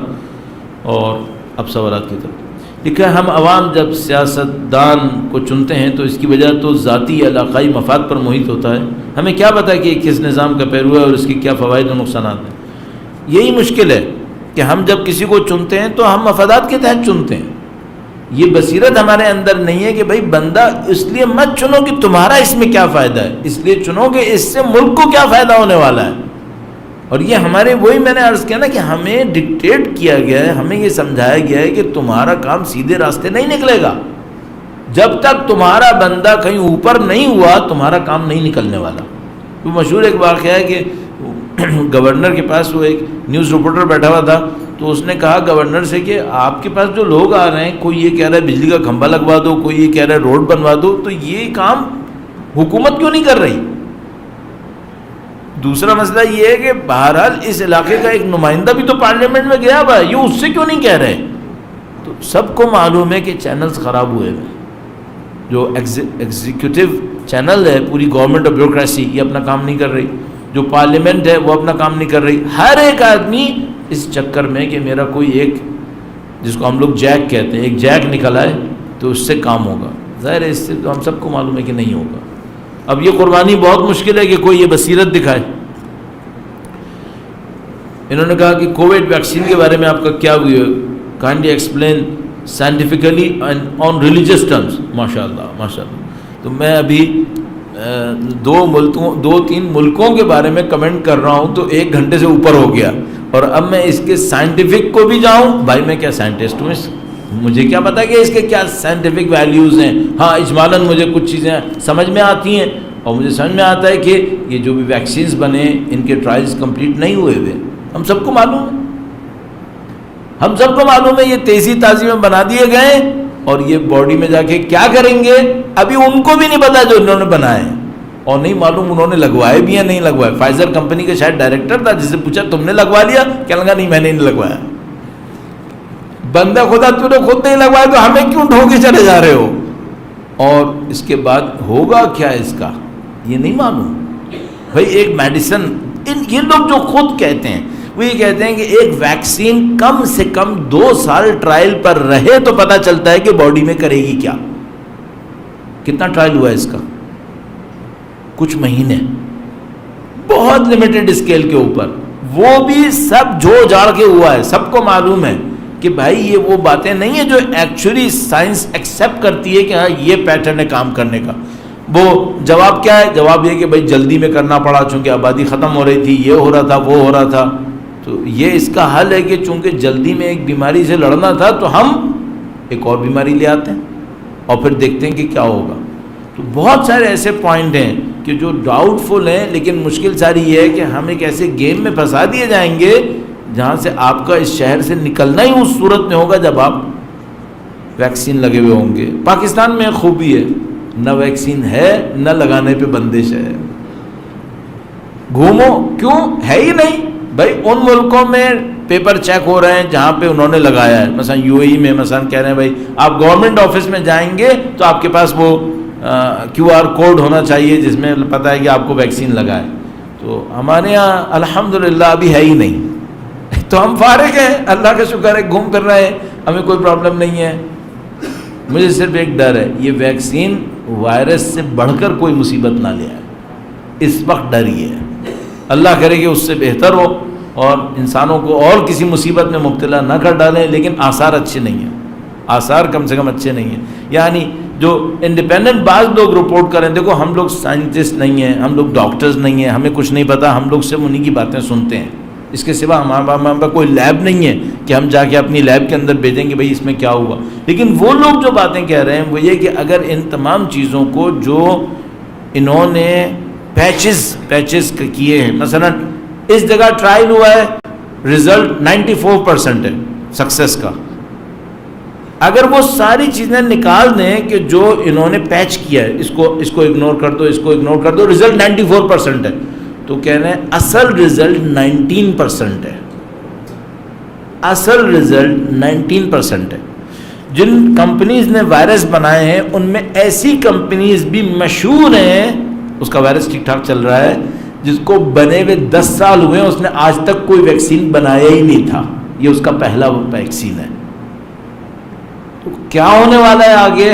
B: اور اب سوالات کی طرف. لکھا ہے ہم عوام جب سیاستدان کو چنتے ہیں تو اس کی وجہ تو ذاتی یا علاقائی مفاد پر محیط ہوتا ہے. ہمیں کیا پتہ کہ کس نظام کا پیرو ہے اور اس کے کیا فوائد و نقصانات ہیں. یہی مشکل ہے کہ ہم جب کسی کو چنتے ہیں تو ہم مفادات کے تحت چنتے ہیں. یہ بصیرت ہمارے اندر نہیں ہے کہ بھائی بندہ اس لیے مت چنو کہ تمہارا اس میں کیا فائدہ ہے، اس لیے چنو کہ اس سے ملک کو کیا فائدہ ہونے والا ہے. اور یہ ہمارے وہی میں نے عرض کیا نا کہ ہمیں ڈکٹیٹ کیا گیا ہے، ہمیں یہ سمجھایا گیا ہے کہ تمہارا کام سیدھے راستے نہیں نکلے گا. جب تک تمہارا بندہ کہیں اوپر نہیں ہوا تمہارا کام نہیں نکلنے والا. وہ مشہور ایک واقعہ ہے کہ گورنر کے پاس وہ ایک نیوز رپورٹر بیٹھا ہوا تھا، تو اس نے کہا گورنر سے کہ آپ کے پاس جو لوگ آ رہے ہیں، کوئی یہ کہہ رہا ہے بجلی کا کھمبا لگوا دو، کوئی یہ کہہ رہا ہے روڈ بنوا دو، تو یہ کام حکومت کیوں نہیں کر رہی؟ دوسرا مسئلہ یہ ہے کہ بہرحال اس علاقے کا ایک نمائندہ بھی تو پارلیمنٹ میں گیا ہوا ہے، یہ اس سے کیوں نہیں کہہ رہے؟ تو سب کو معلوم ہے کہ چینلز خراب ہوئے ہیں. جو ایگزیکیوٹیو چینل ہے پوری گورنمنٹ اور بیوروکریسی یہ اپنا کام نہیں کر رہی، جو پارلیمنٹ ہے وہ اپنا کام نہیں کر رہی. ہر ایک آدمی اس چکر میں کہ میرا کوئی ایک جس کو ہم لوگ جیک کہتے ہیں ایک جیک نکل آئے تو اس سے کام ہوگا. ظاہر ہے اس سے تو ہم سب کو معلوم ہے کہ نہیں ہوگا. اب یہ قربانی بہت مشکل ہے کہ کوئی یہ بصیرت دکھائے. انہوں نے کہا کہ کووڈ ویکسین کے بارے میں آپ کا کیا ویو ہے، kindly explain scientifically and on religious terms. ماشاء اللہ ماشاء اللہ. تو میں ابھی دو تین ملکوں کے بارے میں کمنٹ کر رہا ہوں تو 1 گھنٹے سے اوپر ہو گیا، اور اب میں اس کے سائنٹیفک کو بھی جاؤں. بھائی میں کیا سائنٹسٹ ہوں، مجھے کیا پتا کہ اس کے کیا سائنٹیفک ویلیوز ہیں. ہاں اجمالاً مجھے کچھ چیزیں سمجھ میں آتی ہیں، اور مجھے سمجھ میں آتا ہے کہ یہ جو بھی ویکسینز بنے ان کے ٹرائلز کمپلیٹ نہیں ہوئے ہوئے. ہم سب کو معلوم ہے، ہم سب کو معلوم ہے یہ تیزی تازی میں بنا دیے گئے، اور یہ باڈی میں جا کے کیا کریں گے ابھی ان کو بھی نہیں پتا جو انہوں نے بنائے، اور نہیں معلوم انہوں نے لگوائے بھی یا نہیں لگوائے. فائزر کمپنی کے شاید ڈائریکٹر تھا، جس سے پوچھا تم نے لگوا لیا، کہنے لگا نہیں میں نے نہیں لگوایا. بندہ خدا تو نے خود نہیں لگوایا تو ہمیں کیوں ڈھو کے چلے جا رہے ہو؟ اور اس کے بعد ہوگا کیا اس کا یہ نہیں معلوم. بھائی ایک میڈیسن یہ لوگ جو خود کہتے ہیں وہ یہ کہتے ہیں کہ ایک ویکسین کم سے کم 2 سال ٹرائل پر رہے تو پتہ چلتا ہے کہ باڈی میں کرے گی کیا. کتنا ٹرائل ہوا ہے اس کا؟ کچھ مہینے، بہت لمیٹڈ اسکیل کے اوپر، وہ بھی سب جھوڑ جھاڑ کے ہوا ہے. سب کو معلوم ہے کہ بھائی یہ وہ باتیں نہیں ہیں جو ایکچولی سائنس ایکسیپٹ کرتی ہے کہ ہاں یہ پیٹرن ہے کام کرنے کا. وہ جواب کیا ہے؟ جواب یہ کہ بھائی جلدی میں کرنا پڑا چونکہ آبادی ختم ہو رہی تھی، یہ ہو رہا تھا وہ ہو رہا تھا. تو یہ اس کا حل ہے کہ چونکہ جلدی میں ایک بیماری سے لڑنا تھا تو ہم ایک اور بیماری لے آتے ہیں اور پھر دیکھتے ہیں کہ کیا ہوگا. تو بہت سارے ایسے پوائنٹ ہیں کہ جو ڈاؤٹ فل ہیں، لیکن مشکل ساری یہ ہے کہ ہم ایک ایسے گیم میں پھنسا دیے جائیں گے جہاں سے آپ کا اس شہر سے نکلنا ہی اس صورت میں ہوگا جب آپ ویکسین لگے ہوئے ہوں گے. پاکستان میں خوبی ہے، نہ ویکسین ہے نہ لگانے پہ بندش ہے. گھومو کیوں ہے ہی نہیں. بھائی ان ملکوں میں پیپر چیک ہو رہے ہیں جہاں پہ انہوں نے لگایا ہے. مثلا UAE میں مثلا کہہ رہے ہیں بھائی آپ گورنمنٹ آفس میں جائیں گے تو آپ کے پاس وہ QR کوڈ ہونا چاہیے جس میں پتہ ہے کہ آپ کو ویکسین لگا ہے. تو ہمارے یہاں الحمدللہ ابھی ہے ہی نہیں. تو ہم فارغ ہیں، اللہ کا شکر ہے، گھوم پھر رہے ہیں، ہمیں کوئی پرابلم نہیں ہے. مجھے صرف ایک ڈر ہے، یہ ویکسین وائرس سے بڑھ کر کوئی مصیبت نہ لے آئے. اس وقت ڈر یہ ہے. اللہ کرے کہ اس سے بہتر ہو اور انسانوں کو اور کسی مصیبت میں مبتلا نہ کر ڈالیں. لیکن آثار اچھے نہیں ہیں، آثار کم سے کم اچھے نہیں ہیں. یعنی جو انڈیپینڈنٹ بعض لوگ رپورٹ کریں، دیکھو ہم لوگ سائنٹسٹ نہیں ہیں، ہم لوگ ڈاکٹرز نہیں ہیں، ہمیں کچھ نہیں پتا، ہم لوگ صرف انہی کی باتیں سنتے ہیں. اس کے سوا ہمارے پاس کوئی لیب نہیں ہے کہ ہم جا کے اپنی لیب کے اندر بھیجیں کہ بھائی اس میں کیا ہوا. لیکن وہ لوگ جو باتیں کہہ رہے ہیں وہ یہ کہ اگر ان تمام چیزوں کو جو انہوں نے پیچز کیے ہیں، مثلا اس جگہ ٹرائل ہوا ہے، رزلٹ 94% ہے سکسیس کا. اگر وہ ساری چیزیں نکال دیں کہ جو انہوں نے پیچ کیا ہے، اس کو اگنور کر دو، اس کو اگنور کر دو، رزلٹ 94% ہے، تو کہہ رہے ہیں اصل رزلٹ 19% ہے. اصل رزلٹ 19% ہے. جن کمپنیز نے وائرس بنائے ہیں ان میں ایسی کمپنیز بھی مشہور ہیں، اس کا وائرس ٹھیک ٹھاک چل رہا ہے، جس کو بنے ہوئے 10 سال ہوئے ہیں، اس نے آج تک کوئی ویکسین بنایا ہی نہیں تھا، یہ اس کا پہلا ویکسین ہے۔ تو کیا ہونے والا ہے آگے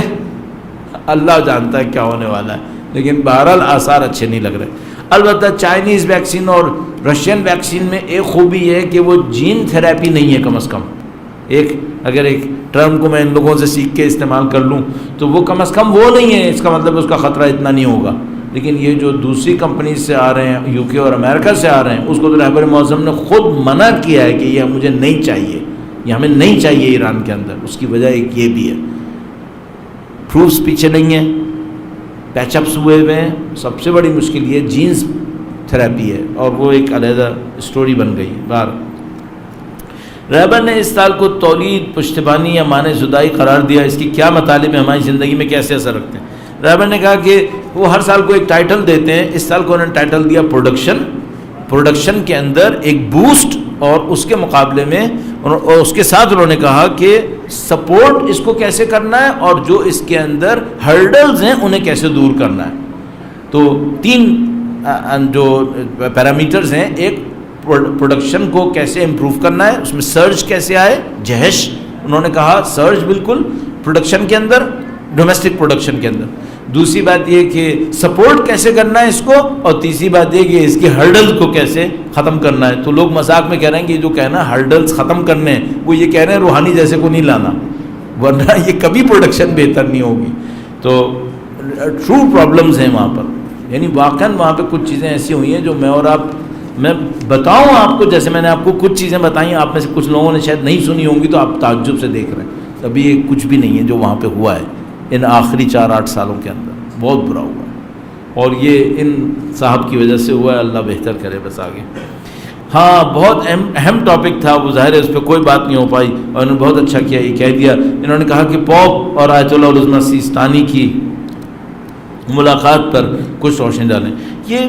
B: اللہ جانتا ہے کیا ہونے والا ہے، لیکن بہرحال آثار اچھے نہیں لگ رہے۔ البتہ چائنیز ویکسین اور رشین ویکسین میں ایک خوبی یہ ہے کہ وہ جین تھراپی نہیں ہے، کم از کم اگر ایک ٹرم کو میں ان لوگوں سے سیکھ کے استعمال کر لوں تو وہ کم از کم وہ نہیں ہے، اس کا مطلب اس کا خطرہ اتنا نہیں ہوگا۔ لیکن یہ جو دوسری کمپنیز سے آ رہے ہیں، یو کے اور امریکہ سے آ رہے ہیں، اس کو تو رہبر معظم نے خود منع کیا ہے کہ یہ مجھے نہیں چاہیے، یہ ہمیں نہیں چاہیے ایران کے اندر۔ اس کی وجہ ایک یہ بھی ہے، پروفس پیچھے نہیں ہیں، پیچ اپس ہوئے ہوئے ہیں۔ سب سے بڑی مشکل یہ جینز تھراپی ہے، اور وہ ایک علیحدہ اسٹوری بن گئی۔ بار رہبر نے اس سال کو تولید، پشتبانی یا معنی زدائی قرار دیا، اس کی کیا مطالب ہماری زندگی میں کیسے اثر رکھتے ہیں؟ رہبر نے کہا کہ وہ ہر سال کو ایک ٹائٹل دیتے ہیں، اس سال کو انہوں نے ٹائٹل دیا پروڈکشن کے اندر ایک بوسٹ، اور اس کے مقابلے میں اور اس کے ساتھ انہوں نے کہا کہ سپورٹ اس کو کیسے کرنا ہے، اور جو اس کے اندر ہرڈلز ہیں انہیں کیسے دور کرنا ہے۔ تو 3 جو پیرامیٹرز ہیں، ایک پروڈکشن کو کیسے امپروو کرنا ہے، اس میں سرج کیسے آئے، جہش انہوں نے کہا سرج بالکل پروڈکشن کے اندر، ڈومیسٹک پروڈکشن کے اندر۔ دوسری بات یہ کہ سپورٹ کیسے کرنا ہے اس کو، اور تیسری بات یہ کہ اس کی ہرڈلز کو کیسے ختم کرنا ہے۔ تو لوگ مذاق میں کہہ رہے ہیں کہ جو کہنا ہرڈلز ختم کرنے ہیں، وہ یہ کہہ رہے ہیں روحانی جیسے کو نہیں لانا، ورنہ یہ کبھی پروڈکشن بہتر نہیں ہوگی۔ تو ٹرو پرابلمز ہیں وہاں پر، یعنی واقعاً وہاں پہ کچھ چیزیں ایسی ہوئی ہیں جو میں بتاؤں آپ کو، جیسے میں نے آپ کو کچھ چیزیں بتائیں، آپ میں سے کچھ لوگوں نے شاید نہیں سنی ہوں گی تو آپ تعجب سے دیکھ رہے ہیں۔ ابھی یہ کچھ بھی نہیں ہے جو وہاں پہ ہوا ہے ان آخری 4-8 سالوں کے اندر، بہت برا ہوا ہے، اور یہ ان صاحب کی وجہ سے ہوا ہے۔ اللہ بہتر کرے بس آگے۔ ہاں، بہت اہم ٹاپک تھا وہ، ظاہر ہے اس پہ کوئی بات نہیں ہو پائی، اور انہوں نے بہت اچھا کیا، یہ کہہ دیا۔ انہوں نے کہا کہ پوپ اور آیت اللہ العظمیٰ سیستانی کی ملاقات پر کچھ روشنی ڈالیں۔ یہ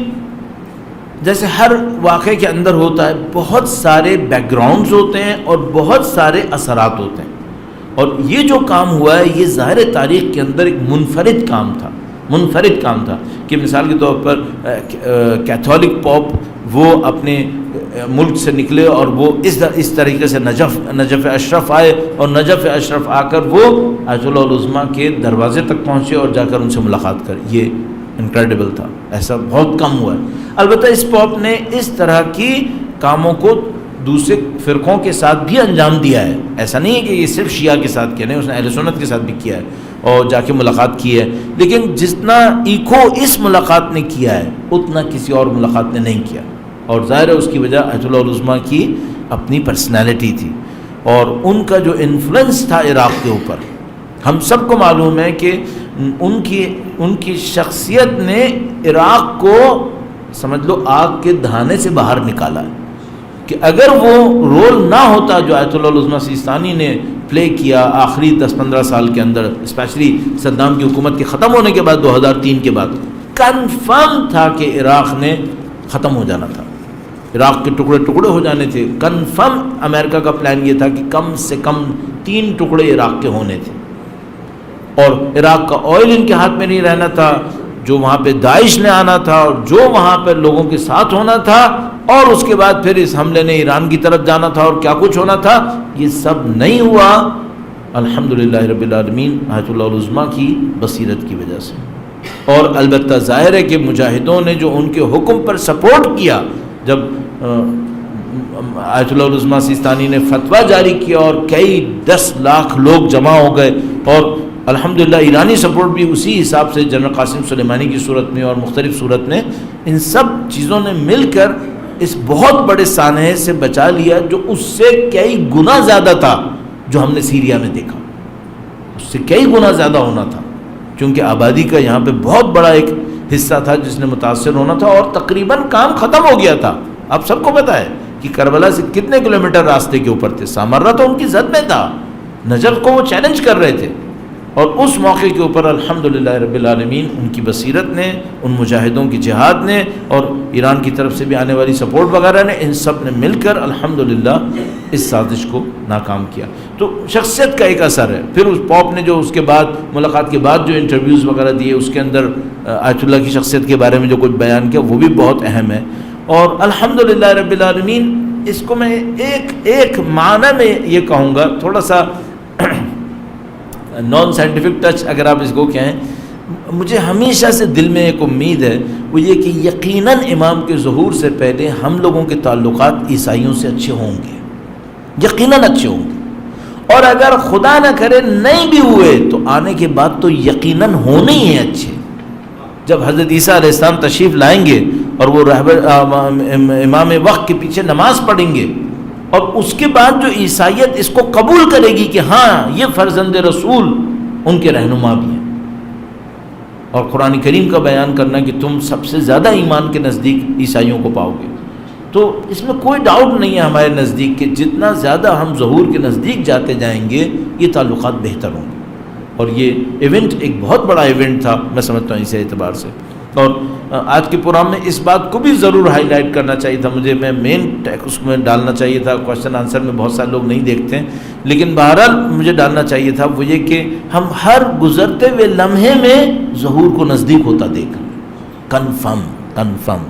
B: جیسے ہر واقعے کے اندر ہوتا ہے، بہت سارے بیک گراؤنڈز ہوتے ہیں اور بہت سارے اثرات ہوتے ہیں، اور یہ جو کام ہوا ہے یہ ظاہر تاریخ کے اندر ایک منفرد کام تھا کہ مثال کے طور پر کیتھولک پوپ وہ اپنے ملک سے نکلے اور وہ اس طریقے سے نجف اشرف آئے، اور نجف اشرف آ کر وہ آیت اللہ العظمیٰ کے دروازے تک پہنچے اور جا کر ان سے ملاقات کر۔ یہ انکریڈیبل تھا، ایسا بہت کم ہوا ہے۔ البتہ اس پوپ نے اس طرح کی کاموں کو دوسرے فرقوں کے ساتھ بھی انجام دیا ہے، ایسا نہیں ہے کہ یہ صرف شیعہ کے ساتھ کیا، نہیں، اس نے اہل سنت کے ساتھ بھی کیا ہے اور جا کے ملاقات کی ہے، لیکن جتنا ایکو اس ملاقات نے کیا ہے اتنا کسی اور ملاقات نے نہیں کیا، اور ظاہر ہے اس کی وجہ آیت اللہ العظمیٰ کی اپنی پرسنالٹی تھی اور ان کا جو انفلوئنس تھا عراق کے اوپر۔ ہم سب کو معلوم ہے کہ ان کی شخصیت نے عراق کو سمجھ لو آگ کے دھانے سے باہر نکالا ہے، کہ اگر وہ رول نہ ہوتا جو آیت اللہ العظمیٰ سیستانی نے پلے کیا آخری 10-15 سال کے اندر، اسپیشلی صدام کی حکومت کے ختم ہونے کے بعد 2003 کے بعد، کنفرم تھا کہ عراق نے ختم ہو جانا تھا، عراق کے ٹکڑے ہو جانے تھے۔ کنفرم امریکہ کا پلان یہ تھا کہ کم سے کم 3 ٹکڑے عراق کے ہونے تھے، اور عراق کا آئل ان کے ہاتھ میں نہیں رہنا تھا، جو وہاں پہ داعش نے آنا تھا اور جو وہاں پہ لوگوں کے ساتھ ہونا تھا، اور اس کے بعد پھر اس حملے نے ایران کی طرف جانا تھا اور کیا کچھ ہونا تھا، یہ سب نہیں ہوا الحمدللہ رب العالمین آیت اللہ العظمیٰ کی بصیرت کی وجہ سے۔ اور البتہ ظاہر ہے کہ مجاہدوں نے جو ان کے حکم پر سپورٹ کیا، جب آیت اللہ العظمیٰ سیستانی نے فتویٰ جاری کیا اور کئی 10 لاکھ لوگ جمع ہو گئے، اور الحمدللہ ایرانی سپورٹ بھی اسی حساب سے جنرل قاسم سلیمانی کی صورت میں اور مختلف صورت میں، ان سب چیزوں نے مل کر اس بہت بڑے سانحے سے بچا لیا جو اس سے کئی گنا زیادہ تھا جو ہم نے سیریا میں دیکھا، اس سے کئی گنا زیادہ ہونا تھا، کیونکہ آبادی کا یہاں پہ بہت بڑا ایک حصہ تھا جس نے متاثر ہونا تھا، اور تقریباً کام ختم ہو گیا تھا۔ آپ سب کو پتہ ہے کہ کربلا سے کتنے کلومیٹر راستے کے اوپر تھے، سامرہ تو ان کی زد میں تھا، نجف کو وہ چیلنج کر رہے تھے، اور اس موقع کے اوپر الحمدللہ رب العالمین ان کی بصیرت نے، ان مجاہدوں کی جہاد نے اور ایران کی طرف سے بھی آنے والی سپورٹ وغیرہ نے، ان سب نے مل کر الحمدللہ اس سازش کو ناکام کیا۔ تو شخصیت کا ایک اثر ہے۔ پھر اس پوپ نے جو اس کے بعد ملاقات کے بعد جو انٹرویوز وغیرہ دیے، اس کے اندر آیت اللہ کی شخصیت کے بارے میں جو کچھ بیان کیا وہ بھی بہت اہم ہے۔ اور الحمدللہ رب العالمین اس کو میں ایک معنی میں یہ کہوں گا، تھوڑا سا نان سائنٹیفک ٹچ اگر آپ اس کو کہیں، مجھے ہمیشہ سے دل میں ایک امید ہے، وہ یہ کہ یقیناً امام کے ظہور سے پہلے ہم لوگوں کے تعلقات عیسائیوں سے اچھے ہوں گے، یقیناً اچھے ہوں گے، اور اگر خدا نہ کرے نہیں بھی ہوئے تو آنے کے بعد تو یقیناً ہونے ہی ہیں اچھے۔ جب حضرت عیسیٰ علیہ السلام تشریف لائیں گے اور وہ امام وقت کے پیچھے نماز پڑھیں گے، اور اس کے بعد جو عیسائیت اس کو قبول کرے گی کہ ہاں یہ فرزند رسول ان کے رہنما بھی ہیں، اور قرآن کریم کا بیان کرنا کہ تم سب سے زیادہ ایمان کے نزدیک عیسائیوں کو پاؤ گے، تو اس میں کوئی ڈاؤٹ نہیں ہے ہمارے نزدیک کہ جتنا زیادہ ہم ظہور کے نزدیک جاتے جائیں گے یہ تعلقات بہتر ہوں گے۔ اور یہ ایونٹ ایک بہت بڑا ایونٹ تھا میں سمجھتا ہوں اس اعتبار سے۔ اور آج کے پروگرام میں اس بات کو بھی ضرور ہائی لائٹ کرنا چاہیے تھا، مجھے مین اس میں ڈالنا چاہیے تھا، کوشچن آنسر میں بہت سارے لوگ نہیں دیکھتے ہیں، لیکن بہرحال مجھے ڈالنا چاہیے تھا، وہ یہ کہ ہم ہر گزرتے ہوئے لمحے میں ظہور کو نزدیک ہوتا دیکھ کنفرم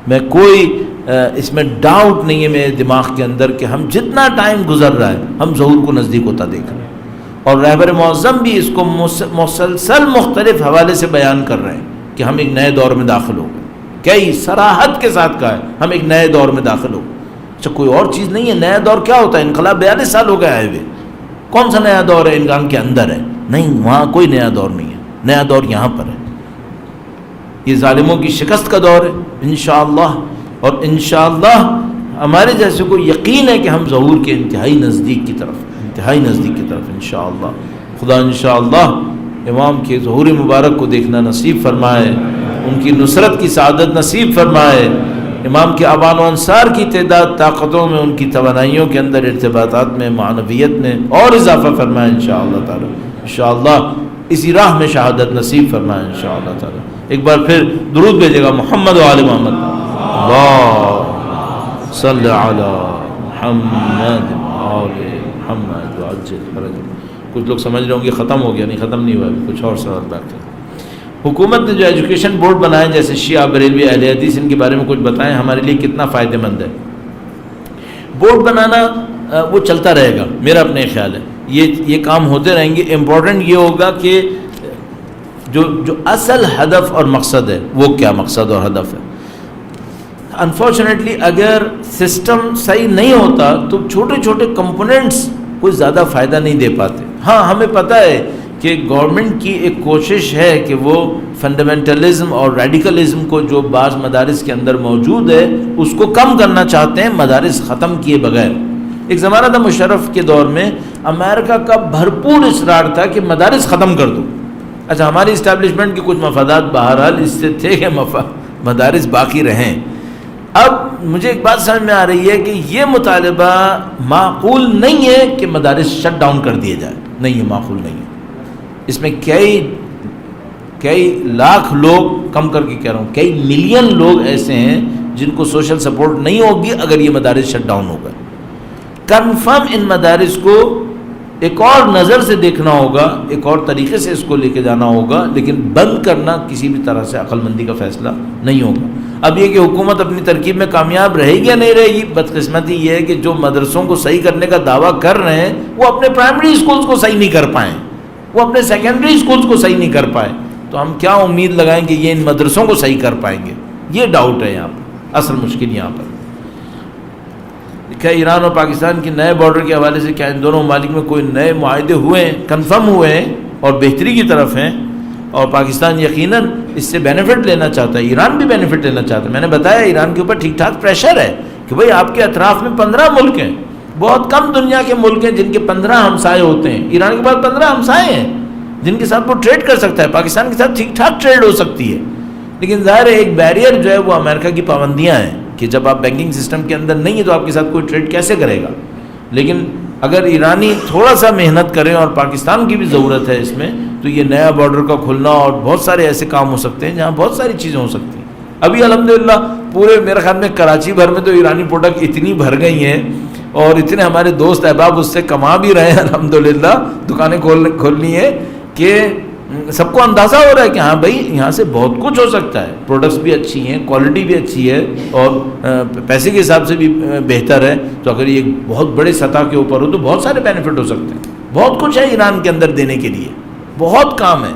B: میں کوئی اس میں ڈاؤٹ نہیں ہے میرے دماغ کے اندر کہ ہم جتنا ٹائم گزر رہا ہے ہم ظہور کو نزدیک ہوتا دیکھ رہے ہیں، اور رہبر معظم بھی اس کو مسلسل مختلف حوالے سے بیان کر رہے ہیں کہ ہم ایک نئے دور میں داخل ہو گئے، کئی صراحت کے ساتھ کہا ہے ہم ایک نئے دور میں داخل ہو گئے۔ اچھا کوئی اور چیز نہیں ہے، نیا دور کیا ہوتا ہے؟ انقلاب 42 سال ہو گئے آئے ہوئے، کون سا نیا دور ہے؟ انسان کے اندر ہے، نہیں وہاں کوئی نیا دور نہیں ہے، نیا دور یہاں پر ہے، یہ ظالموں کی شکست کا دور ہے انشاءاللہ، اور انشاءاللہ ہمارے جیسے کو یقین ہے کہ ہم ظہور کے انتہائی نزدیک کی طرف انشاءاللہ۔ خدا انشاءاللہ امام کے ظہور مبارک کو دیکھنا نصیب فرمائے، ان کی نصرت کی سعادت نصیب فرمائے، امام کے آبان و انصار کی تعداد طاقتوں میں، ان کی توانائیوں کے اندر، ارتباطات میں، معنویت میں اور اضافہ فرمائے انشاءاللہ تعالی، انشاءاللہ اسی راہ میں شہادت نصیب فرمائے انشاءاللہ تعالی۔ ایک بار پھر درود بھیجے گا محمد و آل محمد، اللہم صلی علی محمد آل محمد وعجل فرج۔ کچھ لوگ سمجھ رہے ہوں گے ختم ہو گیا، نہیں ختم نہیں ہوا، کچھ اور سوال باقی۔ حکومت نے جو ایجوکیشن بورڈ بنائے جیسے شیعہ بریلوی اہل حدیث، ان کے بارے میں کچھ بتائیں، ہمارے لیے کتنا فائدہ مند ہے؟ بورڈ بنانا وہ چلتا رہے گا، میرا اپنے خیال ہے یہ کام ہوتے رہیں گے۔ امپورٹنٹ یہ ہوگا کہ جو اصل ہدف اور مقصد ہے وہ کیا مقصد اور ہدف ہے۔ انفارچونیٹلی اگر سسٹم صحیح نہیں ہوتا تو چھوٹے چھوٹے کمپوننٹس کوئی زیادہ فائدہ نہیں دے پاتے۔ ہاں ہمیں پتہ ہے کہ گورنمنٹ کی ایک کوشش ہے کہ وہ فنڈامنٹلزم اور ریڈیکلزم کو جو بعض مدارس کے اندر موجود ہے اس کو کم کرنا چاہتے ہیں مدارس ختم کیے بغیر۔ ایک زمانہ تھا مشرف کے دور میں امریکہ کا بھرپور اصرار تھا کہ مدارس ختم کر دو۔ اچھا ہماری اسٹیبلشمنٹ کے کچھ مفادات بہرحال اس سے تھے کہ مدارس باقی رہیں۔ اب مجھے ایک بات سمجھ میں آ رہی ہے کہ یہ مطالبہ معقول نہیں ہے کہ مدارس شٹ ڈاؤن کر دیے جائے، نہیں یہ معقول نہیں ہے۔ اس میں کئی لاکھ لوگ، کم کر کے کہہ رہا ہوں، کئی ملین لوگ ایسے ہیں جن کو سوشل سپورٹ نہیں ہوگی اگر یہ مدارس شٹ ڈاؤن ہو گئے۔ کنفرم ان مدارس کو ایک اور نظر سے دیکھنا ہوگا، ایک اور طریقے سے اس کو لے کے جانا ہوگا، لیکن بند کرنا کسی بھی طرح سے عقل مندی کا فیصلہ نہیں ہوگا۔ اب یہ کہ حکومت اپنی ترکیب میں کامیاب رہے گی یا نہیں رہے گی، بدقسمتی یہ ہے کہ جو مدرسوں کو صحیح کرنے کا دعویٰ کر رہے ہیں وہ اپنے پرائمری اسکولز کو صحیح نہیں کر پائیں، وہ اپنے سیکنڈری اسکولز کو صحیح نہیں کر پائے، تو ہم کیا امید لگائیں کہ یہ ان مدرسوں کو صحیح کر پائیں گے؟ یہ ڈاؤٹ ہے یہاں پر، اصل مشکل یہاں پر۔ کیا ایران اور پاکستان کے نئے بارڈر کے حوالے سے کیا ان دونوں ممالک میں کوئی نئے معاہدے ہوئے ہیں؟ کنفرم ہوئے ہیں اور بہتری کی طرف ہیں، اور پاکستان یقیناً اس سے بینیفٹ لینا چاہتا ہے، ایران بھی بینیفٹ لینا چاہتا ہے۔ میں نے بتایا ایران کے اوپر ٹھیک ٹھاک پریشر ہے کہ بھئی آپ کے اطراف میں 15 ملک ہیں، بہت کم دنیا کے ملک ہیں جن کے 15 ہمسائے ہوتے ہیں، ایران کے پاس 15 ہمسائے ہیں جن کے ساتھ وہ ٹریڈ کر سکتا ہے، پاکستان کے ساتھ ٹھیک ٹھاک ٹریڈ ہو سکتی ہے، لیکن ظاہر ہے ایک بیریئر جو ہے وہ امریکہ کی پابندیاں ہیں کہ جب آپ بینکنگ سسٹم کے اندر نہیں ہے تو آپ کے ساتھ کوئی ٹریڈ کیسے کرے گا۔ لیکن اگر ایرانی تھوڑا سا محنت کریں، اور پاکستان کی بھی ضرورت ہے اس میں، تو یہ نیا بارڈر کا کھلنا اور بہت سارے ایسے کام ہو سکتے ہیں جہاں بہت ساری چیزیں ہو سکتی ہیں. ابھی الحمدللہ پورے میرے خیال میں کراچی بھر میں تو ایرانی پروڈکٹ اتنی بھر گئی ہیں، اور اتنے ہمارے دوست احباب اس سے کما بھی رہے ہیں الحمدللہ، دکانیں کھولنی ہے کہ سب کو اندازہ ہو رہا ہے کہ ہاں بھائی یہاں سے بہت کچھ ہو سکتا ہے، پروڈکٹس بھی اچھی ہیں، کوالٹی بھی اچھی ہے، اور پیسے کے حساب سے بھی بہتر ہے. تو اگر یہ بہت بڑے سطح کے اوپر ہو تو بہت سارے بینیفٹ ہو سکتے ہیں. بہت کچھ ہے ایران کے اندر دینے کے لیے، بہت کام ہے.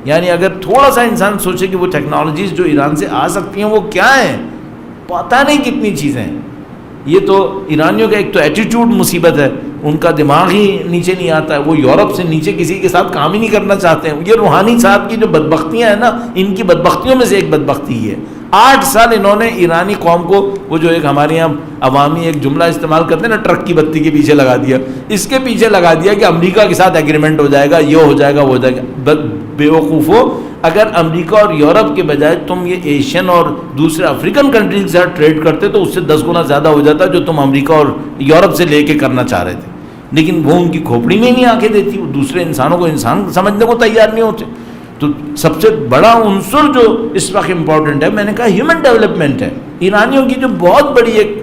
B: یعنی اگر تھوڑا سا انسان سوچے کہ وہ ٹیکنالوجیز جو ایران سے آ سکتی ہیں وہ کیا ہیں، پتہ نہیں کتنی چیزیں ہیں. یہ تو ایرانیوں کا ایک تو ایٹیٹیوڈ مصیبت ہے، ان کا دماغ ہی نیچے نہیں آتا ہے، وہ یورپ سے نیچے کسی کے ساتھ کام ہی نہیں کرنا چاہتے ہیں. یہ روحانی صاحب کی جو بدبختیاں ہیں نا، ان کی بدبختیوں میں سے ایک بدبختی ہے. 8 سال انہوں نے ایرانی قوم کو، وہ جو ایک ہمارے یہاں عوامی ایک جملہ استعمال کرتے ہیں نا، ٹرک کی بتی کے پیچھے لگا دیا، اس کے پیچھے لگا دیا کہ امریکہ کے ساتھ ایگریمنٹ ہو جائے گا، یہ ہو جائے گا، وہ ہو جائے گا. بیوقوفو، اگر امریکہ اور یورپ کے بجائے تم یہ ایشین اور دوسرے افریقن کنٹریز کے ساتھ ٹریڈ کرتے تو اس سے 10 گنا زیادہ ہو جاتا جو تم امریکہ اور یورپ سے لے کے کرنا چاہ رہے تھے. لیکن وہ ان کی کھوپڑی میں ہی نہیں آنکھیں دیتی، وہ دوسرے انسانوں کو انسان سمجھنے کو تیار نہیں ہوتے. تو سب سے بڑا عنصر جو اس وقت امپورٹنٹ ہے، میں نے کہا ہیومن ڈیولپمنٹ ہے. ایرانیوں کی جو بہت بڑی ایک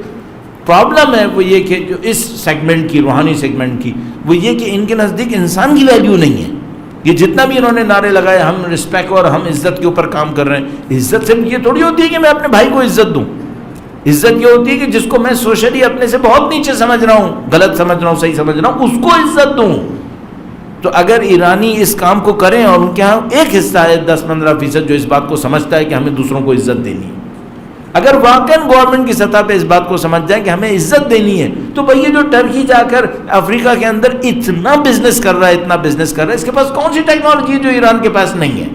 B: پرابلم ہے وہ یہ کہ جو اس سیگمنٹ کی، روحانی سیگمنٹ کی، وہ یہ کہ ان کے نزدیک انسان کی ویلیو نہیں ہے. یہ جتنا بھی انہوں نے نعرے لگائے، ہم رسپیکٹ اور ہم عزت کے اوپر کام کر رہے ہیں، عزت سے یہ تھوڑی ہوتی ہے کہ میں اپنے بھائی کو عزت دوں. عزت یہ ہوتی ہے کہ جس کو میں سوشلی اپنے سے بہت نیچے سمجھ رہا ہوں، غلط سمجھ رہا ہوں، صحیح سمجھ رہا ہوں، اس کو عزت دوں. تو اگر ایرانی اس کام کو کریں، اور ان کے ہاں ایک حصہ ہے 10-15% جو اس بات کو سمجھتا ہے کہ ہمیں دوسروں کو عزت دینی ہے، اگر واقعاً گورنمنٹ کی سطح پہ اس بات کو سمجھ جائیں کہ ہمیں عزت دینی ہے، تو بھئی یہ جو ٹرکی جا کر افریقہ کے اندر اتنا بزنس کر رہا ہے، اتنا بزنس کر رہا ہے، اس کے پاس کون سی ٹیکنالوجی ہے جو ایران کے پاس نہیں ہے؟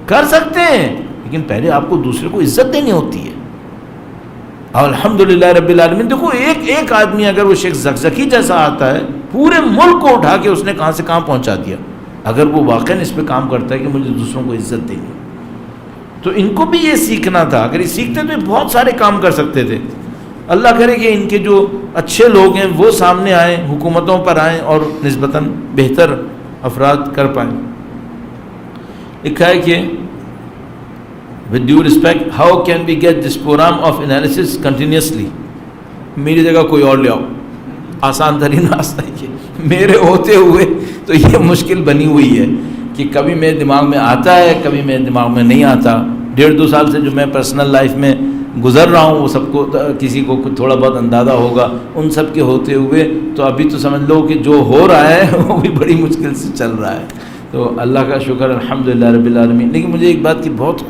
B: کر سکتے ہیں، لیکن پہلے آپ کو دوسرے کو عزت دینی ہوتی ہے. الحمدللہ رب العالمین. دیکھو ایک آدمی اگر وہ شیخ زکزکی جیسا آتا ہے، پورے ملک کو اٹھا کے اس نے کہاں سے کہاں پہنچا دیا. اگر وہ واقعاً اس پہ کام کرتا ہے کہ مجھے دوسروں کو عزت دینی، تو ان کو بھی یہ سیکھنا تھا. اگر یہ سیکھتے تو یہ بہت سارے کام کر سکتے تھے. اللہ کرے کہ ان کے جو اچھے لوگ ہیں وہ سامنے آئیں، حکومتوں پر آئیں اور نسبتاً بہتر افراد کر پائیں. لکھا ہے کہ with due respect, how can we get this program of analysis continuously? میری جگہ کوئی اور لے آؤ، آسان ترین راستہ ہے. میرے ہوتے ہوئے تو یہ مشکل بنی ہوئی ہے کہ کبھی میرے دماغ میں آتا ہے، کبھی میرے دماغ میں نہیں آتا. 1.5-2 سال سے جو میں پرسنل لائف میں گزر رہا ہوں، وہ سب کو کسی کو تھوڑا بہت اندازہ ہوگا. ان سب کے ہوتے ہوئے تو ابھی تو سمجھ لو کہ جو ہو رہا ہے وہ بھی بڑی مشکل سے چل رہا ہے. تو اللہ کا شکر الحمدللہ رب العالمین. لیکن مجھے ایک بات کی بہت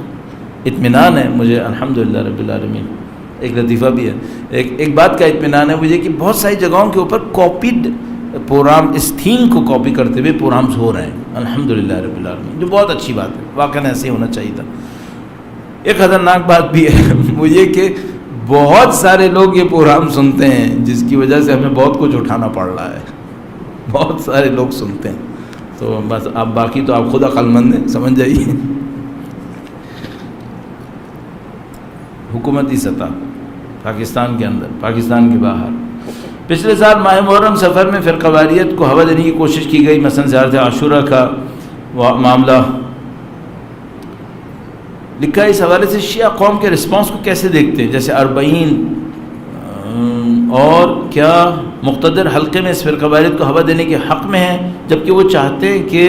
B: اطمینان ہے، مجھے الحمدللہ رب العالمین. ایک لطیفہ بھی ہے، ایک بات کا اطمینان ہے مجھے کہ بہت ساری جگہوں کے اوپر کاپیڈ پروگرام، اس تھیم کو کاپی کرتے ہوئے پروگرامز ہو رہے ہیں الحمدللہ رب العالمین، جو بہت اچھی بات ہے. واقعاً ایسے ہی ہونا چاہیے تھا. ایک خطرناک بات بھی ہے وہ یہ کہ بہت سارے لوگ یہ پروگرام سنتے ہیں، جس کی وجہ سے ہمیں بہت کچھ اٹھانا پڑ رہا ہے. بہت سارے لوگ سنتے ہیں. تو بس آپ باقی تو آپ خود عقل مند ہیں، سمجھ جائیے. حکومتی سطح پاکستان کے اندر، پاکستان کے باہر، پچھلے سال ماہ محرم سفر میں فرقہ واریت کو ہوا دینے کی کوشش کی گئی. مثلا زیارت عاشورہ کا معاملہ. لکھا ہے اس حوالے سے شیعہ قوم کے رسپانس کو کیسے دیکھتے ہیں؟ جیسے 40 اور کیا مقتدر حلقے میں اس فرقہ واریت کو ہوا دینے کے حق میں ہیں، جبکہ وہ چاہتے ہیں کہ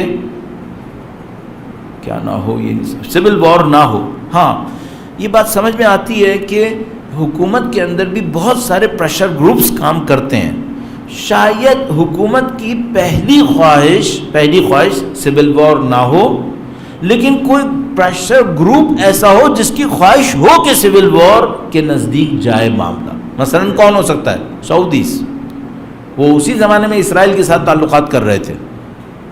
B: کیا نہ ہو، یہ سول وار نہ ہو. ہاں، یہ بات سمجھ میں آتی ہے کہ حکومت کے اندر بھی بہت سارے پریشر گروپس کام کرتے ہیں. شاید حکومت کی پہلی خواہش سول وار نہ ہو، لیکن کوئی پریشر گروپ ایسا ہو جس کی خواہش ہو کہ سول وار کے نزدیک جائے معاملہ. مثلا کون ہو سکتا ہے؟ سعودیز. وہ اسی زمانے میں اسرائیل کے ساتھ تعلقات کر رہے تھے،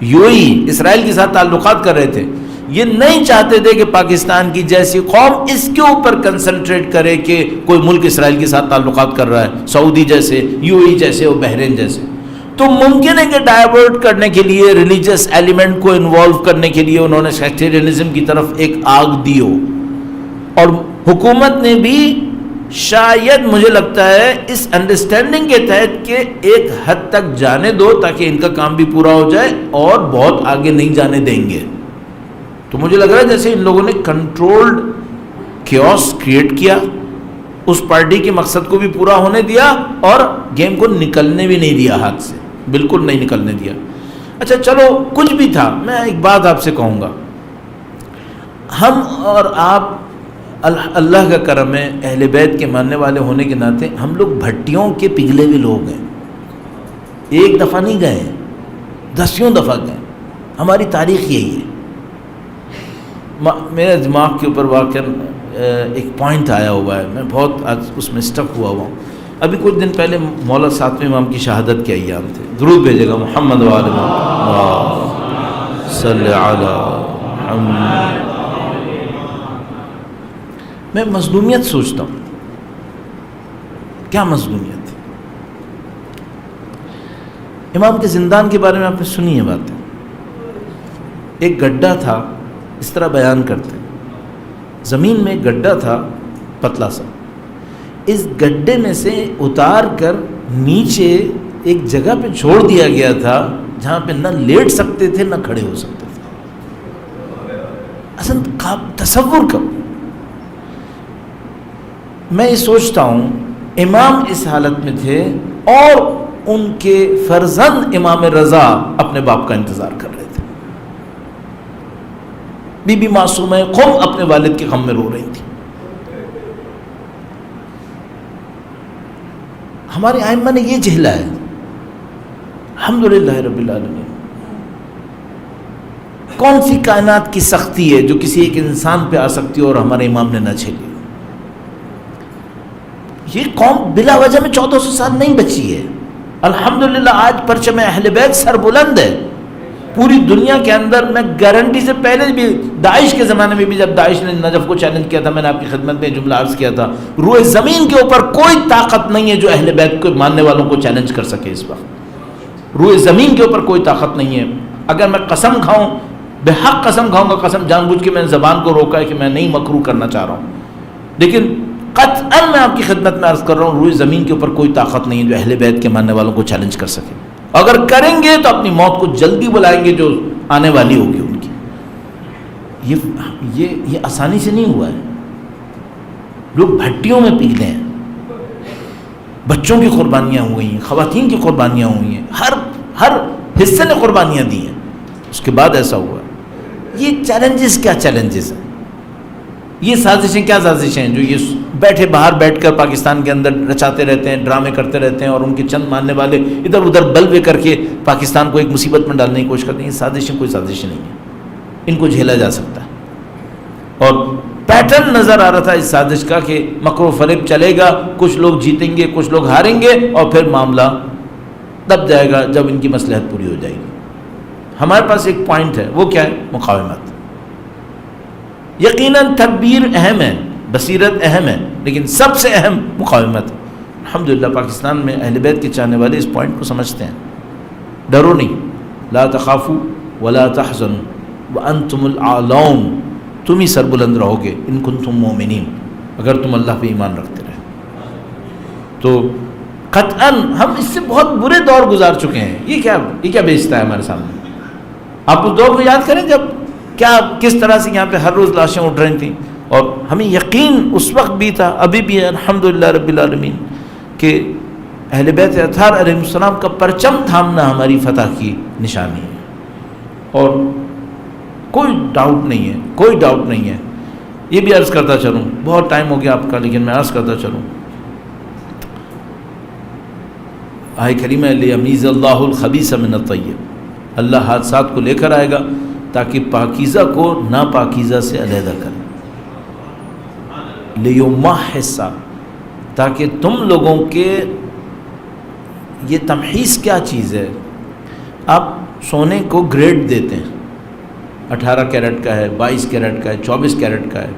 B: UAE اسرائیل کے ساتھ تعلقات کر رہے تھے. یہ نہیں چاہتے تھے کہ پاکستان کی جیسی قوم اس کے اوپر کنسنٹریٹ کرے کہ کوئی ملک اسرائیل کے ساتھ تعلقات کر رہا ہے، سعودی جیسے، UAE جیسے اور بحرین جیسے. تو ممکن ہے کہ ڈائیورٹ کرنے کے لیے، ریلیجس ایلیمنٹ کو انوالو کرنے کے لیے انہوں نے سیکٹیرینزم کی طرف ایک آگ دی ہو. اور حکومت نے بھی شاید مجھے لگتا ہے اس انڈرسٹینڈنگ کے تحت کہ ایک حد تک جانے دو تاکہ ان کا کام بھی پورا ہو جائے اور بہت آگے نہیں جانے دیں گے. تو مجھے لگ رہا ہے جیسے ان لوگوں نے کنٹرولڈ کیوس کریٹ کیا, اس پارٹی کے مقصد کو بھی پورا ہونے دیا اور گیم کو نکلنے بھی نہیں دیا ہاتھ سے, بالکل نہیں نکلنے دیا. اچھا چلو کچھ بھی تھا, میں ایک بات آپ سے کہوں گا, ہم اور آپ اللہ کا کرم ہے, اہل بیت کے ماننے والے ہونے کے ناطے ہم لوگ بھٹیوں کے پگھلے ہوئے لوگ ہیں. ایک دفعہ نہیں گئے ہیں, دسیوں دفعہ گئے. ہماری تاریخ یہی ہے. میرے دماغ کے اوپر واقعا ایک پوائنٹ آیا ہوا ہے, میں بہت آج اس میں اسٹک ہوا ہوں. ابھی کچھ دن پہلے مولا ساتویں امام کی شہادت کے ایام تھے. درود بھیجے گا محمد وآل محمد صلی علی محمد. میں مظلومیت سوچتا ہوں, کیا مظلومیت ہے. امام کے زندان کے بارے میں آپ نے سنی ہے باتیں. ایک گڈھا تھا, اس طرح بیان کرتے ہیں, زمین میں گڈھا تھا پتلا سا, اس گڈھے میں سے اتار کر نیچے ایک جگہ پہ چھوڑ دیا گیا تھا جہاں پہ نہ لیٹ سکتے تھے نہ کھڑے ہو سکتے تھے. اصل تصور کرو. میں یہ سوچتا ہوں امام اس حالت میں تھے اور ان کے فرزند امام رضا اپنے باپ کا انتظار کر رہے تھے. بی بی معصومہ خود اپنے والد کے غم میں رو رہی تھی. ہمارے ائمہ نے یہ جھیلا ہے, الحمدللہ رب العالمین. کون سی کائنات کی سختی ہے جو کسی ایک انسان پہ آ سکتی ہے اور ہمارے امام نے نہ جھیلی. یہ قوم بلا وجہ میں 1400 سال نہیں بچی ہے. الحمدللہ آج پرچم اہل بیت سر بلند ہے پوری دنیا کے اندر. میں گارنٹی سے پہلے بھی داعش کے زمانے میں بھی جب داعش نے نجف کو چیلنج کیا تھا, میں نے آپ کی خدمت میں جملہ عرض کیا تھا, روئے زمین کے اوپر کوئی طاقت نہیں ہے جو اہل بیت کو ماننے والوں کو چیلنج کر سکے. اس وقت روئے زمین کے اوپر کوئی طاقت نہیں ہے. اگر میں قسم کھاؤں, بے حق قسم کھاؤں گا, قسم جان بوجھ کے میں نے زبان کو روکا ہے کہ میں نہیں مکروہ کرنا چاہ رہا ہوں, لیکن قطعاً میں آپ کی خدمت میں عرض کر رہا ہوں روئے زمین کے اوپر کوئی طاقت نہیں ہے جو اہل بیت کے ماننے والوں کو چیلنج کر سکے. اگر کریں گے تو اپنی موت کو جلدی بلائیں گے جو آنے والی ہوگی ان کی. یہ آسانی سے نہیں ہوا ہے. لوگ بھٹیوں میں پگھلے ہیں, بچوں کی قربانیاں ہوئی ہیں, خواتین کی قربانیاں ہوئی ہیں, ہر حصے نے قربانیاں دی ہیں. اس کے بعد ایسا ہوا. یہ چیلنجز کیا چیلنجز ہیں, یہ سازشیں کیا سازشیں ہیں جو یہ بیٹھے باہر بیٹھ کر پاکستان کے اندر رچاتے رہتے ہیں, ڈرامے کرتے رہتے ہیں, اور ان کے چند ماننے والے ادھر ادھر بلوے کر کے پاکستان کو ایک مصیبت میں ڈالنے کی کوشش کرتے ہیں. یہ سازشیں کوئی سازشیں نہیں ہیں, ان کو جھیلا جا سکتا ہے. اور پیٹرن نظر آ رہا تھا اس سازش کا کہ مکر و فریب چلے گا, کچھ لوگ جیتیں گے, کچھ لوگ ہاریں گے, اور پھر معاملہ دب جائے گا جب ان کی مصلحت پوری ہو جائے گی. ہمارے پاس ایک پوائنٹ ہے, وہ کیا ہے؟ مقاومت. یقیناً تدبیر اہم ہے, بصیرت اہم ہے, لیکن سب سے اہم مقاومت. الحمدللہ پاکستان میں اہل بیت کے چاہنے والے اس پوائنٹ کو سمجھتے ہیں. ڈرو نہیں, لا تخافوا ولا تحزنوا وانتم الاعلون, تم ہی سربلند رہو گے ان کنتم مؤمنین, اگر تم اللہ پہ ایمان رکھتے رہے. تو قطعاً ہم اس سے بہت برے دور گزار چکے ہیں. یہ کیا بیچتا ہے ہمارے سامنے. آپ اس دور کو یاد کریں جب کس طرح سے یہاں پہ ہر روز لاشیں اٹھ رہی تھیں, اور ہمیں یقین اس وقت بھی تھا, ابھی بھی ہے الحمدللہ رب العالمین, کہ اہل بیت اطہار علیہ السلام کا پرچم تھامنا ہماری فتح کی نشانی ہے. اور کوئی ڈاؤٹ نہیں ہے. یہ بھی عرض کرتا چلوں, بہت ٹائم ہو گیا آپ کا, لیکن میں عرض کرتا چلوں, آئے کریمہ لیمیز اللہ الخبیث من الطیب, اللہ حادثات کو لے کر آئے گا تاکہ پاکیزہ کو ناپاکیزہ سے علیحدہ کرے. لیمحص, تاکہ تم لوگوں کے یہ تمحیص کیا چیز ہے. آپ سونے کو گریڈ دیتے ہیں, 18 کیرٹ کا ہے, 22 کیرٹ کا ہے, 24 کیرٹ کا ہے.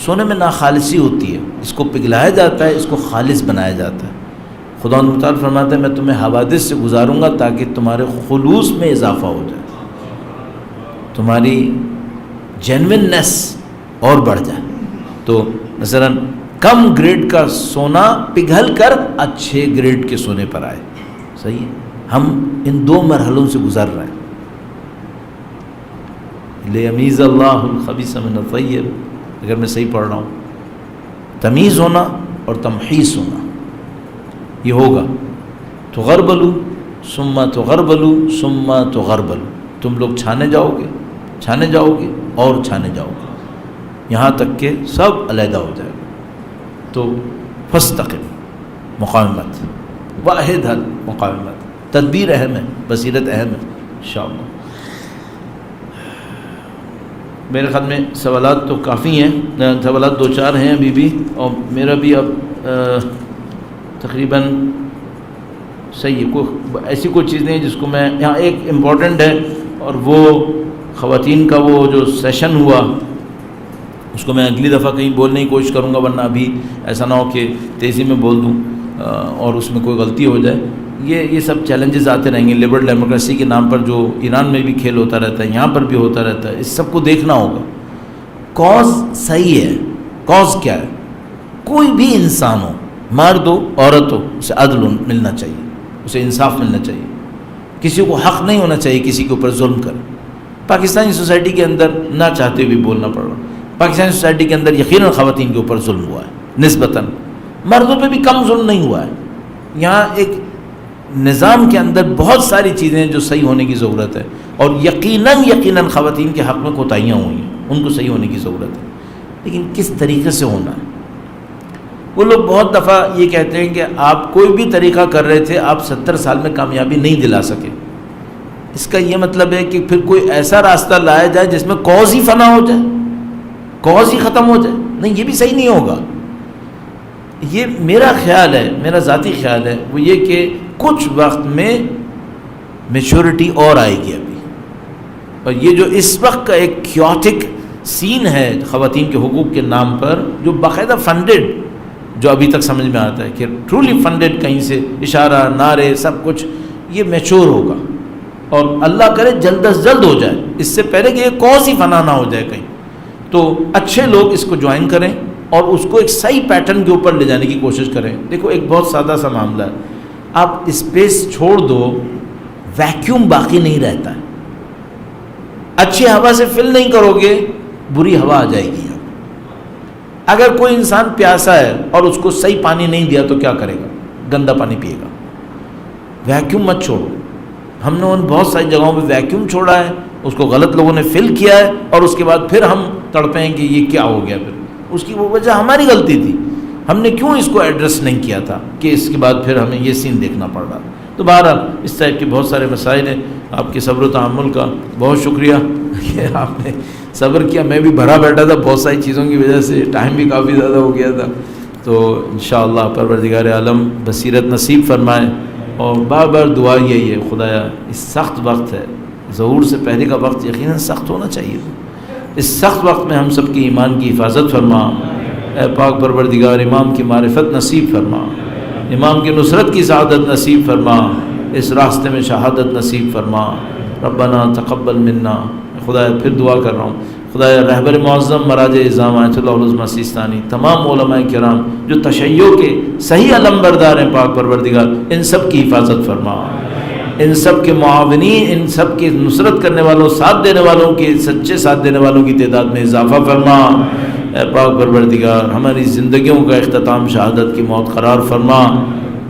B: سونے میں ناخالصی ہوتی ہے, اس کو پگھلایا جاتا ہے, اس کو خالص بنایا جاتا ہے. خدا متعال فرماتا ہے میں تمہیں حوادث سے گزاروں گا تاکہ تمہارے خلوص میں اضافہ ہو جائے, تمہاری جینوننس اور بڑھ جائے. تو مثلا کم گریڈ کا سونا پگھل کر اچھے گریڈ کے سونے پر آئے. صحیح ہے, ہم ان دو مرحلوں سے گزر رہے ہیں. لیمیز اللہ الخبیث من الطیب, اگر میں صحیح پڑھ رہا ہوں, تمیز ہونا اور تمحیص ہونا یہ ہوگا. تغربلوا ثم تغربلوا ثم تغربلوا, تم لوگ چھانے جاؤ گے اور چھانے جاؤ گے, یہاں تک کہ سب علیحدہ ہو جائے گا. تو فاستقم, مقاومت, واحد حل مقاومت, تدبیر اہم ہے, بصیرت اہم ہے انشاءاللہ. میرے خیال میں سوالات تو کافی ہیں, سوالات 2-4 ہیں ابھی بھی, اور میرا بھی اب تقریباً صحیح ہے. کوئی ایسی کوئی چیز نہیں جس کو میں یہاں, ایک امپورٹنٹ ہے اور وہ خواتین کا وہ جو سیشن ہوا اس کو میں اگلی دفعہ کہیں بولنے کی کوشش کروں گا, ورنہ ابھی ایسا نہ ہو کہ تیزی میں بول دوں اور اس میں کوئی غلطی ہو جائے. یہ سب چیلنجز آتے رہیں گے. لبرل ڈیموکریسی کے نام پر جو ایران میں بھی کھیل ہوتا رہتا ہے, یہاں پر بھی ہوتا رہتا ہے, اس سب کو دیکھنا ہوگا. کاز صحیح ہے, کاز کیا ہے؟ کوئی بھی انسان ہو, مرد ہو عورت ہو, اسے عدل ملنا چاہیے, اسے انصاف ملنا چاہیے. کسی کو حق نہیں ہونا چاہیے کسی کے اوپر ظلم کر. پاکستانی سوسائٹی کے اندر نہ چاہتے ہوئے بھی بولنا پڑ رہا, پاکستانی سوسائٹی کے اندر یقیناً خواتین کے اوپر ظلم ہوا ہے نسبتاً, مردوں پہ بھی کم ظلم نہیں ہوا ہے. یہاں ایک نظام کے اندر بہت ساری چیزیں جو صحیح ہونے کی ضرورت ہے, اور یقیناً خواتین کے حق میں کوتاہیاں ہوئی ہیں, ان کو صحیح ہونے کی ضرورت ہے. لیکن کس طریقے سے ہونا ہے؟ وہ لوگ بہت دفعہ یہ کہتے ہیں کہ آپ کوئی بھی طریقہ کر رہے تھے, آپ 70 سال میں کامیابی نہیں دلا سکے. اس کا یہ مطلب ہے کہ پھر کوئی ایسا راستہ لایا جائے جس میں کاز ہی فنا ہو جائے, کاز ہی ختم ہو جائے. نہیں, یہ بھی صحیح نہیں ہوگا. یہ میرا خیال ہے, میرا ذاتی خیال ہے, وہ یہ کہ کچھ وقت میں میچورٹی اور آئے گی ابھی. اور یہ جو اس وقت کا ایک کیوٹک سین ہے خواتین کے حقوق کے نام پر, جو باقاعدہ فنڈڈ, جو ابھی تک سمجھ میں آتا ہے کہ ٹرولی فنڈڈ, کہیں سے اشارہ نعرے سب کچھ, یہ میچور ہوگا. اور اللہ کرے جلد از جلد ہو جائے, اس سے پہلے کہ یہ کاز ہی فنا نہ ہو جائے کہیں. تو اچھے لوگ اس کو جوائن کریں اور اس کو ایک صحیح پیٹرن کے اوپر لے جانے کی کوشش کریں. دیکھو ایک بہت سادہ سا معاملہ ہے, آپ اسپیس چھوڑ دو, ویکیوم باقی نہیں رہتا ہے. اچھی ہوا سے فل نہیں کرو گے, بری ہوا آ جائے گی. اگر کوئی انسان پیاسا ہے اور اس کو صحیح پانی نہیں دیا تو کیا کرے گا؟ گندا پانی پیے گا. ویکیوم مت چھوڑو. ہم نے ان بہت ساری جگہوں پہ ویکیوم چھوڑا ہے, اس کو غلط لوگوں نے فل کیا ہے, اور اس کے بعد پھر ہم تڑپے ہیں کہ یہ کیا ہو گیا. پھر اس کی وہ وجہ ہماری غلطی تھی, ہم نے کیوں اس کو ایڈریس نہیں کیا تھا کہ اس کے بعد پھر ہمیں یہ سین دیکھنا پڑ رہا. تو بہرحال اس ٹائپ کے بہت سارے مسائل ہیں. آپ کے صبر و تحمل کا بہت شکریہ کہ آپ نے صبر کیا. میں بھی بھرا بیٹھا تھا بہت ساری چیزوں کی وجہ سے, ٹائم بھی کافی زیادہ ہو گیا تھا. تو انشاءاللہ پروردگار عالم بصیرت نصیب فرمائے. اور بار بار دعا یہی ہے, خدایا اس سخت وقت ہے, ظہور سے پہلے کا وقت یقیناً سخت ہونا چاہیے, اس سخت وقت میں ہم سب کی ایمان کی حفاظت فرما. اے پاک پروردگار, امام کی معرفت نصیب فرما, امام کی نصرت کی سعادت نصیب فرما, اس راستے میں شہادت نصیب فرما. ربنا تقبل منا. خدایا پھر دعا کر رہا ہوں, خدایا رہبر معظم مراج اعظام آیت اللہ العظمہ سیستانی, تمام علماء کرام جو تشیع کے صحیح علم بردار ہیں, پاک پروردگار ان سب کی حفاظت فرما, ان سب کے معاونین, ان سب کی نصرت کرنے والوں, ساتھ دینے والوں کی, سچے ساتھ دینے والوں کی تعداد میں اضافہ فرما. اے پاک پروردگار, ہماری زندگیوں کا اختتام شہادت کی موت قرار فرما.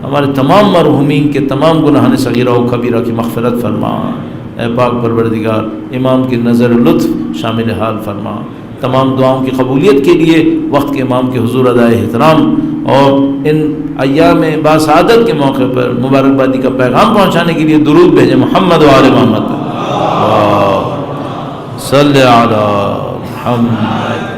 B: ہمارے تمام مرحومین کے تمام گناہان صغیرہ و کبیرہ کی مغفرت فرما. اے پاک پروردگار, امام کی نظر لطف شامل حال فرما. تمام دعاؤں کی قبولیت کے لیے وقت کے امام کے حضور ادائے احترام, اور ان ایام باسعادت کے موقع پر مبارکبادی کا پیغام پہنچانے کے لیے درود بھیجیں. محمد و آل محمد, صلی علی محمد.